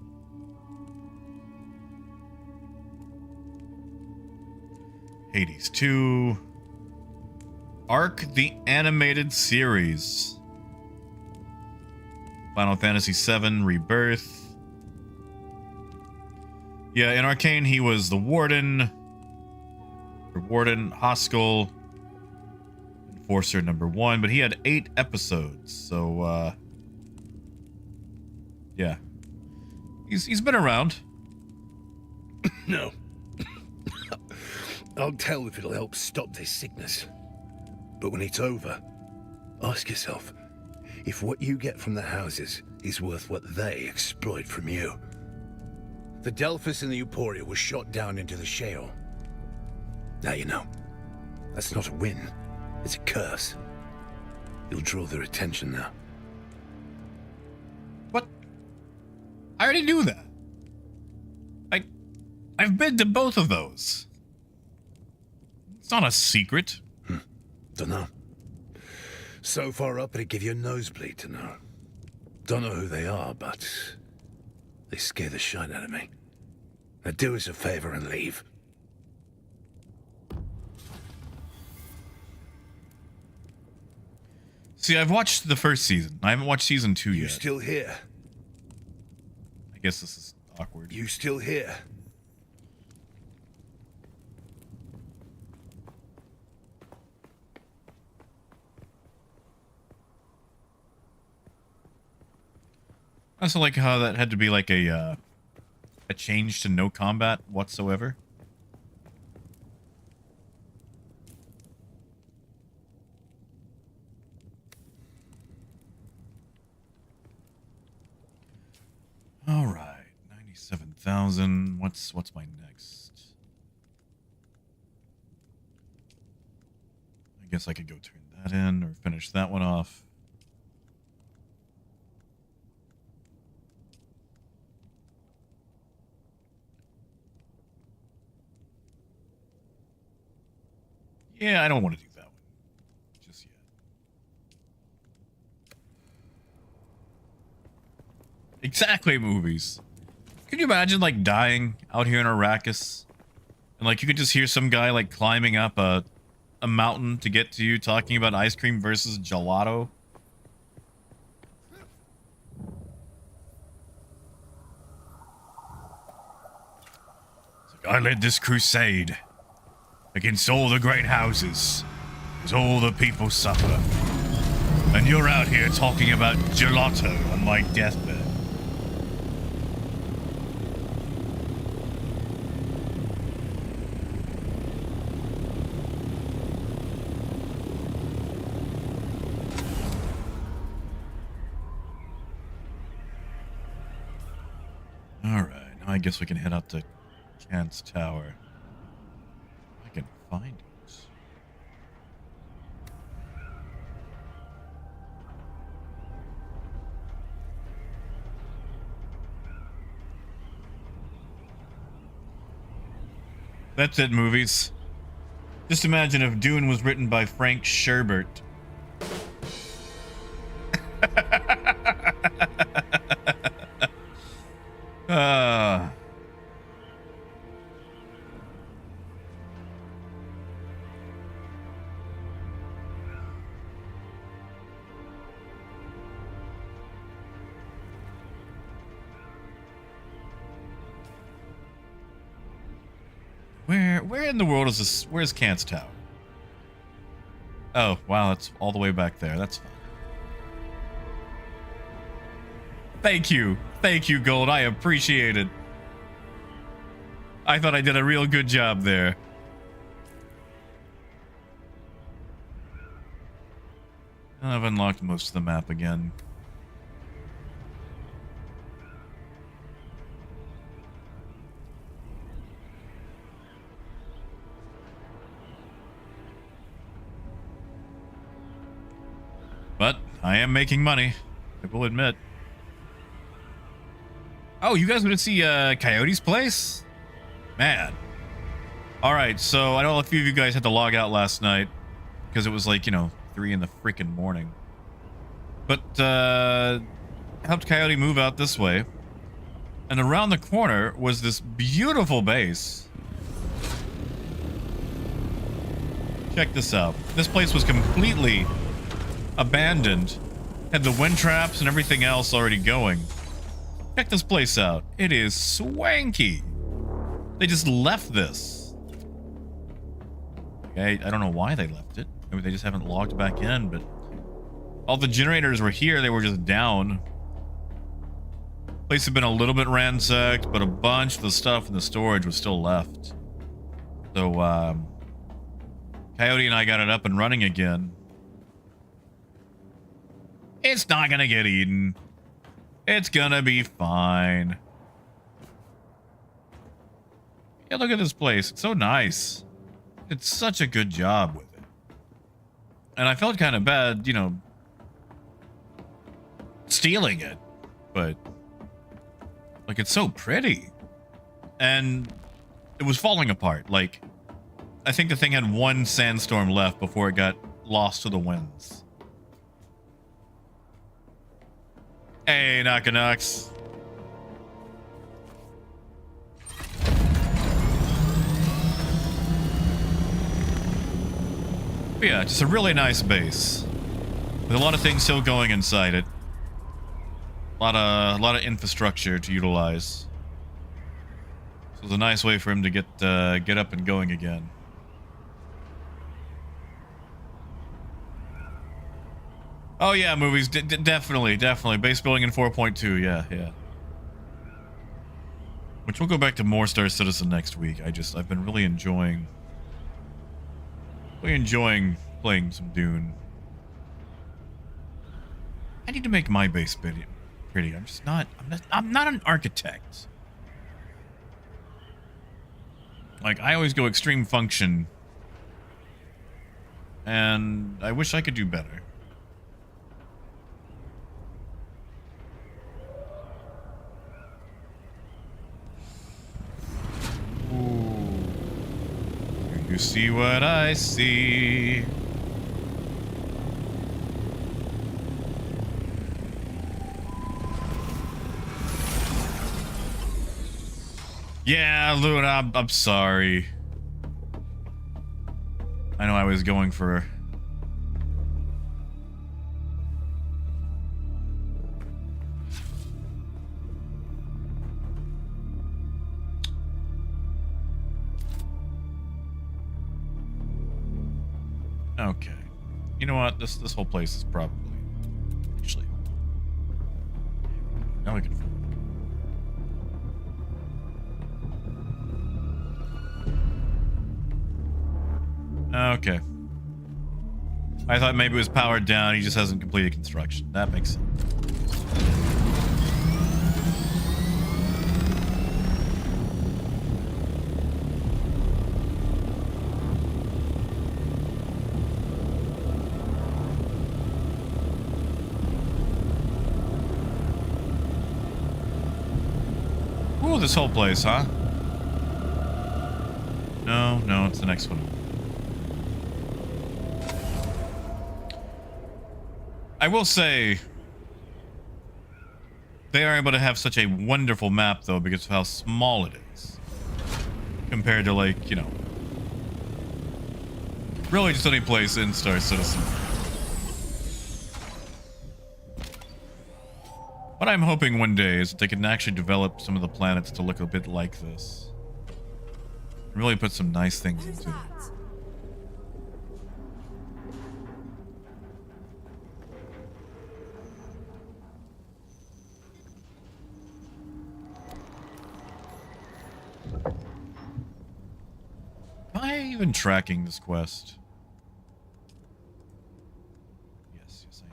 Hades 2. Arc the Animated Series. Final Fantasy VII Rebirth. Yeah, in Arcane he was the Warden. Hoskell. Enforcer number 1, but he had 8 episodes, so yeah. He's been around. No. I'll tell if it'll help stop this sickness. But when it's over, ask yourself if what you get from the houses is worth what they exploit from you. The Delphus and the Euporia were shot down into the shale. Now you know. That's not a win. It's a curse. You'll draw their attention now. What? I already knew that. I've been to both of those. It's not a secret. Dunno. So far up it'd give you a nosebleed to know. Don't know who they are, but they scare the shit out of me. Now do us a favor and leave. See, I've watched the first season. I haven't watched season 2 yet. You still here? I guess this is awkward. You still here? I also like how that had to be like a change to no combat whatsoever. All right, 97,000. What's my next? I guess I could go turn that in or finish that one off. Yeah, I don't want to do that one just yet. Exactly, movies. Can you imagine, like, dying out here in Arrakis? And, like, you could just hear some guy, like, climbing up a mountain to get to you, talking about ice cream versus gelato? It's like, I led this crusade against all the great houses, as all the people suffer. And you're out here talking about gelato on my deathbed. Alright, now I guess we can head up to Kant's Tower. I can find it. That's it, movies. Just imagine if Dune was written by Frank Sherbert. Where in the world is this? Where's Kant's Tower? Oh, wow, that's all the way back there. That's fine. Thank you. Thank you, Gold. I appreciate it. I thought I did a real good job there. I've unlocked most of the map again. But I am making money, I will admit. Oh, you guys want to see Coyote's place? Man. Alright, so I know a few of you guys had to log out last night because it was like, you know, 3 in the freaking morning. But helped Coyote move out this way. And around the corner was this beautiful base. Check this out. This place was completely abandoned. Had the wind traps and everything else already going. Check this place out. It is swanky. They just left this. Okay, I don't know why they left it. Maybe they just haven't logged back in, but all the generators were here. They were just down. Place had been a little bit ransacked, but a bunch of the stuff in the storage was still left. So, Coyote and I got it up and running again. It's not gonna get eaten. It's gonna be fine. Yeah, look at this place. It's so nice. It's such a good job with it. And I felt kind of bad, you know, stealing it. But, like, it's so pretty. And it was falling apart. Like, I think the thing had one sandstorm left before it got lost to the winds. Hey, Knockanocks. But yeah, just a really nice base. With a lot of things still going inside it. A lot of infrastructure to utilize. So it's a nice way for him to get up and going again. Oh yeah, movies, definitely. Base building in 4.2, yeah. Which we'll go back to more Star Citizen next week. I've been really enjoying playing some Dune. I need to make my base pretty. I'm not an architect. Like, I always go extreme function. And I wish I could do better. You see what I see. Yeah, Luna, I'm sorry. I know I was going for... Okay. You know what? This whole place is probably... Actually... Now we can... Okay. I thought maybe it was powered down. He just hasn't completed construction. That makes sense. Ooh, this whole place, huh? No, it's the next one. I will say, they are able to have such a wonderful map, though, because of how small it is. Compared to, like, you know, really just any place in Star Citizen. What I'm hoping one day is that they can actually develop some of the planets to look a bit like this. Really put some nice things into it. even tracking this quest? Yes, I am.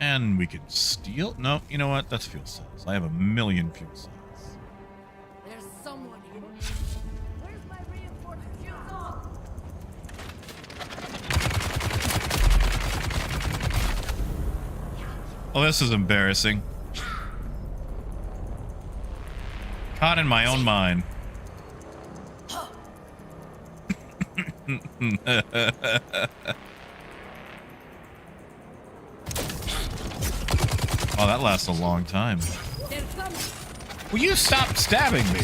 And we can steal? No, you know what? That's fuel cells. I have a million fuel cells. There's someone here. Where's my reinforced fuel cell? Oh, this is embarrassing. Caught in my own mind. Oh, that lasts a long time. Will you stop stabbing me?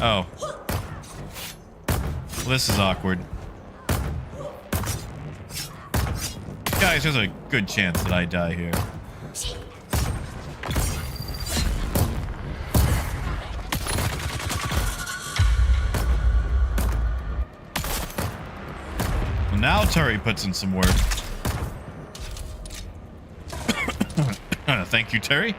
Oh. Well, this is awkward. Guys, there's a good chance that I die here. Well, now Terry puts in some work. Thank you, Terry.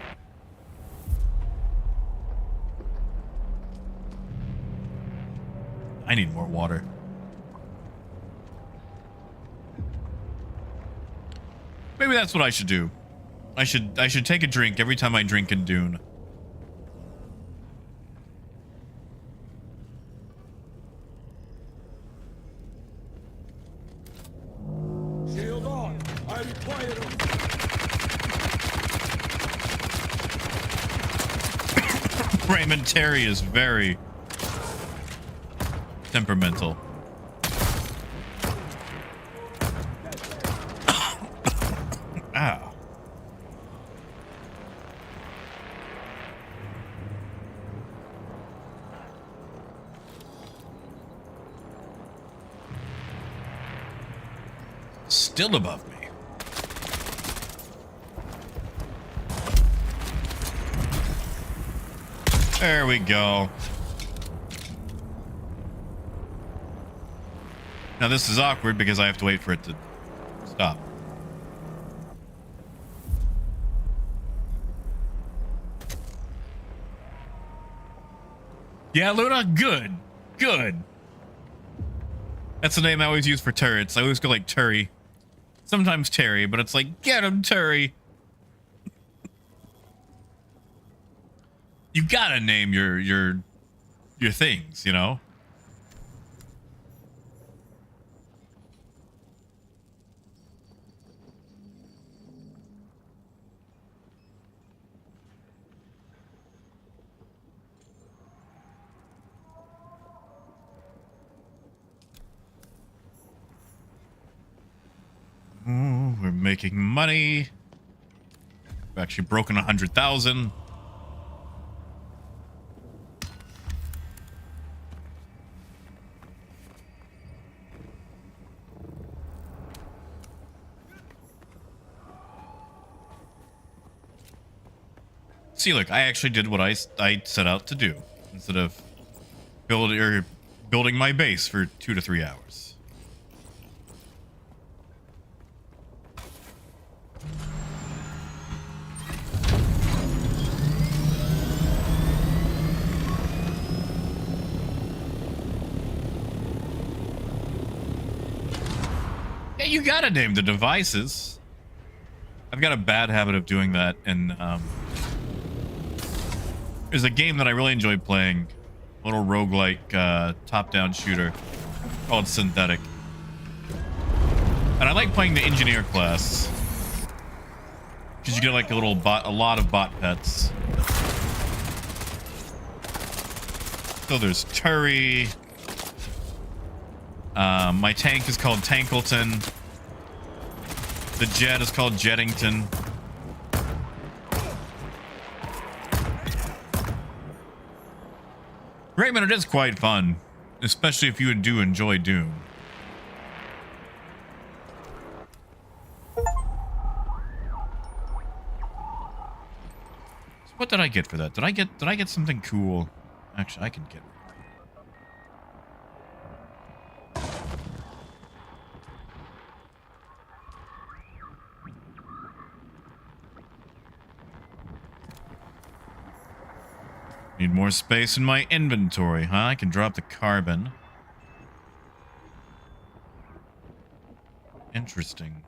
I need more water. Maybe that's what I should do. I should take a drink every time I drink in Dune. Shield on. I require Raymond Terry is very temperamental. Ow. Still above me. There we go. Now this is awkward because I have to wait for it to stop. Yeah, Luna, good. Good. That's the name I always use for turrets. I always go like Turry. Sometimes Terry, but it's like, get him, Terry. You gotta name your things, you know? Ooh, we're making money. We've actually broken 100,000. See, look, I actually did what I set out to do instead of building my base for 2 to 3 hours. Yeah, you gotta name the devices. I've got a bad habit of doing that, and there's a game that I really enjoy playing, a little roguelike top-down shooter called Synthetic. And I like playing the engineer class because you get like a lot of bot pets. So there's Turry. My tank is called Tankleton. The jet is called Jettington. Raymond, it is quite fun, especially if you do enjoy Dune. What did I get for that? Did I get something cool? Actually, I can get. Need more space in my inventory, huh? I can drop the carbon. Interesting.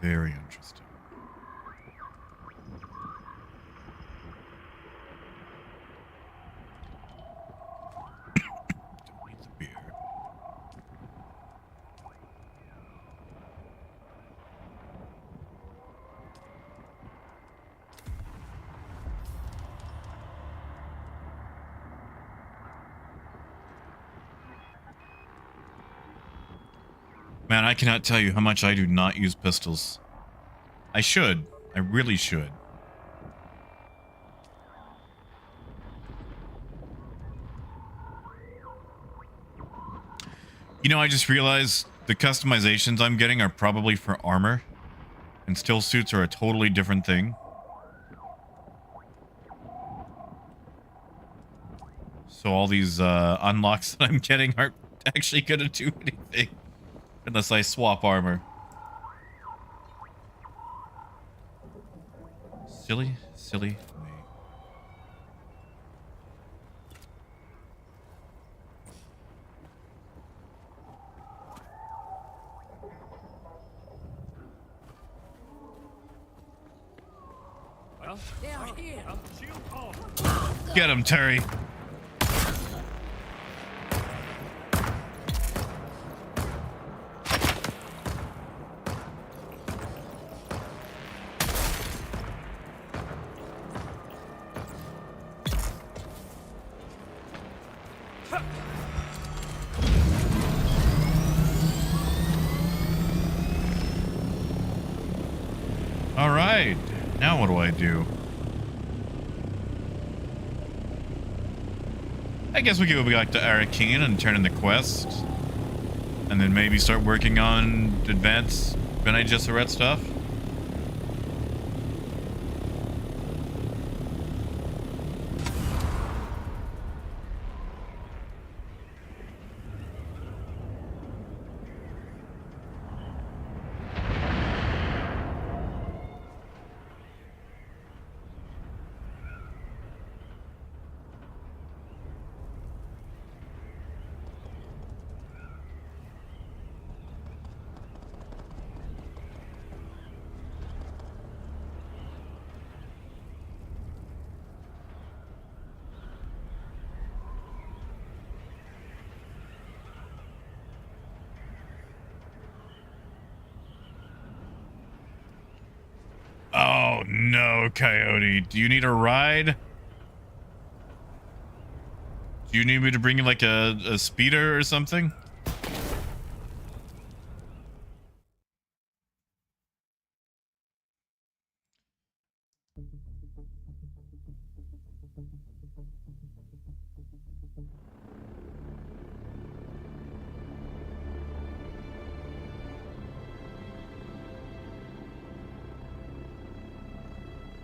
Very interesting. Don't need the beer. Man, I cannot tell you how much I do not use pistols. I should. I really should. You know, I just realized the customizations I'm getting are probably for armor. And still suits are a totally different thing. So all these unlocks that I'm getting aren't actually gonna do anything. Unless I swap armor. Silly, silly me. Well, They're here. shield off. Get him, Terry. All right. Now what do I do? I guess we go back to Arakeen and turn in the quest. And then maybe start working on advanced Bene Gesserit stuff. Oh no, Coyote. Do you need a ride? Do you need me to bring you like a speeder or something?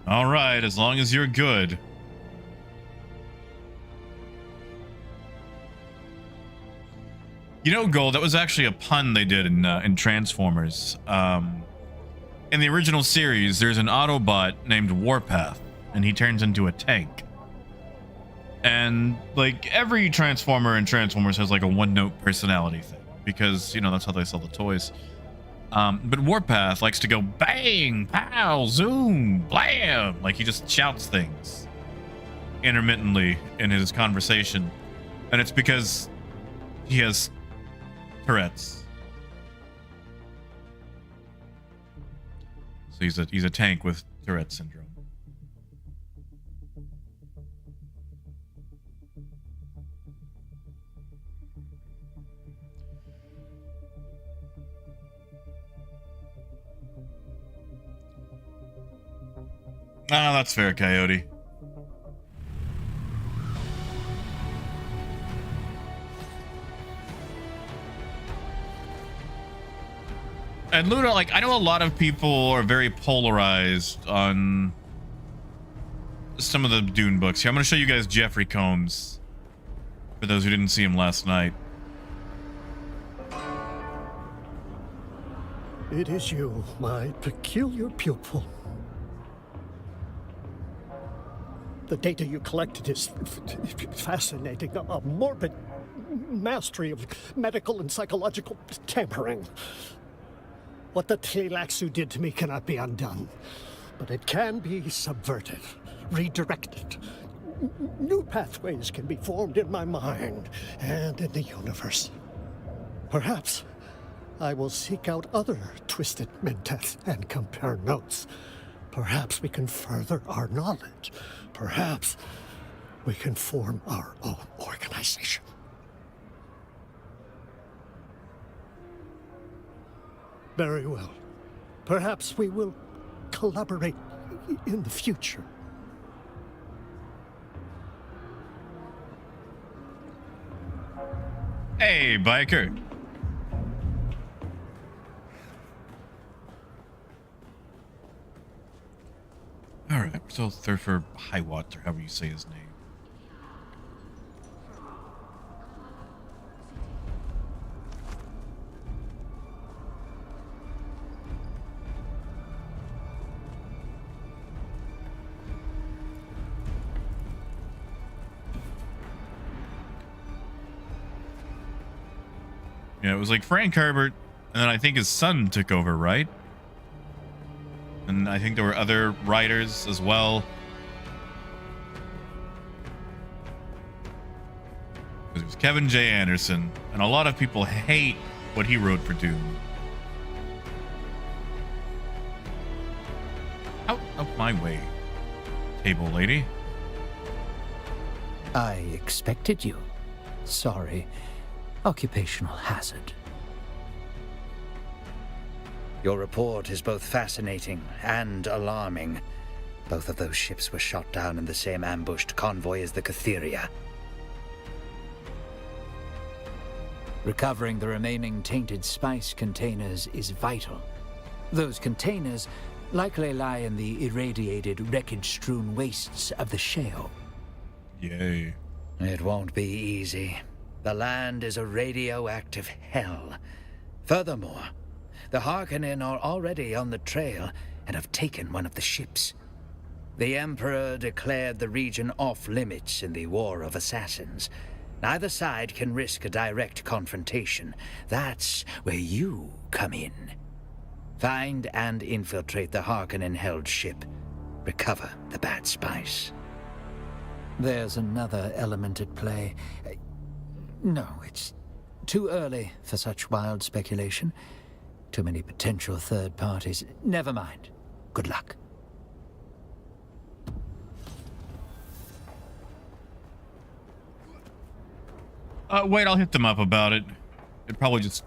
All right, as long as you're good. You know, Gold, that was actually a pun they did in Transformers. In the original series, there's an Autobot named Warpath, and he turns into a tank. And, like, every Transformer in Transformers has, like, a one-note personality thing. Because, you know, that's how they sell the toys. But Warpath likes to go bang, pow, zoom, blam. Like, he just shouts things intermittently in his conversation. And it's because he has Tourette's. So he's a tank with Tourette's syndrome. Ah, that's fair, Coyote. And Luna, like, I know a lot of people are very polarized on some of the Dune books. Here, I'm going to show you guys Jeffrey Combs, for those who didn't see him last night. It is you, my peculiar pupil. The data you collected is fascinating. A morbid mastery of medical and psychological tampering. What the Tleilaxu did to me cannot be undone, but it can be subverted, redirected. New pathways can be formed in my mind and in the universe. Perhaps I will seek out other twisted mentets and compare notes. Perhaps we can further our knowledge. Perhaps we can form our own organization. Very well. Perhaps we will collaborate in the future. Hey, biker. Alright, we're still third for Highwatt, or however you say his name. Yeah, it was like Frank Herbert, and then I think his son took over, right? And I think there were other writers as well. It was Kevin J. Anderson, and a lot of people hate what he wrote for Dune. Out of my way, table lady. I expected you. Sorry. Occupational hazard. Your report is both fascinating and alarming. Both of those ships were shot down in the same ambushed convoy as the Catheria. Recovering the remaining tainted spice containers is vital. Those containers likely lie in the irradiated, wreckage-strewn wastes of the Sheo. Yay. It won't be easy. The land is a radioactive hell. Furthermore, the Harkonnen are already on the trail and have taken one of the ships. The Emperor declared the region off-limits in the War of Assassins. Neither side can risk a direct confrontation. That's where you come in. Find and infiltrate the Harkonnen-held ship. Recover the bad spice. There's another element at play. No, it's too early for such wild speculation. Too many potential third parties. Never mind. Good luck. Wait, I'll hit them up about it. It probably just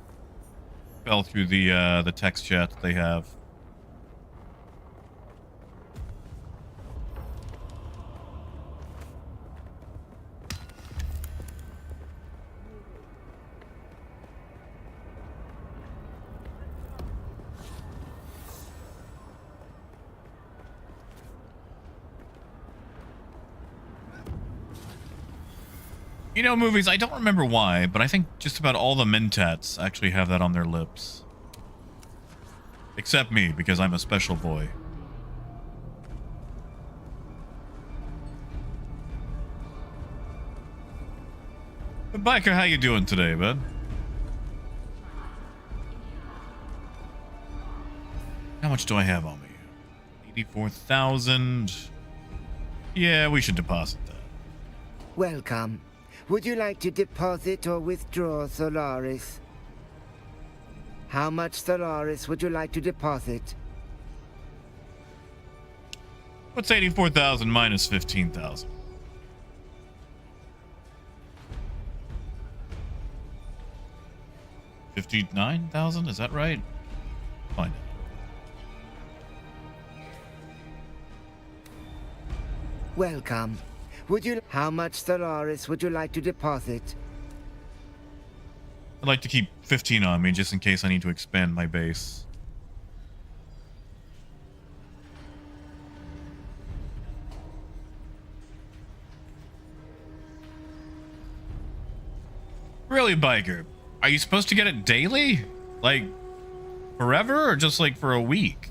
fell through the text chat that they have. You know, movies, I don't remember why, but I think just about all the Mentats actually have that on their lips. Except me, because I'm a special boy. But Biker, how you doing today, bud? How much do I have on me? 84,000. Yeah, we should deposit that. Welcome. Would you like to deposit or withdraw Solaris? How much Solaris would you like to deposit? What's 84,000 minus 15,000? $59,000? Is that right? Find it. Welcome. How much Solaris would you like to deposit? I'd like to keep 15 on me just in case I need to expand my base. really, Biker? Are you supposed to get it daily? Like, forever, or just like for a week?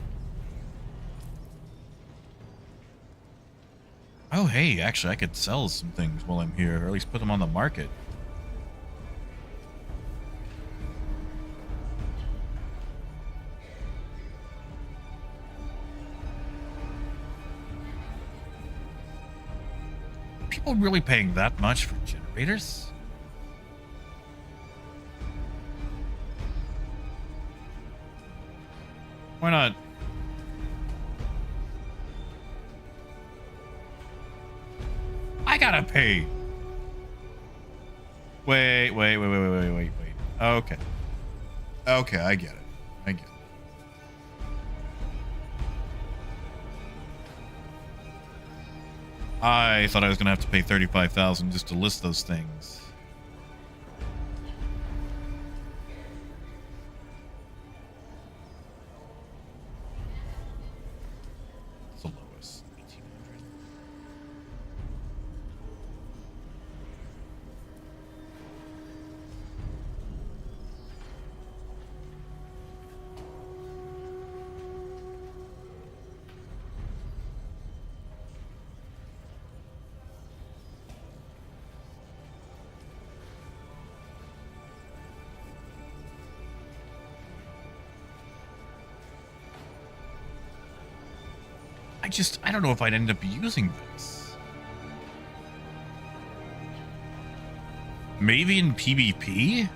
Oh, hey, actually, I could sell some things while I'm here, or at least put them on the market. People really paying that much for generators? Why not? I gotta pay. Wait. Okay. Okay, I get it. I get it. I thought I was gonna have to pay $35,000 just to list those things. It's the lowest, 1,800. I don't know if I'd end up using this. Maybe in PvP?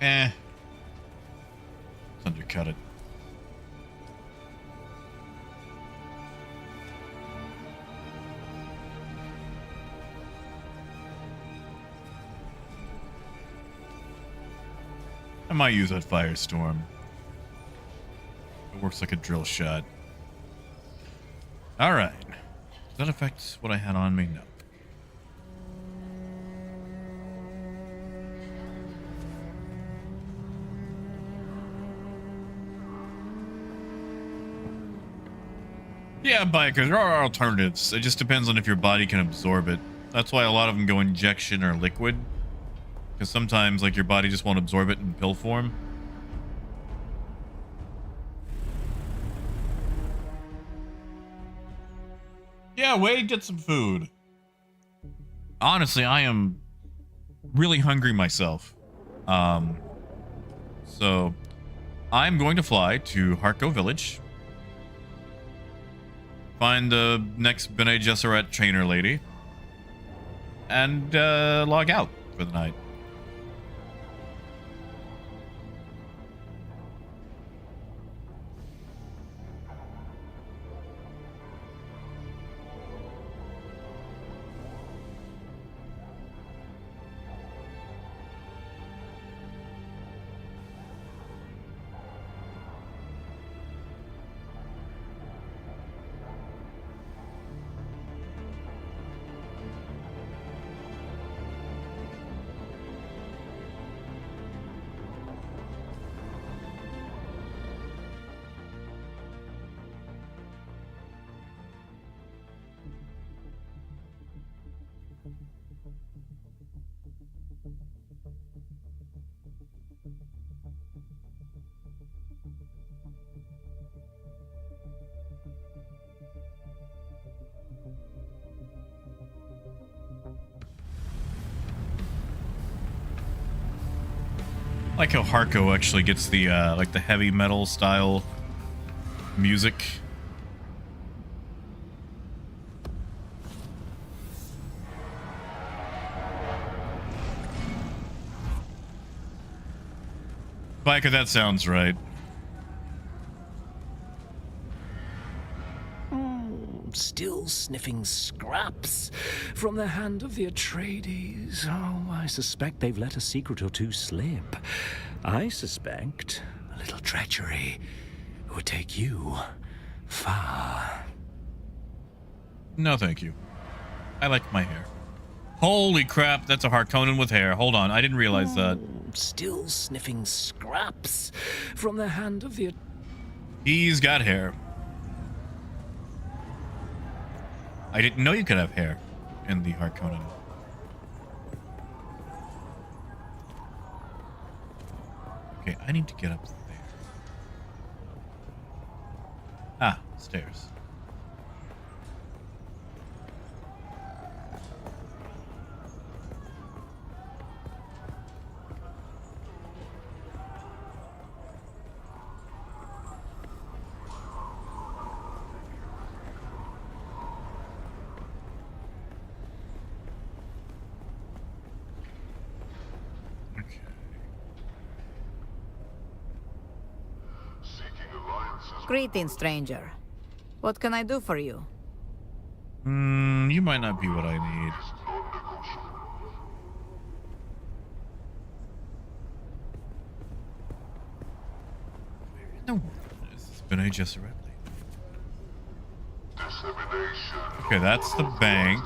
Let's undercut it. I might use that Firestorm. It works like a drill shot. Alright. Does that affect what I had on me? No. Yeah, Biker, there are alternatives. It just depends on if your body can absorb it. That's why a lot of them go injection or liquid. Because sometimes, like, your body just won't absorb it in pill form. Yeah, Wade, get some food. Honestly, I am really hungry myself. So I'm going to fly to Harko Village. Find the next Bene Gesserit trainer lady. And log out for the night. I like how Harko actually gets the like the heavy metal style music. Biker, that sounds right. Still sniffing scraps from the hand of the Atreides. Oh, I suspect they've let a secret or two slip. I suspect a little treachery would take you far. No, thank you. I like my hair. Holy crap, that's a Harkonnen with hair. Hold on, I didn't realize that. Still sniffing scraps from the hand of the... He's got hair. I didn't know you could have hair in the Harkonnen. Okay, I need to get up there. Ah, stairs. Greetings, stranger. What can I do for you? You might not be what I need. Where in the world is this Bene Gesserit? Okay, that's the bank.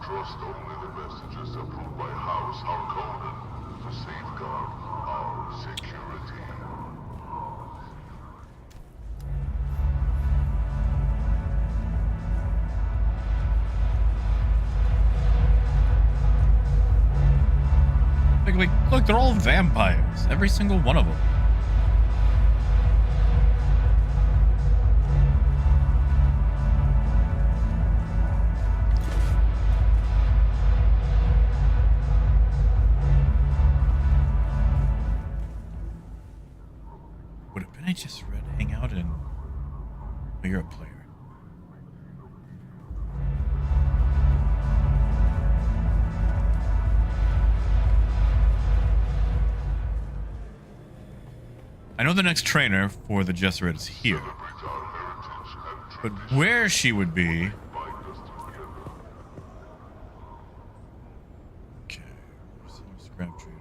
Trust only the messages approved by House Harkonnen to safeguard our security. Look, they're all vampires. Every single one of them. Would have been I just read hang out in... Oh, you're a player. I know the next trainer for the Gesserit is here. But where she would be... Okay. Scrap trader.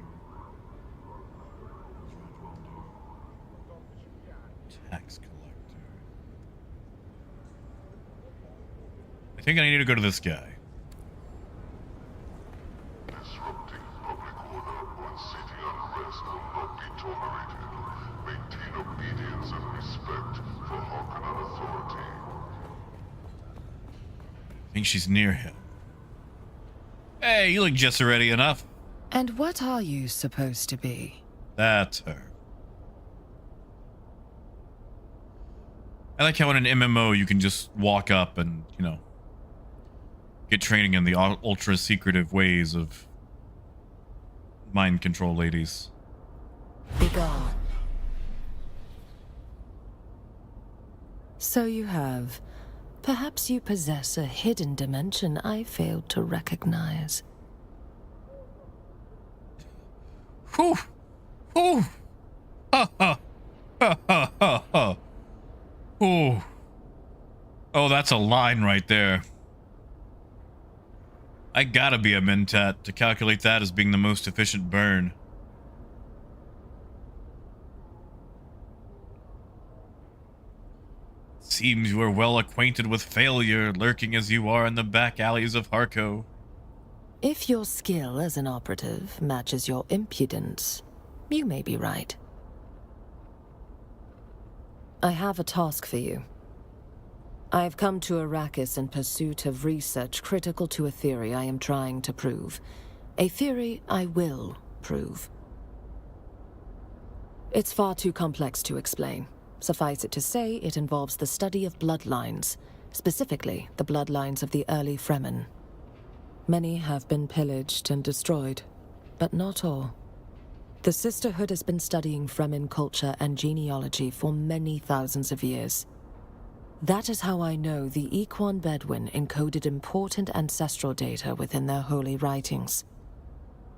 Tax collector. I think I need to go to this guy. I think she's near him. Hey, you look Gesserit enough. And what are you supposed to be? That's her. I like how in an MMO you can just walk up and, you know, get training in the ultra secretive ways of mind control ladies. Be gone. So you have. Perhaps you possess a hidden dimension I failed to recognize. Whew! Whew! Ha ha! Ha ha ha ha! Ooh. Oh, that's a line right there. I gotta be a Mentat to calculate that as being the most efficient burn. Seems you are well acquainted with failure, lurking as you are in the back alleys of Harko. If your skill as an operative matches your impudence, you may be right. I have a task for you. I've come to Arrakis in pursuit of research critical to a theory I am trying to prove. A theory I will prove. It's far too complex to explain. Suffice it to say, it involves the study of bloodlines, specifically the bloodlines of the early Fremen. Many have been pillaged and destroyed, but not all. The Sisterhood has been studying Fremen culture and genealogy for many thousands of years. That is how I know the Equan Bedouin encoded important ancestral data within their holy writings.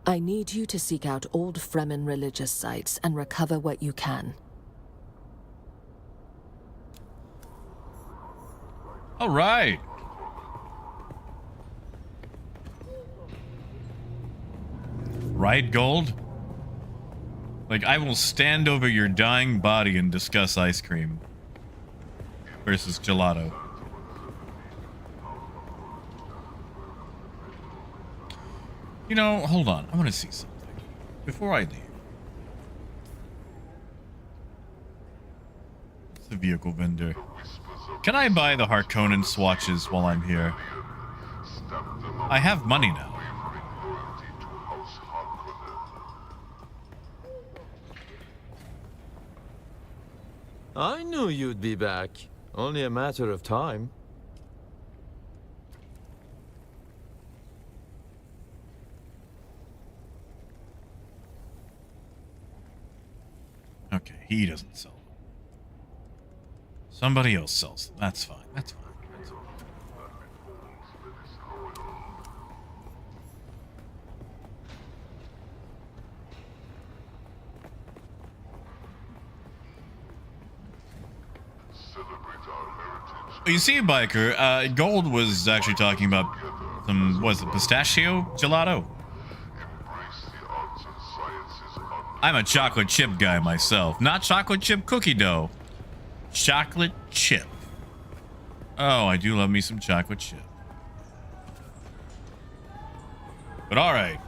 I need you to seek out old Fremen religious sites and recover what you can. All right. Right, Gold? Like, I will stand over your dying body and discuss ice cream versus gelato. You know, hold on. I want to see something before I leave. It's the vehicle vendor. Can I buy the Harkonnen swatches while I'm here? I have money now. I knew you'd be back. Only a matter of time. Okay, he doesn't sell them. Somebody else sells them. That's fine. That's fine. That's fine. You see, Biker, Gold was actually talking about some, what is it, pistachio gelato? I'm a chocolate chip guy myself. Not chocolate chip cookie dough. Chocolate chip. Oh, I do love me some chocolate chip. But alright.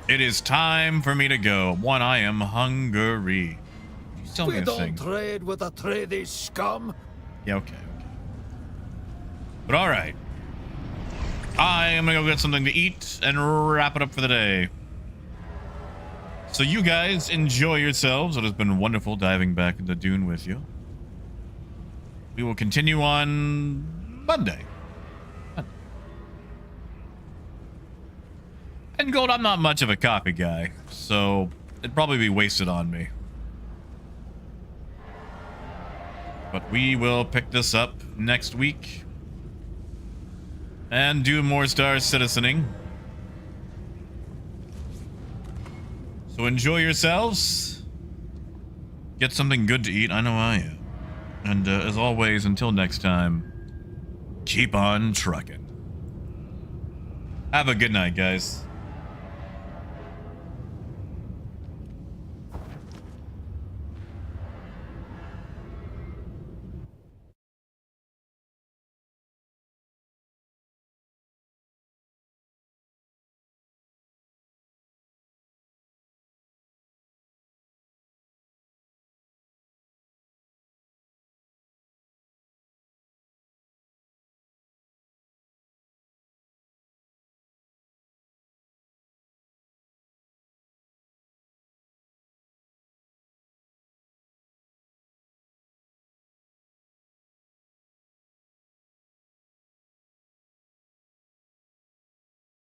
It is time for me to go. One, I am hungry. You tell me We a don't thing. trade with a tradie scum. Yeah, okay. But alright. I am gonna go get something to eat and wrap it up for the day. So you guys enjoy yourselves. It has been wonderful diving back into Dune with you. We will continue on Monday. And Gold, I'm not much of a coffee guy, so it'd probably be wasted on me. But we will pick this up next week and do more Star Citizening. So enjoy yourselves. Get something good to eat. I know I am. And as always, until next time, keep on trucking. Have a good night, guys.